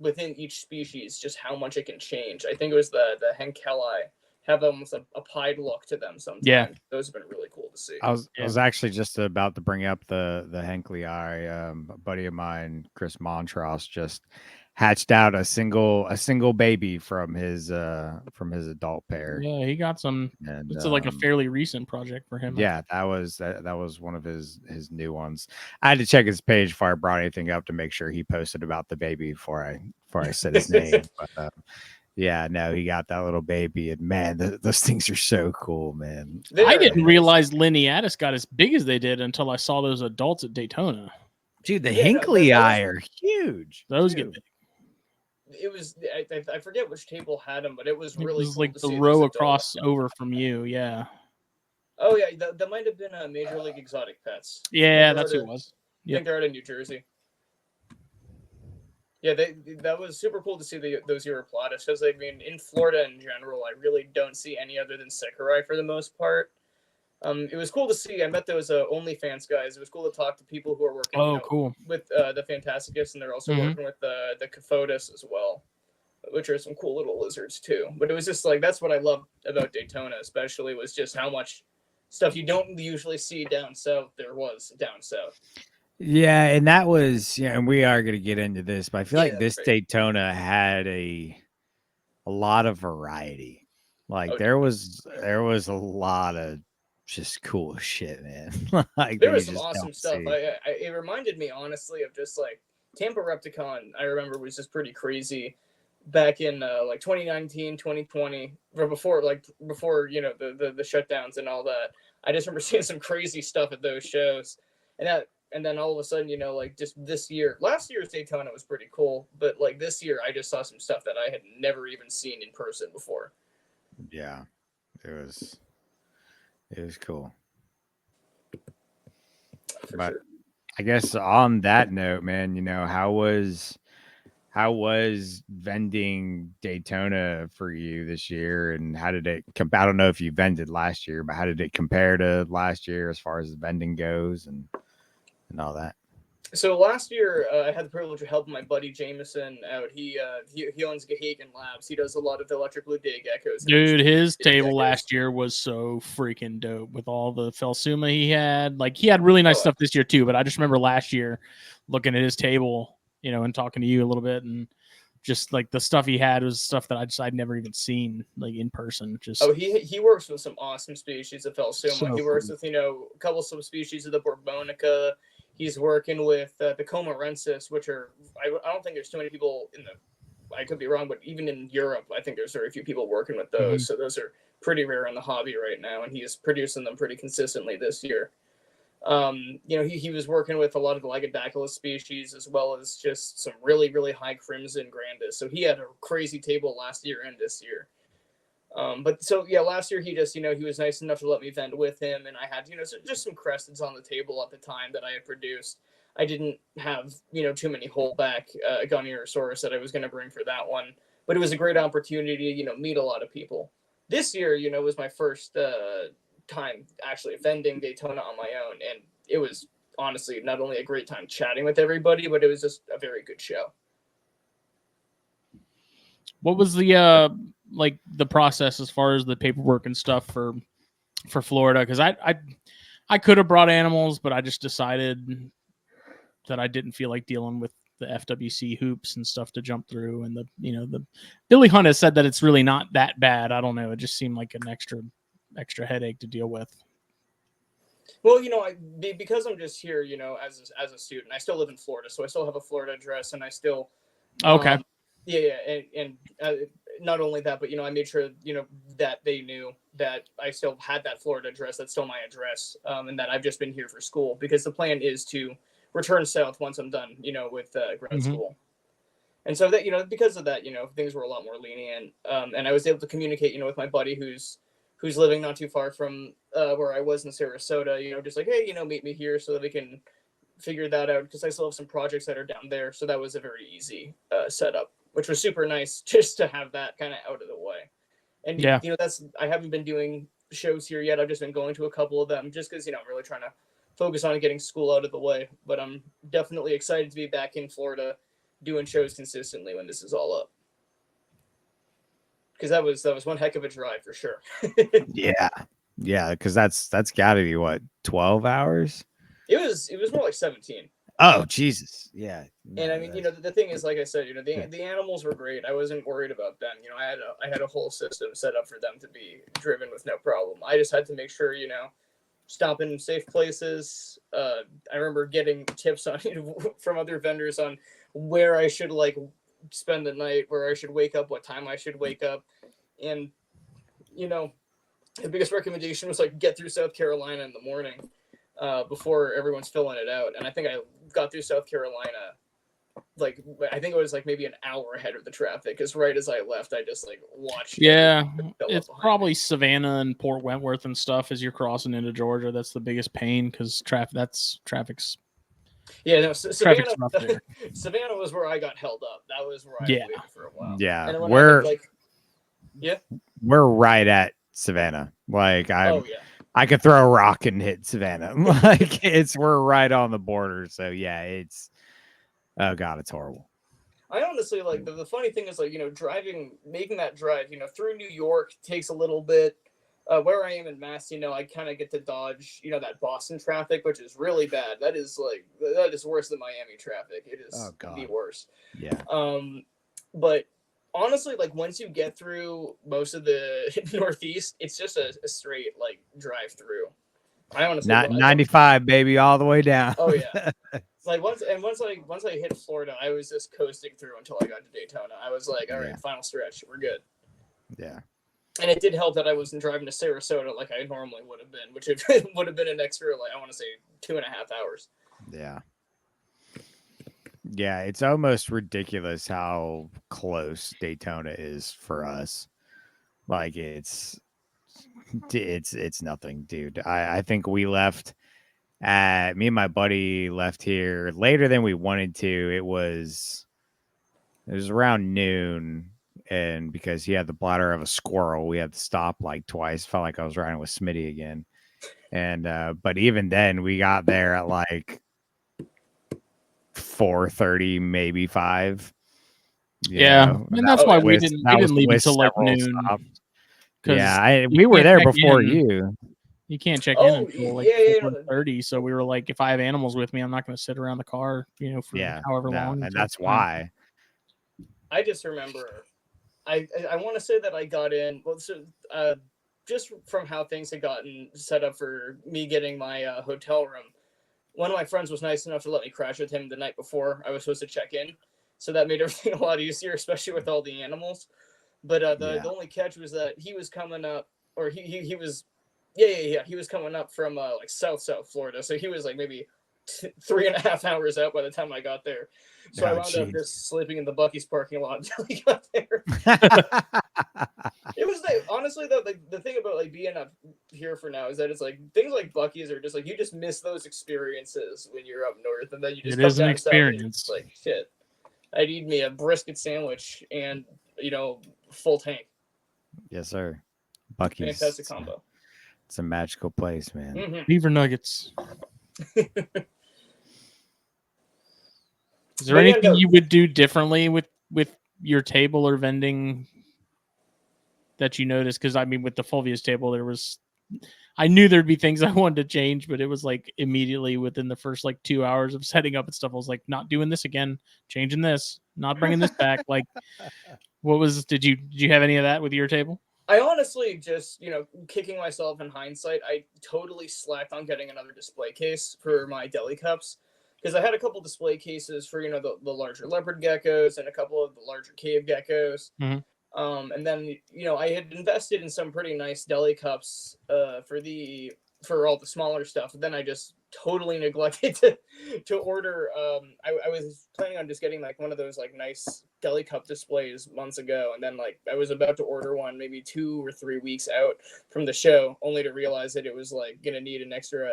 Speaker 3: within each species, just how much it can change. I think it was the Henkeli have almost a pied look to them sometimes.
Speaker 1: Yeah.
Speaker 3: Those have been really cool to see.
Speaker 2: I was actually just about to bring up the Henkley. A buddy of mine, Chris Montross, just hatched out a single baby from his adult pair.
Speaker 1: Yeah, he got some.
Speaker 2: And
Speaker 1: it's like a fairly recent project for him.
Speaker 2: Yeah, that was one of his new ones. I had to check his page before I brought anything up to make sure he posted about the baby before I said his name. But yeah, no, he got that little baby, and man, those things are so cool, man.
Speaker 1: I didn't realize Lineatus got as big as they did until I saw those adults at Daytona.
Speaker 2: Dude, the Hinkley are huge.
Speaker 1: Those get big.
Speaker 3: It was I forget which table had them, but it was really
Speaker 1: cool
Speaker 3: like
Speaker 1: the row across over from you. Yeah.
Speaker 3: Oh yeah, that might have been a Major League Exotic Pets.
Speaker 1: Yeah, that's who it was.
Speaker 3: I think they're out of New Jersey. Yeah, that was super cool to see those Europlatus, because in Florida in general, I really don't see any other than Sakurai for the most part. It was cool to see. I met those OnlyFans guys. It was cool to talk to people who are working
Speaker 1: cool.
Speaker 3: with the Fantasticus, and they're also working with the Caphodus as well, which are some cool little lizards too. But it was just that's what I love about Daytona, especially, was just how much stuff you don't usually see down south there was down south.
Speaker 2: Yeah, and that was, and we are going to get into this, but I feel like this Daytona had a lot of variety. There was a lot of just cool shit, man.
Speaker 3: There was some awesome stuff. It reminded me, honestly, of just Tampa Repticon. I remember was just pretty crazy back in 2019, 2020, or before the shutdowns and all that. I just remember seeing some crazy stuff at those shows, and then all of a sudden, just this year, last year's Daytona was pretty cool, but this year, I just saw some stuff that I had never even seen in person before.
Speaker 2: Yeah, it was cool. But sure. I guess on that note, man, how was vending Daytona for you this year, and how did it I don't know if you vended last year, but how did it compare to last year as far as vending goes and all that?
Speaker 3: So last year, I had the privilege of helping my buddy Jameson out. He owns Geckos Labs. He does a lot of the electric blue day geckos.
Speaker 1: Dude, his table last year was so freaking dope with all the Phelsuma he had. He had really nice stuff this year too, but I just remember last year looking at his table, and talking to you a little bit, and just the stuff he had was stuff that I'd never even seen in person.
Speaker 3: He works with some awesome species of Phelsuma.
Speaker 1: So
Speaker 3: he works with a couple subspecies of the Borbonica. He's working with the Comarensis, which are I don't think there's too many people I could be wrong, but even in Europe, I think there's very few people working with those. Mm-hmm. So those are pretty rare in the hobby right now, and he is producing them pretty consistently this year. He was working with a lot of the Legodactylus species, as well as just some really, really high Crimson Grandis. So he had a crazy table last year and this year. Last year he just, he was nice enough to let me vend with him, and I had, just some cresteds on the table at the time that I had produced. I didn't have, too many holdback Goniosaurus that I was going to bring for that one, but it was a great opportunity to, meet a lot of people. This year, was my first time actually vending Daytona on my own, and it was honestly not only a great time chatting with everybody, but it was just a very good show.
Speaker 1: What was the the process as far as the paperwork and stuff for Florida? Because I could have brought animals, but I just decided that I didn't feel like dealing with the FWC hoops and stuff to jump through, and the Billy Hunt has said that it's really not that bad. I don't know. It just seemed like an extra headache to deal with.
Speaker 3: Well, because I'm just here, as a student, I still live in Florida, so I still have a Florida address, and I still
Speaker 1: okay.
Speaker 3: And not only that, but I made sure that they knew that I still had that Florida address. That's still my address, and that I've just been here for school, because the plan is to return south once I'm done, with grad school. And so that because of that, things were a lot more lenient, and I was able to communicate, with my buddy who's living not too far from where I was in Sarasota. Just hey, meet me here so that we can figure that out, because I still have some projects that are down there. So that was a very easy setup which was super nice just to have that kind of out of the way. And
Speaker 1: Yeah.
Speaker 3: I haven't been doing shows here yet. I've just been going to a couple of them just because I'm really trying to focus on getting school out of the way. But I'm definitely excited to be back in Florida doing shows consistently when this is all up. Because that was one heck of a drive for sure.
Speaker 2: Yeah, because that's got to be what, 12 hours?
Speaker 3: It was more like 17.
Speaker 2: Oh Jesus, yeah.
Speaker 3: And I mean, the thing is, like I said, the animals were great. I wasn't worried about them. I had a whole system set up for them to be driven with no problem. I just had to make sure, stop in safe places. I remember getting tips on from other vendors on where I should spend the night, where I should wake up, what time I should wake up, and the biggest recommendation was get through South Carolina in the morning before everyone's filling it out. And I think I got through South Carolina I think it was maybe an hour ahead of the traffic, because right as I left, I just watched.
Speaker 1: Yeah, it's probably Savannah and Port Wentworth and stuff as you're crossing into Georgia. That's the biggest pain because traffic's.
Speaker 3: Yeah, no, Savannah. Savannah was where I got held up. That was where I waited for a while.
Speaker 2: Yeah,
Speaker 3: and
Speaker 2: we're right at Savannah. I could throw a rock and hit Savannah. We're right on the border. So yeah, it's. Oh God, it's horrible.
Speaker 3: I honestly the funny thing is making that drive, through New York takes a little bit. Where I am in Mass, I kind of get to dodge, that Boston traffic, which is really bad. That is worse than Miami traffic. It is the worst.
Speaker 2: Yeah.
Speaker 3: But honestly, once you get through most of the Northeast, it's just a straight drive through. I honestly
Speaker 2: 95, baby, all the way down.
Speaker 3: Oh yeah. Once I hit Florida, I was just coasting through until I got to Daytona. I was like, all right, final stretch, we're good.
Speaker 2: Yeah.
Speaker 3: And it did help that I wasn't driving to Sarasota like I normally would have been, which would have been an extra, I want to say 2.5 hours.
Speaker 2: Yeah. Yeah, it's almost ridiculous how close Daytona is for us. It's nothing, dude. I think we left me and my buddy left here later than we wanted to. It was around noon, and because he had the bladder of a squirrel, we had to stop twice. Felt like I was riding with Smitty again. And but even then we got there at 4:30, maybe 5.
Speaker 1: And that's why we didn't leave until noon.
Speaker 2: Yeah, we were there before you.
Speaker 1: You can't check in until 4:30. So we were like, if I have animals with me, I'm not going to sit around the car, for however long.
Speaker 2: And that's why.
Speaker 3: I just remember, I want to say that I got in. Well, so just from how things had gotten set up for me getting my hotel room, one of my friends was nice enough to let me crash with him the night before I was supposed to check in. So that made everything a lot easier, especially with all the animals. But the only catch was that he was coming up, or he was. Yeah. He was coming up from South Florida, so he was maybe 3.5 hours out by the time I got there. So I wound up just sleeping in the Buc-ee's parking lot until he got there. It was honestly though, the thing about being up here for now is that it's things like Buc-ee's are just you just miss those experiences when you're up north, and then you just
Speaker 1: it is an experience.
Speaker 3: Shit, I need me a brisket sandwich and full tank.
Speaker 2: Yes, sir. Buc-ee's.
Speaker 3: Fantastic combo.
Speaker 2: It's a magical place, man.
Speaker 3: Mm-hmm.
Speaker 1: Beaver nuggets. Is there anything you would do differently with your table or vending that you noticed? Because with the Fulvia's table, I knew there'd be things I wanted to change, but it was immediately within the first 2 hours of setting up and stuff, I was not doing this again, changing this, not bringing this back. Did you have any of that with your table?
Speaker 3: I honestly just, kicking myself in hindsight, I totally slacked on getting another display case for my deli cups, because I had a couple display cases for, the larger leopard geckos and a couple of the larger cave geckos.
Speaker 1: Mm-hmm.
Speaker 3: And then, I had invested in some pretty nice deli cups for all the smaller stuff. And then I just totally neglected to order. I was planning on just getting one of those nice deli cup displays months ago, and then I was about to order one maybe 2 or 3 weeks out from the show, only to realize that it was gonna need an extra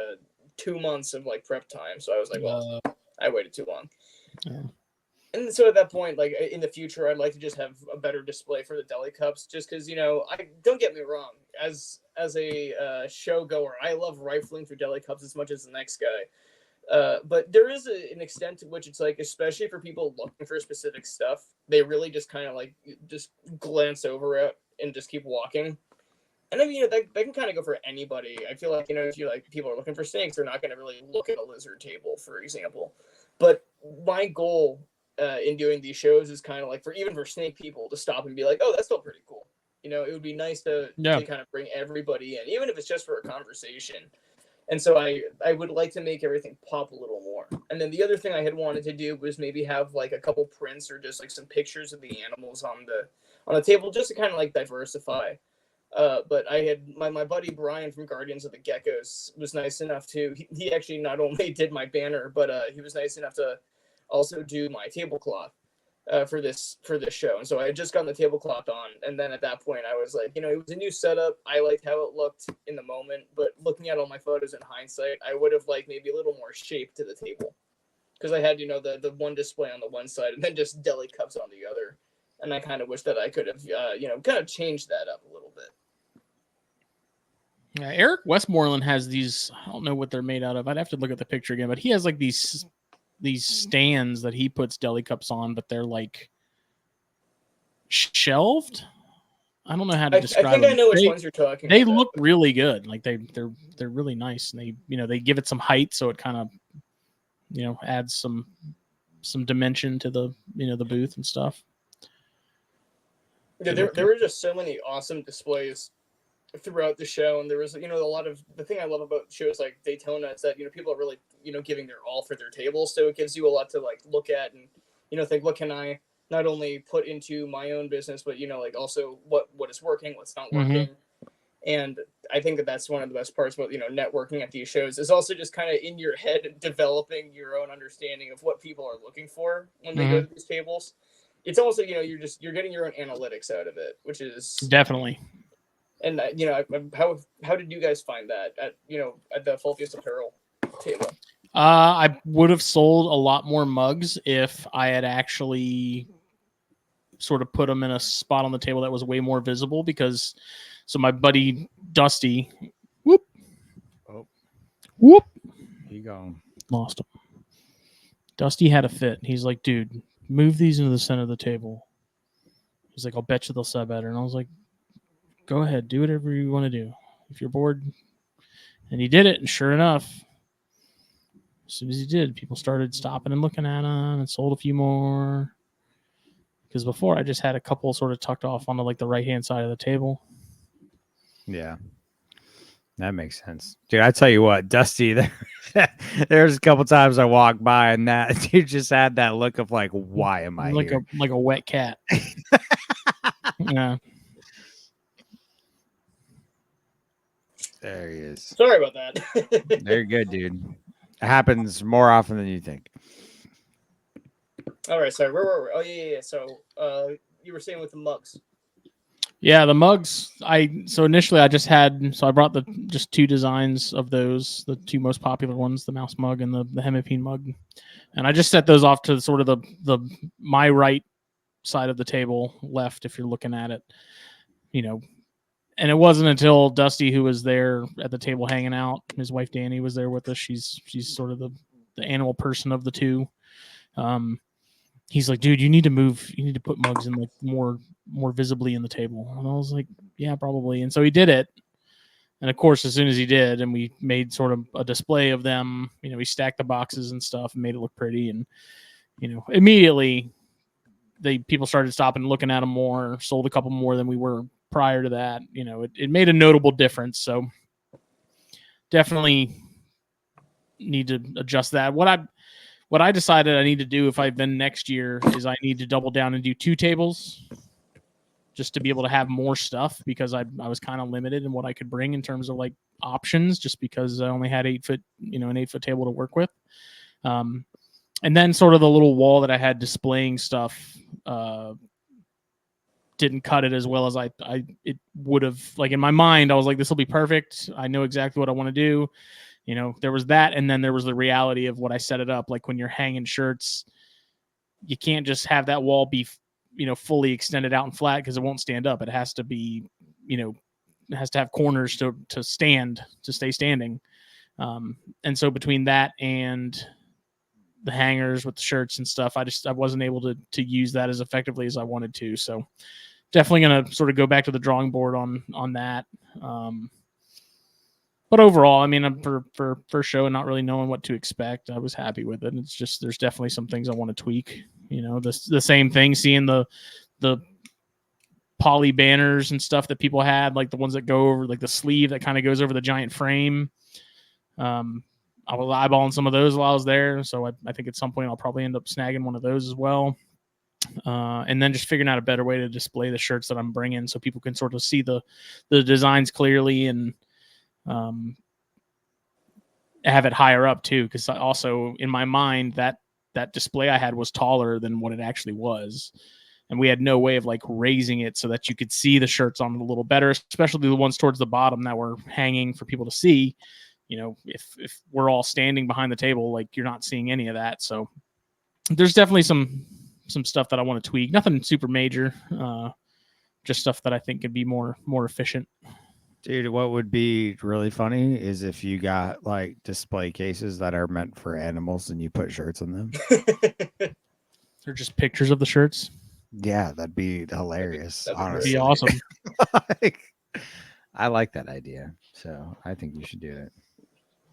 Speaker 3: 2 months of prep time. So I was well, I waited too long.
Speaker 1: Yeah.
Speaker 3: And so at that point, like in the future, I'd like to just have a better display for the deli cups, just because, you know, I don't get me wrong, as a show goer, I love rifling through deli cups as much as the next guy. But there is an extent to which it's like, especially for people looking for specific stuff, they really just kind of like just glance over it and just keep walking. And I mean, you know, that can kind of go for anybody. I feel like, you know, if you like people are looking for snakes, they're not going to really look at a lizard table, for example. But my goal in doing these shows is kind of like for snake people to stop and be like, oh, that's still pretty cool. You know, it would be nice to kind of bring everybody in, even if it's just for a conversation. And so I would like to make everything pop a little more. And then the other thing I had wanted to do was maybe have like a couple prints or just like some pictures of the animals on the table, just to kind of like diversify. But I had my buddy Brian from Guardians of the Geckos was nice enough to, he actually not only did my banner, but he was nice enough to also do my tablecloth for this show. And so I had just gotten the tablecloth on, and then at that point I was like, you know, it was a new setup. I liked how it looked in the moment, but looking at all my photos in hindsight, I would have liked maybe a little more shape to the table, because I had, you know, the one display on the one side and then just deli cups on the other. And I kind of wish that I could have, you know, kind of changed that up a little bit.
Speaker 1: Yeah, Eric Westmoreland has these. I don't know what they're made out of. I'd have to look at the picture again, but he has like these stands that he puts deli cups on, but they're like shelved. I don't know how to describe.
Speaker 3: I think
Speaker 1: them.
Speaker 3: I know which ones you're talking
Speaker 1: about. They
Speaker 3: look
Speaker 1: really good. Like they're really nice, and they give it some height, so it kind of, you know, adds some dimension to the, you know, the booth and stuff.
Speaker 3: Yeah, there were just so many awesome displays throughout the show, and there was, you know, a lot of the thing I love about shows like Daytona is that, you know, people are really, you know, giving their all for their table, so it gives you a lot to like look at and, you know, think, what can I not only put into my own business, but, you know, like also what is working, what's not working. And I think that that's one of the best parts about, you know, networking at these shows, is also just kind of in your head developing your own understanding of what people are looking for when they go to these tables. It's also, you know, you're getting your own analytics out of it, which is
Speaker 1: definitely.
Speaker 3: And, you know, how did you guys find that at, you know, at the Fulvius Apparel table?
Speaker 1: I would have sold a lot more mugs if I had actually sort of put them in a spot on the table that was way more visible, because so my buddy Dusty, whoop,
Speaker 2: he gone,
Speaker 1: lost him. Dusty had a fit. He's like, dude, move these into the center of the table. He's like, I'll bet you they'll sell better. And I was like, go ahead, do whatever you want to do if you're bored. And he did it, and sure enough, as soon as he did, people started stopping and looking at him, and sold a few more. Because before, I just had a couple sort of tucked off onto like the right-hand side of the table.
Speaker 2: Yeah, that makes sense, dude. I tell you what, Dusty, there's a couple times I walked by and that you just had that look of like, why am I
Speaker 1: like
Speaker 2: here?
Speaker 1: like a wet cat? Yeah.
Speaker 2: There he is.
Speaker 3: Sorry about that.
Speaker 2: Very good, dude. It happens more often than you think.
Speaker 3: All right, sorry. Where were we? Oh, yeah. So, you were saying with the mugs.
Speaker 1: Yeah, the mugs. So initially I brought just two designs of those, the two most popular ones, the mouse mug and the hemipene mug, and I just set those off to sort of the my right side of the table, left if you're looking at it, you know. And it wasn't until Dusty, who was there at the table hanging out, his wife Danny was there with us. She's sort of the animal person of the two. He's like, dude, you need to put mugs in like more visibly in the table. And I was like, yeah, probably. And so he did it. And of course, as soon as he did, and we made sort of a display of them, you know, we stacked the boxes and stuff and made it look pretty. And, you know, immediately people started stopping and looking at them more, sold a couple more than we were prior to that. You know, it made a notable difference. So definitely need to adjust that. What I decided I need to do if I've been next year is I need to double down and do 2 tables just to be able to have more stuff, because I was kind of limited in what I could bring in terms of like options, just because I only had an 8-foot table to work with. And then sort of the little wall that I had displaying stuff didn't cut it as well as it would have. Like in my mind, I was like, this will be perfect. I know exactly what I want to do. You know, there was that, and then there was the reality of what I set it up. Like when you're hanging shirts, you can't just have that wall be, fully extended out and flat because it won't stand up. It has to be, it has to have corners to stay standing. And so between that and the hangers with the shirts and stuff, I wasn't able to use that as effectively as I wanted to. So definitely going to sort of go back to the drawing board on that. But overall, I mean, for first show and not really knowing what to expect, I was happy with it. It's just, there's definitely some things I want to tweak, the same thing, seeing the poly banners and stuff that people had, like the ones that go over, like the sleeve that kind of goes over the giant frame. I was eyeballing some of those while I was there. So I think at some point I'll probably end up snagging one of those as well. And then just figuring out a better way to display the shirts that I'm bringing so people can sort of see the designs clearly and have it higher up too. Because also in my mind that display I had was taller than what it actually was. And we had no way of like raising it so that you could see the shirts on it a little better, especially the ones towards the bottom that were hanging for people to see. If we're all standing behind the table, like you're not seeing any of that. So there's definitely some stuff that I want to tweak. Nothing super major, just stuff that I think could be more efficient.
Speaker 2: Dude, what would be really funny is if you got like display cases that are meant for animals and you put shirts in them.
Speaker 1: They're just pictures of the shirts.
Speaker 2: Yeah, that'd be hilarious.
Speaker 1: That'd be awesome.
Speaker 2: I like that idea. So I think you should do it.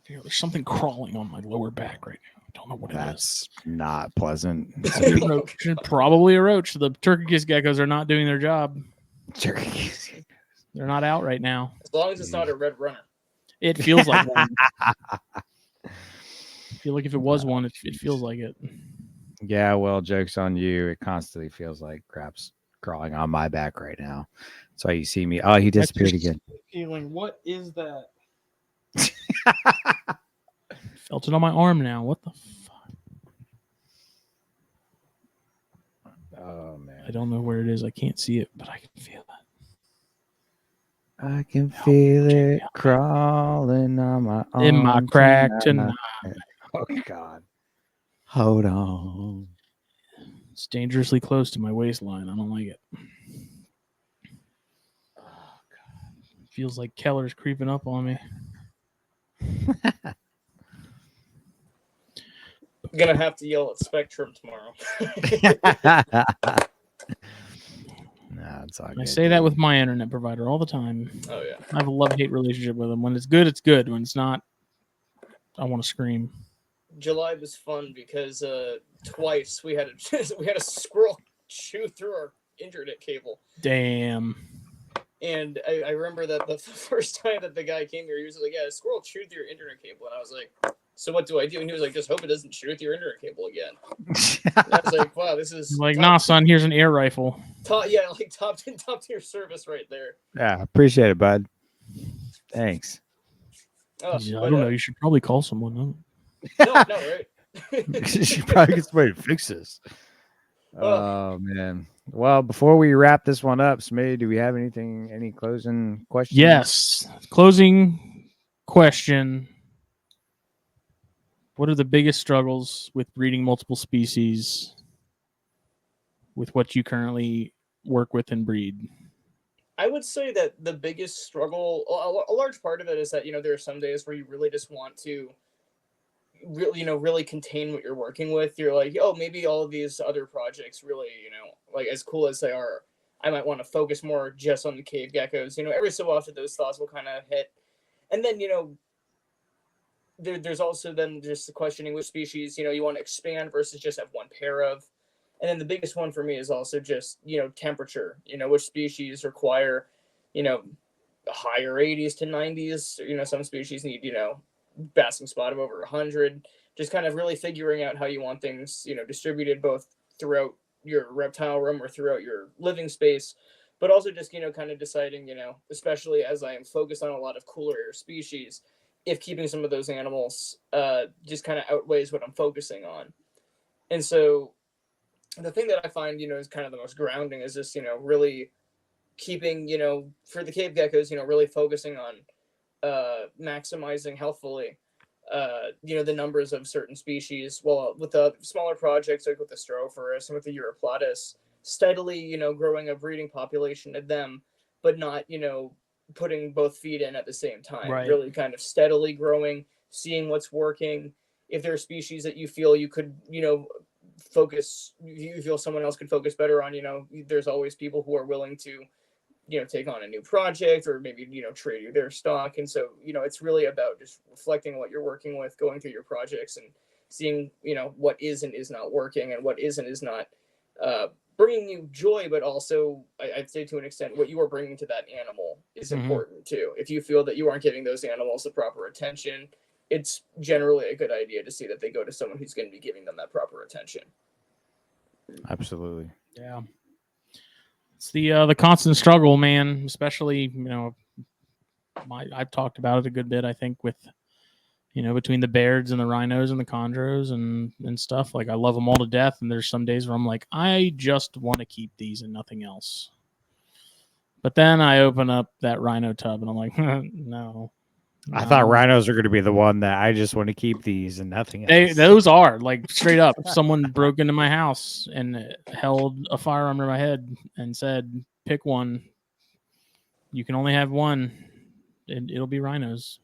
Speaker 1: There's something crawling on my lower back right now. I don't know what it is.
Speaker 2: That's not pleasant.
Speaker 1: Probably a roach. The turkey-kissed geckos are not doing their job.
Speaker 2: Turkeys.
Speaker 1: They're not out right now.
Speaker 3: As long as it's not a red runner.
Speaker 1: It feels like one. I feel like if it was one, it feels like it.
Speaker 2: Yeah, well, joke's on you. It constantly feels like crap's crawling on my back right now. That's why you see me. Oh, he disappeared again.
Speaker 1: Feeling, what is that? Felt it on my arm now. What the fuck?
Speaker 2: Oh, man.
Speaker 1: I don't know where it is. I can't see it, but I can feel it.
Speaker 2: I can feel it crawling on my arm.
Speaker 1: In my crack tonight.
Speaker 2: Oh, God. Hold on.
Speaker 1: It's dangerously close to my waistline. I don't like it. Oh, God. Feels like Keller's creeping up on me.
Speaker 3: I'm gonna have to yell at Spectrum tomorrow.
Speaker 2: No, it's all
Speaker 1: I
Speaker 2: good.
Speaker 1: say that with my internet provider all the time.
Speaker 3: Oh yeah.
Speaker 1: I have a love-hate relationship with them. When it's good, it's good. When it's not, I want to scream.
Speaker 3: July was fun because twice we had a squirrel chew through our internet cable.
Speaker 1: Damn.
Speaker 3: And I remember that the first time that the guy came here, he was like, "Yeah, a squirrel chewed through your internet cable," and I was like, "So what do I do?" And he was like, "Just hope it doesn't chew through your internet cable again." And I was like, "Wow, this is
Speaker 1: like, nah, son. Here's an air rifle."
Speaker 3: Top tier service right there.
Speaker 2: Yeah, appreciate it, bud. Thanks.
Speaker 3: Oh,
Speaker 1: I don't know. You should probably call someone.
Speaker 3: No, right?
Speaker 2: You should probably get somebody to fix this. Oh, man. Well, before we wrap this one up, Smitty, do we have any closing questions?
Speaker 1: Yes. Closing question. What are the biggest struggles with breeding multiple species with what you currently work with and breed?
Speaker 3: I would say that the biggest struggle, a large part of it is that, there are some days where you really just want to really contain what you're working with. You're like, oh, maybe all of these other projects really, like as cool as they are, I might want to focus more just on the cave geckos. Every so often those thoughts will kind of hit. And then, there's also then just the questioning which species, you want to expand versus just have one pair of. And then the biggest one for me is also just, temperature, which species require, higher 80s to 90s. Some species need, basking spot of over 100. Just kind of really figuring out how you want things, distributed both throughout your reptile room or throughout your living space, but also just, kind of deciding, especially as I am focused on a lot of cooler air species, if keeping some of those animals just kind of outweighs what I'm focusing on. And so the thing that I find, is kind of the most grounding is just, really keeping, for the cave geckos, really focusing on maximizing healthfully the numbers of certain species. Well, with the smaller projects like with the Strophosaurus and with the Euryplatus, steadily, growing a breeding population of them, but not, putting both feet in at the same time.
Speaker 1: Right.
Speaker 3: Really kind of steadily growing, seeing what's working. If there are species that you feel you could, focus, you feel someone else could focus better on, there's always people who are willing to, take on a new project or maybe, trade you their stock. And so, it's really about just reflecting what you're working with, going through your projects and seeing, what is and is not working and what is and is not bringing you joy, but also I'd say to an extent, what you are bringing to that animal is important too. If you feel that you aren't giving those animals the proper attention, it's generally a good idea to see that they go to someone who's going to be giving them that proper attention.
Speaker 2: Absolutely.
Speaker 1: Yeah. It's the constant struggle, man, especially, I've talked about it a good bit, I think, with, between the Bairds and the Rhinos and the Chondros and stuff. Like, I love them all to death. And there's some days where I'm like, I just want to keep these and nothing else. But then I open up that Rhino tub and I'm like, no.
Speaker 2: I thought rhinos are going to be the one that I just want to keep these and nothing else.
Speaker 1: Those are, like, straight up. If someone broke into my house and held a firearm to my head and said, pick one, you can only have one, it'll be rhinos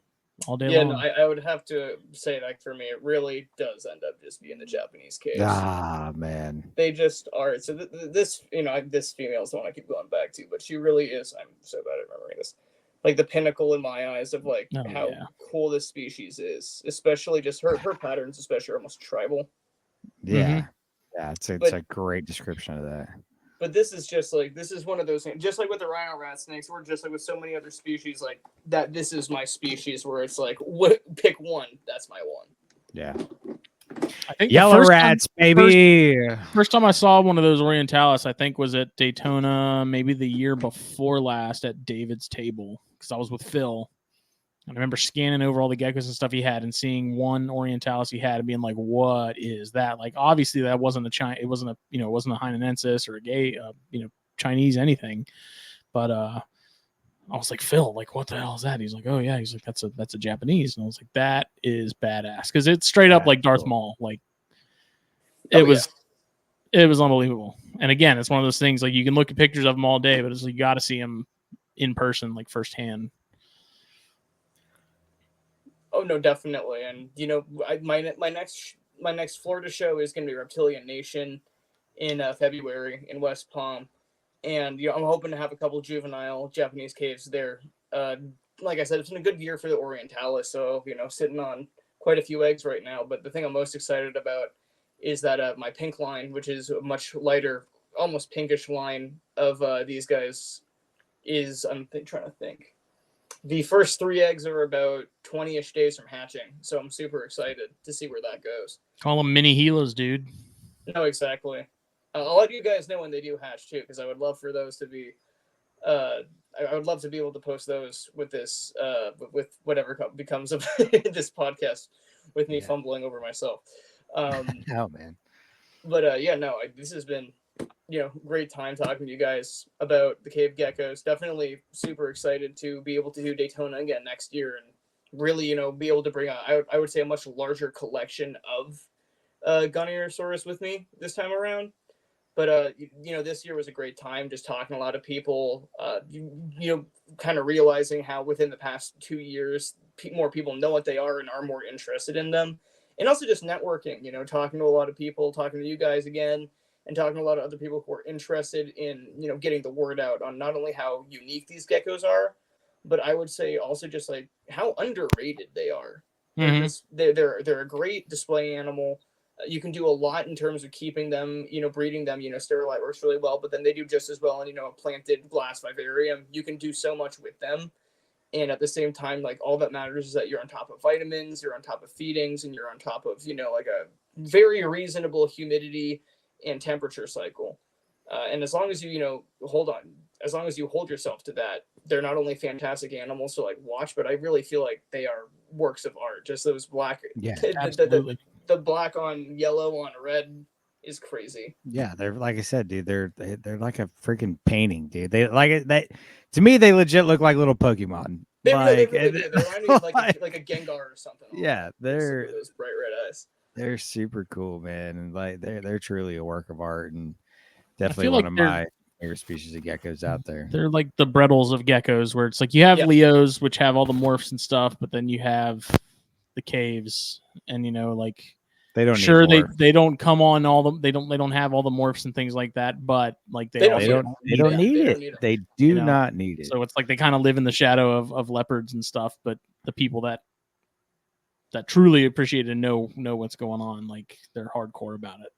Speaker 1: all day long.
Speaker 3: No, I would have to say that for me, it really does end up just being the Japanese case.
Speaker 2: Ah, man.
Speaker 3: They just are. So this, this female is the one I keep going back to, but she really is, I'm so bad at remembering this, like the pinnacle in my eyes of like how cool this species is, especially just her patterns, especially are almost tribal.
Speaker 2: Yeah. Yeah, it's a great description of that.
Speaker 3: But this is one of those things, just like with the rhino rat snakes, or just like with so many other species, like that. This is my species where it's like, pick one, that's my one.
Speaker 2: Yeah.
Speaker 1: I think
Speaker 2: yellow rats, baby.
Speaker 1: First time I saw one of those Orientalis, I think, was at Daytona, maybe the year before last at David's table, because I was with Phil. And I remember scanning over all the geckos and stuff he had and seeing one Orientalis he had and being like, what is that? Like, obviously that wasn't it wasn't a Heinenensis or a gay, Chinese anything. But I was like, Phil, like, what the hell is that? He's like, oh yeah. He's like, that's a Japanese. And I was like, that is badass. Cause it's straight up like Darth Maul. Like it was unbelievable. And again, it's one of those things, like, you can look at pictures of them all day, but it's like, you got to see them in person, like firsthand.
Speaker 3: Oh no, definitely. And my next Florida show is going to be Reptilian Nation in February in West Palm, and I'm hoping to have a couple juvenile Japanese caves there. Like I said, it's been a good year for the Orientalis, so sitting on quite a few eggs right now. But the thing I'm most excited about is that my pink line, which is a much lighter, almost pinkish line of these guys, is trying to think. The first 3 eggs are about 20-ish days from hatching, so I'm super excited to see where that goes.
Speaker 1: Call them mini Gilas, dude.
Speaker 3: No, exactly. I'll let you guys know when they do hatch too, because I would love for those to be. I would love to be able to post those with this, with whatever becomes of this podcast, with me fumbling over myself.
Speaker 2: Oh man.
Speaker 3: But this has been great time talking to you guys about the cave geckos. Definitely super excited to be able to do Daytona again next year and really, be able to bring I would say a much larger collection of Goniosaurus with me this time around. But this year was a great time, just talking to a lot of people, kind of realizing how within the past 2 years, more people know what they are and are more interested in them. And also just networking, talking to a lot of people, talking to you guys again, and talking to a lot of other people who are interested in, getting the word out on not only how unique these geckos are, but I would say also just like how underrated they are. They're a great display animal. You can do a lot in terms of keeping them, breeding them, sterilite works really well, but then they do just as well in, a planted glass vivarium. You can do so much with them. And at the same time, like, all that matters is that you're on top of vitamins, you're on top of feedings, and you're on top of, like a very reasonable humidity and temperature cycle. And as long as you, as long as you hold yourself to that, they're not only fantastic animals to like watch, but I really feel like they are works of art. Just those black,
Speaker 1: absolutely.
Speaker 3: The black on yellow on red is crazy.
Speaker 2: Yeah, they're, like I said, dude, they're like a freaking painting, dude. They like it. To me, they legit look like little Pokemon.
Speaker 3: They
Speaker 2: like,
Speaker 3: really do. They remind me of like a Gengar or something.
Speaker 2: Yeah, they're
Speaker 3: those bright red eyes.
Speaker 2: They're super cool, man, and like they're truly a work of art, and
Speaker 1: I
Speaker 2: definitely
Speaker 1: feel
Speaker 2: one
Speaker 1: like
Speaker 2: of
Speaker 1: they're
Speaker 2: my favorite species of geckos out there.
Speaker 1: they're like the Brettles of geckos, where it's like you have
Speaker 3: Yep.
Speaker 1: Leos, which have all the morphs and stuff, but then you have the caves, and like
Speaker 2: They don't
Speaker 1: sure
Speaker 2: need
Speaker 1: they don't come on all the they don't have all the morphs and things like that, but like
Speaker 3: They
Speaker 1: also
Speaker 3: don't
Speaker 2: they don't need
Speaker 3: They
Speaker 2: it.
Speaker 3: don't need it.
Speaker 2: They do
Speaker 1: You know,
Speaker 2: not need it.
Speaker 1: so it's like they kind of live in the shadow of leopards and stuff, but the people that truly appreciate it and know what's going on, like they're hardcore about it.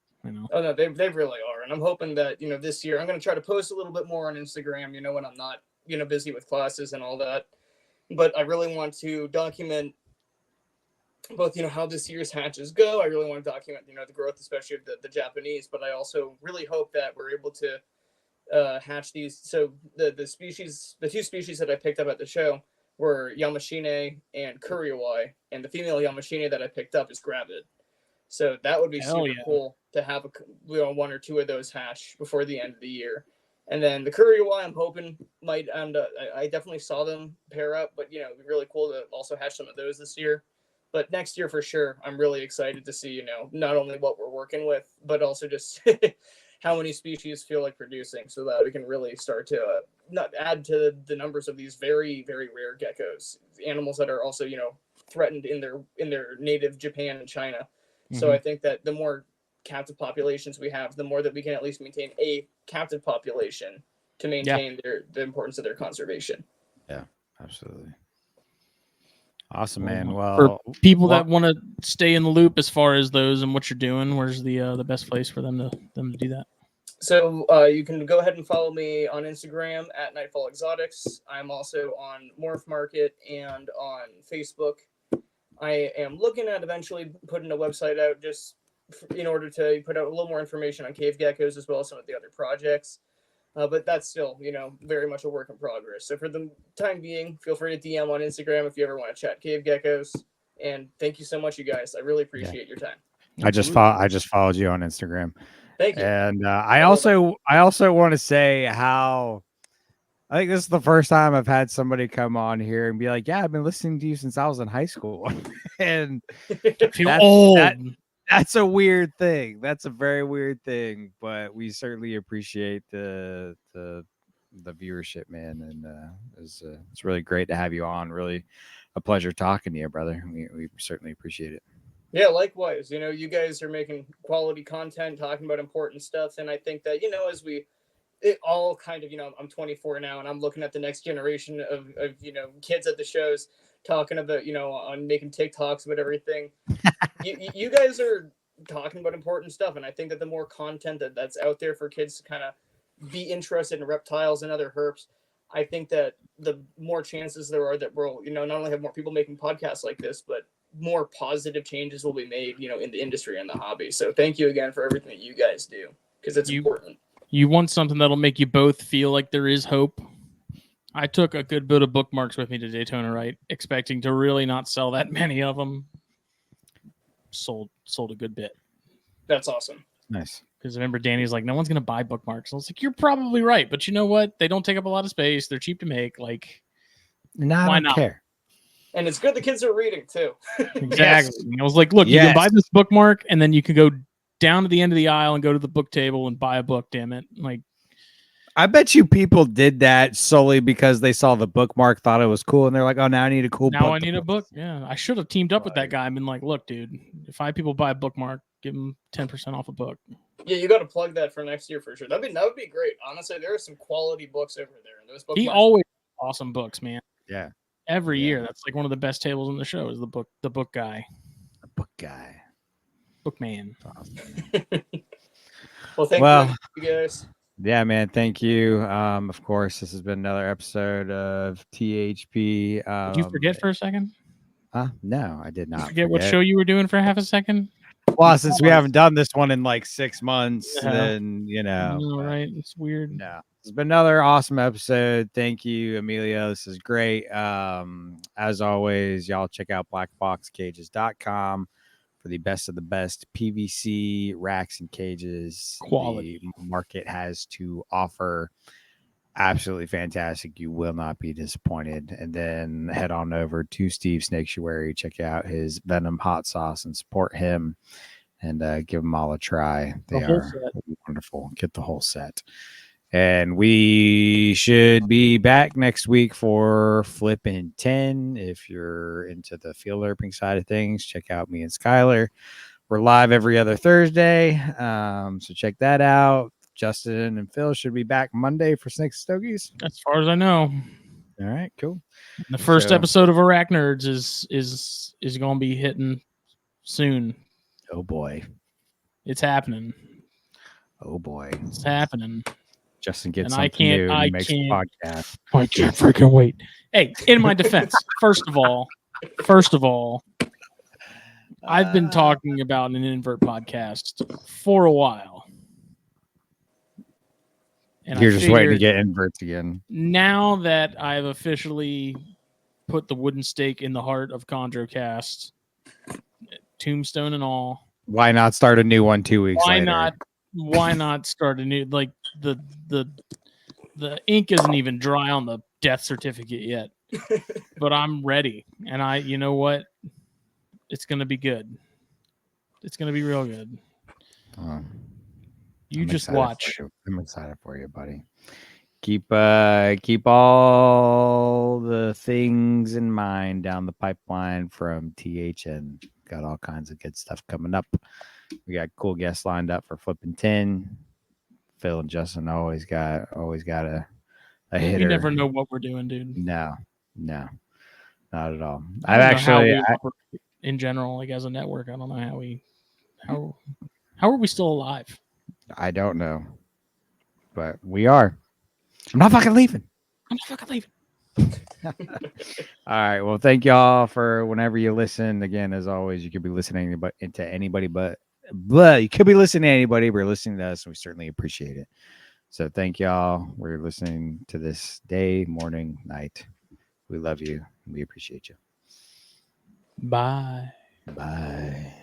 Speaker 3: Oh no, they really are, and I'm hoping that this year I'm going to try to post a little bit more on Instagram. When I'm not busy with classes and all that, but I really want to document both how this year's hatches go. I really want to document the growth, especially of the Japanese. But I also really hope that we're able to hatch these. So the two species that I picked up at the show were Yamashine and Kuriawai, and the female Yamashine that I picked up is gravid. So that would be
Speaker 1: Hell
Speaker 3: super
Speaker 1: yeah.
Speaker 3: cool to have one or two of those hatch before the end of the year. And then the Kuriawai, I'm hoping might, and I definitely saw them pair up, but it'd be really cool to also hatch some of those this year. But next year for sure, I'm really excited to see not only what we're working with, but also just how many species feel like producing, so that we can really start to not add to the numbers of these very, very rare geckos, animals that are also threatened in their native Japan and China. So I think that the more captive populations we have, the more that we can at least maintain a captive population to maintain the importance of their conservation.
Speaker 2: Yeah, absolutely. Awesome, man. Well,
Speaker 1: for people that want to stay in the loop as far as those and what you're doing, where's the best place for them to do that?
Speaker 3: So you can go ahead and follow me on Instagram at Nighfall Exotics. I'm also on Morph Market and on Facebook. I am looking at eventually putting a website out just in order to put out a little more information on cave geckos as well as some of the other projects. But that's still, very much a work in progress. So for the time being, feel free to DM on Instagram if you ever want to chat cave geckos. And thank you so much, you guys. I really appreciate your time.
Speaker 2: I just followed you on Instagram.
Speaker 3: Thank you.
Speaker 2: And I also want to say how I think this is the first time I've had somebody come on here and be like, "Yeah, I've been listening to you since I was in high school," and
Speaker 1: I feel old.
Speaker 2: That's a weird thing. That's a very weird thing, but we certainly appreciate the viewership, man, and it's really great to have you on. Really a pleasure talking to you, brother. We certainly appreciate it.
Speaker 3: Yeah, likewise. You guys are making quality content, talking about important stuff, and I think that as it all kind of I'm 24 now, and I'm looking at the next generation of kids at the shows talking about on making TikToks about everything. you guys are talking about important stuff, and I think that the more content that's out there for kids to kind of be interested in reptiles and other herps, I think that the more chances there are that we'll not only have more people making podcasts like this, but more positive changes will be made in the industry and the hobby. So thank you again for everything that you guys do, because it's important.
Speaker 1: You want something that'll make you both feel like there is hope. I took a good bit of bookmarks with me to Daytona, right? Expecting to really not sell that many of them. Sold a good bit.
Speaker 3: That's awesome.
Speaker 2: Nice.
Speaker 1: Because I remember Danny's like, no one's going to buy bookmarks. I was like, you're probably right. But you know what? They don't take up a lot of space. They're cheap to make. Like,
Speaker 2: why not care?
Speaker 3: And it's good the kids are reading, too.
Speaker 1: Exactly. Yes. I was like, look, you can buy this bookmark, and then you can go down to the end of the aisle and go to the book table and buy a book, damn it. Like,
Speaker 2: I bet you people did that solely because they saw the bookmark, thought it was cool, and they're like, oh, now I need a cool book.
Speaker 1: Now I need a book. Yeah. I should have teamed up with that guy and been like, look, dude, if 5 people buy a bookmark, give them 10% off a book.
Speaker 3: Yeah, you got to plug that for next year for sure. That would be great. Honestly, there are some quality books over there. And those
Speaker 1: he always awesome books, man.
Speaker 2: Yeah.
Speaker 1: Every year. That's like one of the best tables in the show is the book guy.
Speaker 2: The book guy.
Speaker 1: Bookman.
Speaker 2: Awesome.
Speaker 3: Well, thank you guys.
Speaker 2: Yeah, man. Thank you. Of course, this has been another episode of THP.
Speaker 1: Did you forget for a second?
Speaker 2: No, I did not.
Speaker 1: Forget what show you were doing for half a second?
Speaker 2: Well, since we haven't done this one in like 6 months, then
Speaker 1: right? It's weird.
Speaker 2: No, it's been another awesome episode. Thank you, Emilio. This is great. As always, y'all check out blackboxcages.com for the best of the best PVC racks and cages
Speaker 1: quality
Speaker 2: the market has to offer. absolutely fantastic. You will not be disappointed. And then head on over to Steve Snaketuary, check out his Venom hot sauce and support him, and give them all a try. They are wonderful. Get the whole set. And we should be back next week for Flippin' 10. If you're into the field herping side of things, check out me and Skylar. We're live every other Thursday, so check that out. Justin and Phil should be back Monday for Snakes and Stogies.
Speaker 1: As far as I know.
Speaker 2: All right, cool.
Speaker 1: The first episode of Iraq Nerds is going to be hitting soon.
Speaker 2: Oh boy,
Speaker 1: it's happening.
Speaker 2: Oh boy,
Speaker 1: it's happening.
Speaker 2: Justin gets something new and makes a podcast.
Speaker 1: I can't freaking wait. Hey, in my defense, first of all, I've been talking about an invert podcast for a while.
Speaker 2: And you're just waiting to get inverts again.
Speaker 1: Now that I've officially put the wooden stake in the heart of ChondroCast, tombstone and all.
Speaker 2: Why not start a new one 2 weeks later?
Speaker 1: Why not start a new, like the ink isn't even dry on the death certificate yet. But I'm ready. And you know what? It's going to be good. It's going to be real good. You just watch.
Speaker 2: I'm excited for you, buddy. Keep all the things in mind down the pipeline from THN. Got all kinds of good stuff coming up. We got cool guests lined up for Flippin' 10. Phil and Justin always got a hitter.
Speaker 1: You never know what we're doing, dude.
Speaker 2: No, not at all.
Speaker 1: In general, like as a network, I don't know how are we still alive?
Speaker 2: I don't know, but we are. I'm not fucking leaving. All right. Well, thank y'all for whenever you listen. Again, as always, you could be listening to anybody, but you could be listening to anybody. We're listening to us, and we certainly appreciate it. So thank y'all. We're listening to this day, morning, night. We love you. We appreciate you.
Speaker 1: Bye.
Speaker 2: Bye.